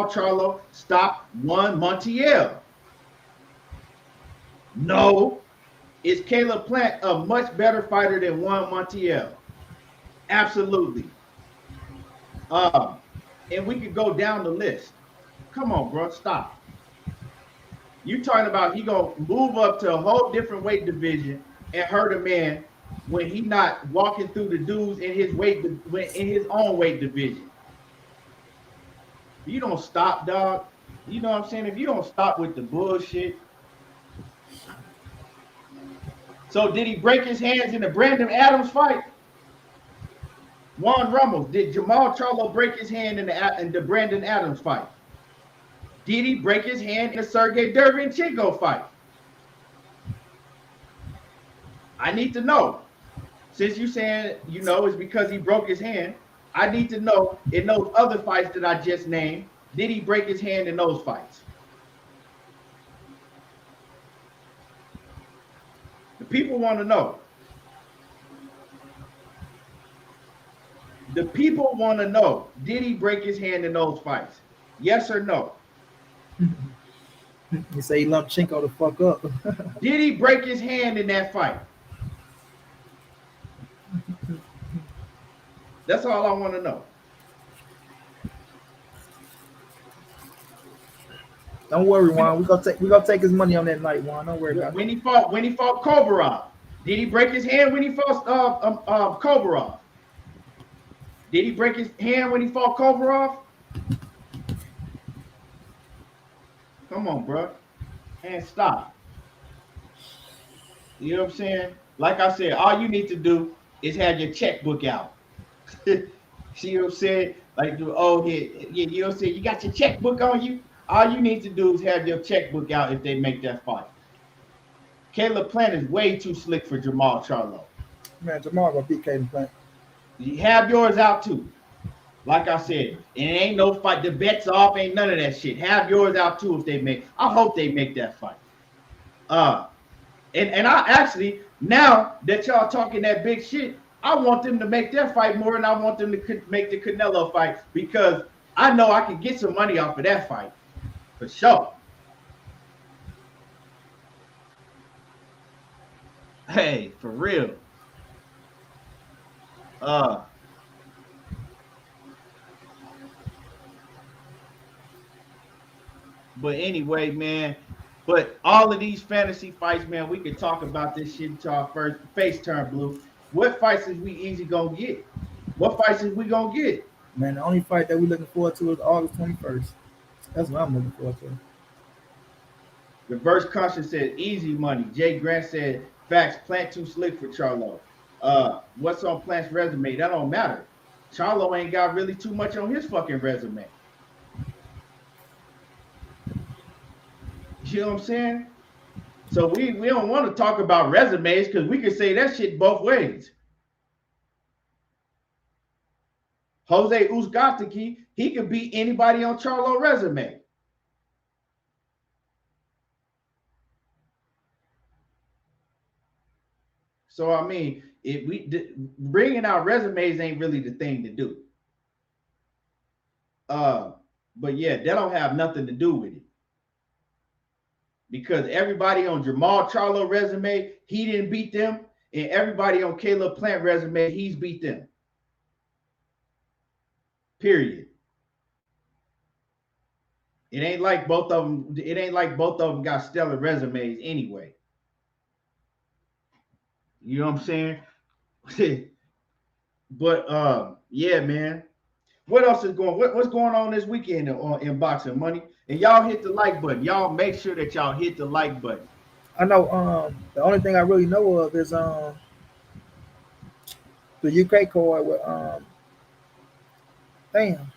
Charlo stop Juan Montiel? No. Is Caleb Plant a much better fighter than Juan Montiel? Absolutely. And we could go down the list. Come on, bro, stop. You talking about he gonna move up to a whole different weight division and hurt a man when he not walking through the dudes in his own weight division. You don't stop, dog. You know what I'm saying? If you don't stop with the bullshit. So did he break his hands in the Brandon Adams fight? Juan Ramos, did Jamal Charlo break his hand in the Brandon Adams fight? Did he break his hand in the Sergey Derevyanchenko fight? I need to know. Since you saying it's because he broke his hand, I need to know in those other fights that I just named, did he break his hand in those fights? The people want to know. The people want to know, did he break his hand in those fights? Yes or no? You say he lumped Chinko the fuck up. Did he break his hand in that fight? That's all I want to know. Don't worry, Juan. We gonna take his money on that night, Juan. Don't worry about it. When he fought Kobarov, did he break his hand when he fought Kobarov? Did he break his hand when he fought Kobarov? Come on, bro. And stop. You know what I'm saying? Like I said, all you need to do is have your checkbook out. See what I'm saying? Like, you know what I'm saying? You got your checkbook on you? All you need to do is have your checkbook out if they make that fight. Caleb Plant is way too slick for Jamal Charlo. Man, Jamal gonna beat Caleb Plant. You have yours out too. Like I said, it ain't no fight. The bet's off. Ain't none of that shit. Have yours out too if they make. I hope they make that fight. And I actually, now that y'all talking that big shit, I want them to make their fight more, and I want them to make the Canelo fight because I know I can get some money off of that fight for sure. Hey, for real. Uh, but anyway, man. But all of these fantasy fights, man, we could talk about this shit until our first face turn blue. What fights is we easy gonna get? What fights is we gonna get? Man, the only fight that we're looking forward to is August 21st. That's what I'm looking forward to. Reverse Conscious said easy money. Jay Grant said facts. Plant too slick for Charlo. What's on Plant's resume? That don't matter. Charlo ain't got really too much on his fucking resume. You know what I'm saying? So we don't want to talk about resumes because we can say that shit both ways. Jose Uzgatiki, he could beat anybody on Charlo resume. So I mean, if we bringing out resumes ain't really the thing to do. But yeah, that don't have nothing to do with it. Because everybody on Jamal Charlo resume, he didn't beat them, and everybody on Caleb Plant resume, he's beat them. Period. It ain't like both of them. It ain't like both of them got stellar resumes anyway. You know what I'm saying? But yeah, man. What else is going? What's going on this weekend in boxing money? And y'all hit the like button. Y'all make sure that y'all hit the like button. I know. The only thing I really know of is the UK card with damn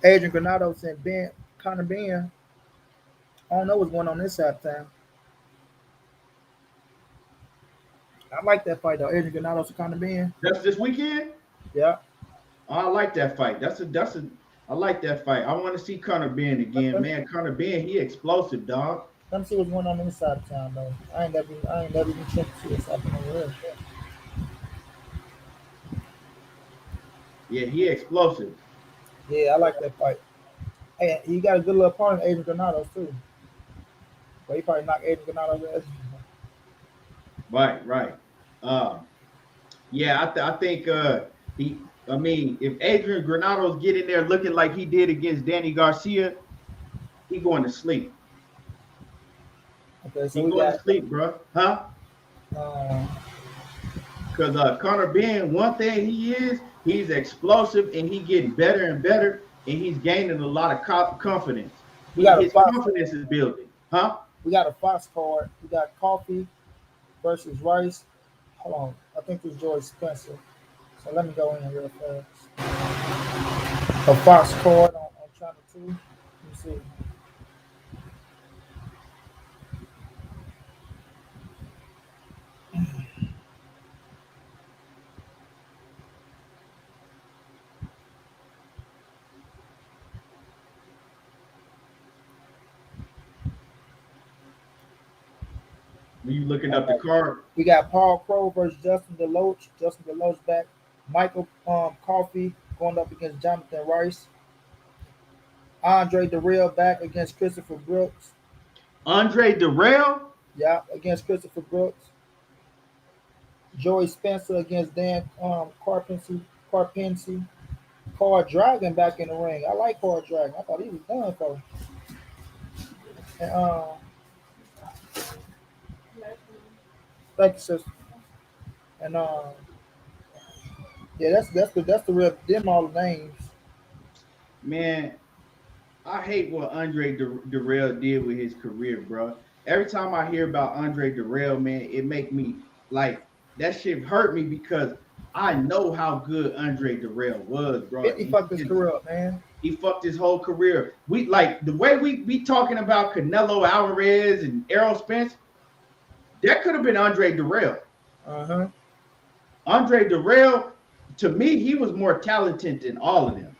Adrian Granados and Conor Ben. I don't know what's going on this side of town. I like that fight though, Adrian Granados and Conor Ben. That's this weekend. Yeah. I like that fight. I like that fight. I want to see Conor Ben again, man. Conor Ben, he explosive, dog. Let me see what's going on this side of town though. I ain't never even checked to see what's happening over there. Yeah, he explosive. Yeah, I like that fight. Hey, he got a good little opponent, Adrian Granados too. But he probably knocked Adrian Granados out. Right. Yeah, I think I mean, if Adrian Granados get in there looking like he did against Danny Garcia, he going to sleep. Okay, so he going to sleep, bro. Huh? Because Conor Ben, one thing he's explosive and he getting better and better, and he's gaining a lot of confidence. His confidence is building. Huh? We got a Fox card. We got Coffee versus Rice. Hold on. I think this is George Spencer. So let me go in real fast. A Fox card on channel 2. Let me see. Are you looking up the card? We got Paul Crow versus Justin DeLoach. Justin DeLoach back. Michael Coffey going up against Jonathan Rice. Andre Darrell back against Christopher Brooks. Andre Darrell? Yeah, against Christopher Brooks. Joey Spencer against Dan Carpensy. Card Dragon back in the ring. I like Card Dragon. I thought he was done for. And thank you, sister. And yeah, that's the real them all the names. Man, I hate what Andre Darrell did with his career, bro. Every time I hear about Andre Darrell, man, it make me like that shit hurt me because I know how good Andre Darrell was, bro. He fucked his career up, man. He fucked his whole career. We like the way we be talking about Canelo Alvarez and Errol Spence. That could have been Andre Darrell. Uh-huh. Andre Darrell, to me, he was more talented than all of them.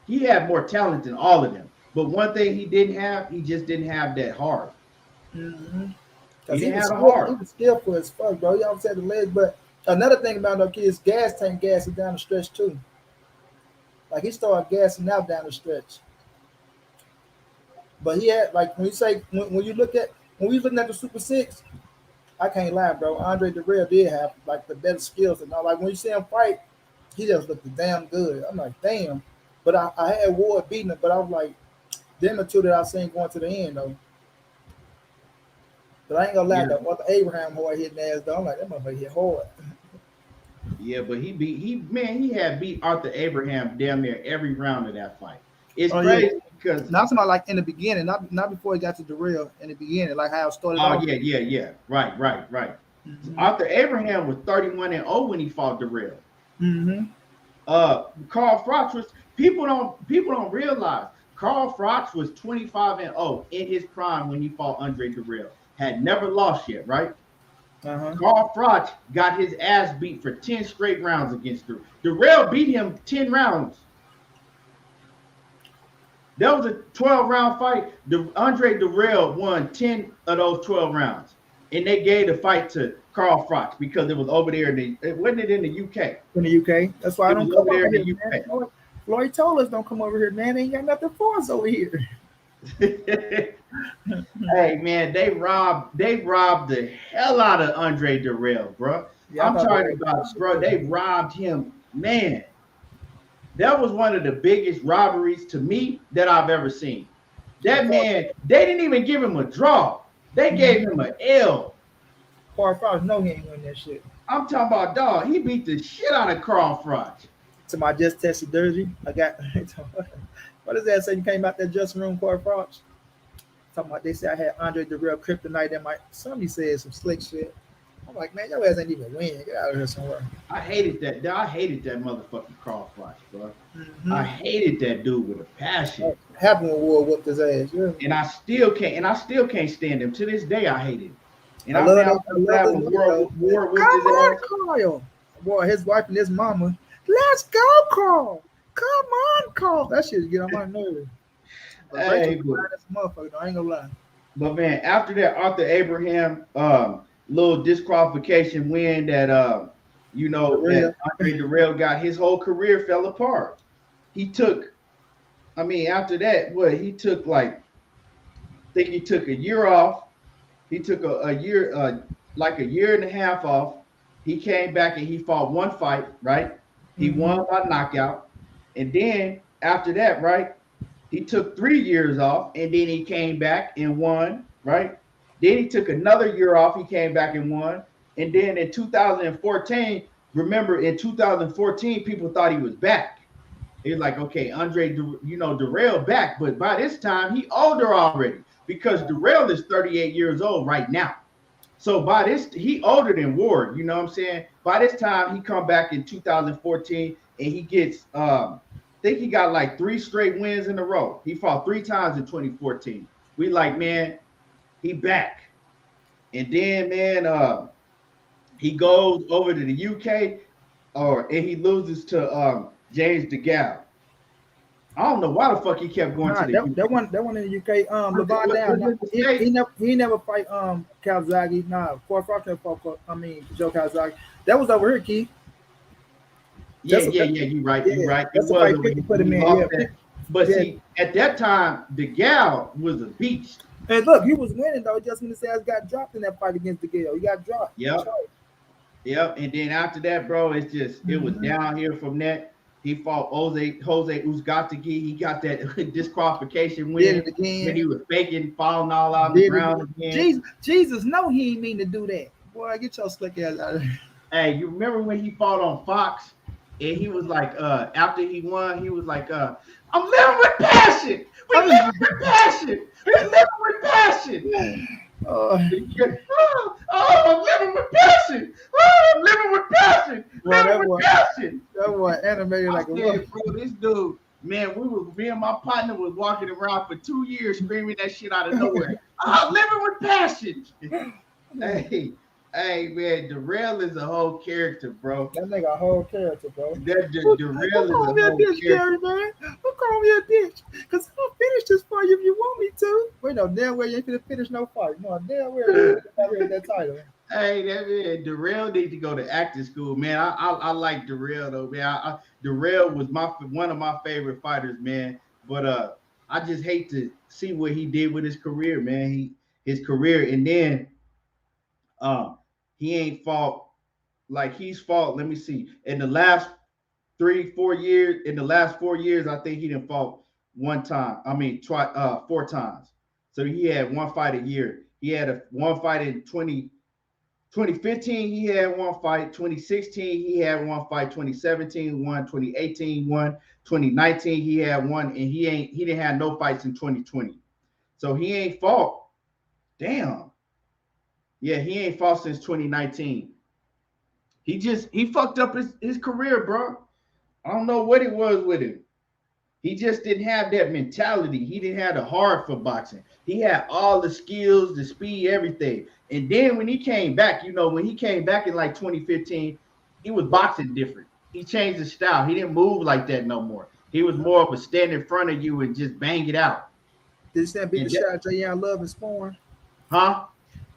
He had more talent than all of them. But one thing he didn't have, he just didn't have that heart. Mm-hmm. He Cause didn't have a he heart. was skillful as fuck, bro. You know what I'm saying? The legs, but another thing about those kids, gas tank gas is down the stretch too. Like he started gassing out down the stretch. But he had like when you say when you look at when we looking at the Super Six, I can't lie, bro. Andre Derrell did have like the better skills and all. Like when you see him fight, he just looked damn good. I'm like, damn. But I had Ward beating him, but I was like, them the two that I seen going to the end though. But I ain't gonna lie, Yeah, though. What the Abraham boy hitting ass though, I'm like, that motherfucker hit hard. yeah, but he had beat Arthur Abraham damn near every round of that fight. It's Oh yeah. crazy because Not talking about like in the beginning, not before he got to Darrell in the beginning, like how it started oh off. yeah. Right. Mm-hmm. Arthur Abraham was 31-0 when he fought Darrell. Mm-hmm. Carl Froch was people don't realize Carl Froch was 25-0 in his prime when he fought Andre Darrell. Had never lost yet, right? Uh-huh. Carl Froch got his ass beat for 10 straight rounds against Darrell. Darrell beat him 10 rounds. That was a 12-round fight. Andre Darrell won 10 of those 12 rounds. And they gave the fight to Carl Froch because it was over there it wasn't it in the UK. In the UK. That's why I It don't was come over there over in here, the man. UK. Floyd told us don't come over here, man. Ain't got nothing for us over here. Hey man, they robbed the hell out of Andre Darrell, bro. Yeah, I'm talking about, bro. They robbed him, man. That was one of the biggest robberies to me that I've ever seen. That man, they didn't even give him a draw. They gave him an L. Carl Froch, no, he ain't win that shit. I'm talking about dog. He beat the shit out of Carl Froch. To my just tested jersey, I got. What does that say? You came out that dressing room, Carl Froch? Talking about they said I had Andre Darrell kryptonite in my. Somebody said some slick shit. I'm like, man, your ass ain't even win. Get out of here somewhere. I hated that. I hated that motherfucking Carl Froch, bro. Mm-hmm. I hated that dude with a passion. Happened when Ward whooped his ass. Yeah. And I still can't stand him. To this day, I hate him. And I I love found that. I love when War Come whooped his on, ass. Carl. Boy, his wife and his mama. Let's go, Carl. Come on, Carl. That shit get on my nerves. Hey, This motherfucker, I ain't gonna lie. but man, after that Arthur Abraham little disqualification win that that Andre Darrell got, his whole career fell apart. After that, he took like, I think he took a year off. He took a year, like a year and a half off. He came back and he fought one fight, right? He won by knockout. And then after that, right, he took 3 years off and then he came back and won, right? Then he took another year off. He came back and won. And then in 2014, remember in 2014, people thought he was back. He was like, okay, Darrell back. But by this time, he older already because Darrell is 38 years old right now. So by this, he older than Ward, you know what I'm saying? By this time, he come back in 2014 and he gets, I think he got like 3 straight wins in a row. He fought 3 times in 2014. We like, man, he back. And then, man, he goes over to the UK and he loses to James DeGale. I don't know why the fuck he kept going to the UK. That one in the UK. Levon down. He never fight Calzaghe. Nah, Carl Froch never fought. Joe Calzaghe. That was over here, Keith. Yeah, you're right. You're right. That's the fight Pickett put him in. Yeah. But see, at that time, DeGale was a beast. And look, he was winning though. Just when his ass got dropped in that fight against DeGale, he got dropped. Yep. And then after that, bro, it's just it was down here from that. He fought Jose Uzcategui. He got that disqualification win when he was faking, falling all out on the ground again. Jesus, no, he ain't mean to do that. Boy, get your slick ass out of here. Hey, you remember when he fought on Fox? And he was like, after he won, he was like, I'm living with passion. We're living with passion. We're living with passion. I'm living with passion. I'm living with passion. Living with passion. That boy animated like a bro, this dude, man, me and my partner was walking around for 2 years screaming that shit out of nowhere. I'm living with passion. Hey, Hey man, Darrell is a whole character, bro. That nigga a whole character, bro. Who Darrell is called a me a whole bitch, character. Gary, man? Who called me a bitch? Because I'll finish this for you if you want me to. Wait, no, damn well you ain't finna finish no fight. No, damn well you ain't read that title. Hey, that man, Darrell need to go to acting school, man. I like Darrell though, man. Darrell was one of my favorite fighters, man. But I just hate to see what he did with his career, man. His career, and then he ain't fought like he's fought. Let me see. In the last 3 4 years, in the last 4 years, I think he didn't fought one time. I mean, twice, 4 times. So he had one fight a year. He had one fight in 2015, he had one fight. 2016, he had one fight. 2017, one. 2018, one. 2019, he had one, and he didn't have no fights in 2020. So he ain't fought. Damn. Yeah, he ain't fought since 2019. He fucked up his career, bro. I don't know what it was with him. He just didn't have that mentality. He didn't have the heart for boxing. He had all the skills, the speed, everything. And then when he came back, when he came back in like 2015, he was boxing different. He changed his style. He didn't move like that no more. He was more of a stand in front of you and just bang it out. Did you say beat And the shit out of Young Love and Spawn? huh?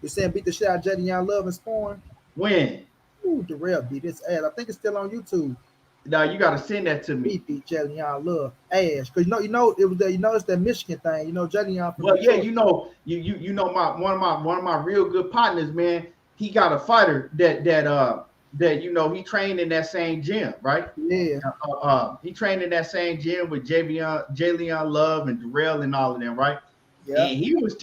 You saying beat the shit out of Young Love and Spawn? When? Ooh, Darrell beat his ass. I think it's still on YouTube. No, you got to send that to He me. beat Jelly Young Love ass. Cause it was it's that Michigan thing. Jelly Young from Well, yeah, Detroit. you know my one of my real good partners, man. He got a fighter that he trained in that same gym, right? Yeah. He trained in that same gym with Jalen Love and Darrell and all of them, right? Yeah. And he used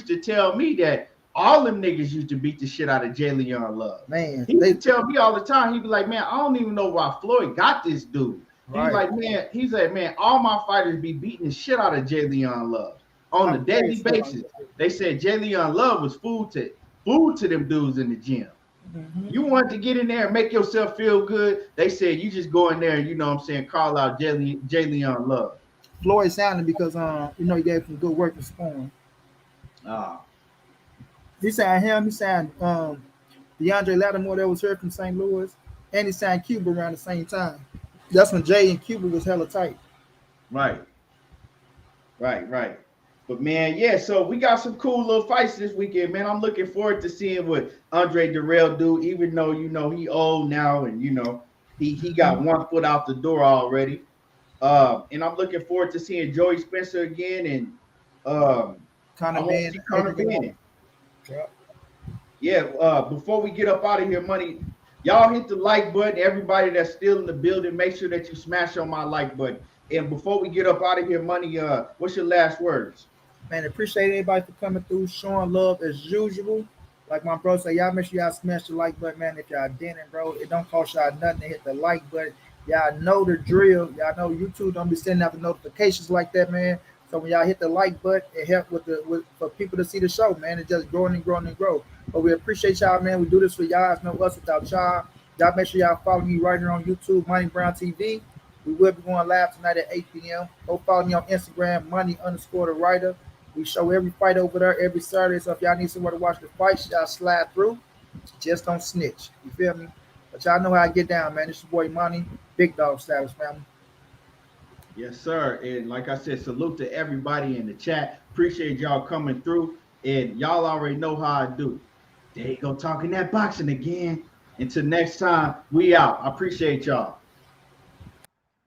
to tell me that all them niggas used to beat the shit out of Jalen Love. Man, He used to tell me all the time. He'd be like, man, I don't even know why Floyd got this dude. right. He's like, man, all my fighters be beating the shit out of Jalen Love on a daily basis. They said Jalen Love was food to them dudes in the gym. Mm-hmm. You want to get in there and make yourself feel good. They said you just go in there and call out Jalen Love. Floyd sounded because he gave some good work to Spawn. He signed him. He signed DeAndre Lattimore that was here from St. Louis, and he signed Cuba around the same time. That's when Jay and Cuba was hella tight. Right. But man, yeah. So we got some cool little fights this weekend, man. I'm looking forward to seeing what Andre Darrell do. Even though he old now, and he got one foot out the door already. And I'm looking forward to seeing Joey Spencer again, and Conor Benn. Yeah. Yeah, before we get up out of here, money, y'all hit the like button. Everybody that's still in the building, make sure that you smash on my like button. And before we get up out of here, money, what's your last words? Man, appreciate everybody for coming through, showing love as usual. Like my bro said, y'all make sure y'all smash the like button, man. If y'all didn't, bro, it don't cost y'all nothing to hit the like button. Y'all know the drill. Y'all know YouTube don't be sending out the notifications like that, man. So when y'all hit the like button, it helps for people to see the show, man. It's just growing and growing and grow. But we appreciate y'all, man. We do this for y'all. It's no us without y'all. Y'all make sure y'all follow me right here on YouTube, Money Brown TV. We will be going live tonight at 8 p.m. Go follow me on Instagram, Money_the writer. We show every fight over there every Saturday. So if y'all need somewhere to watch the fights, y'all slide through. Just don't snitch. You feel me? But y'all know how I get down, man. It's your boy Money, Big Dog Status, family. Yes, sir. And like I said, salute to everybody in the chat. Appreciate y'all coming through. And y'all already know how I do. There you go, talking that boxing again. Until next time, we out. I appreciate y'all.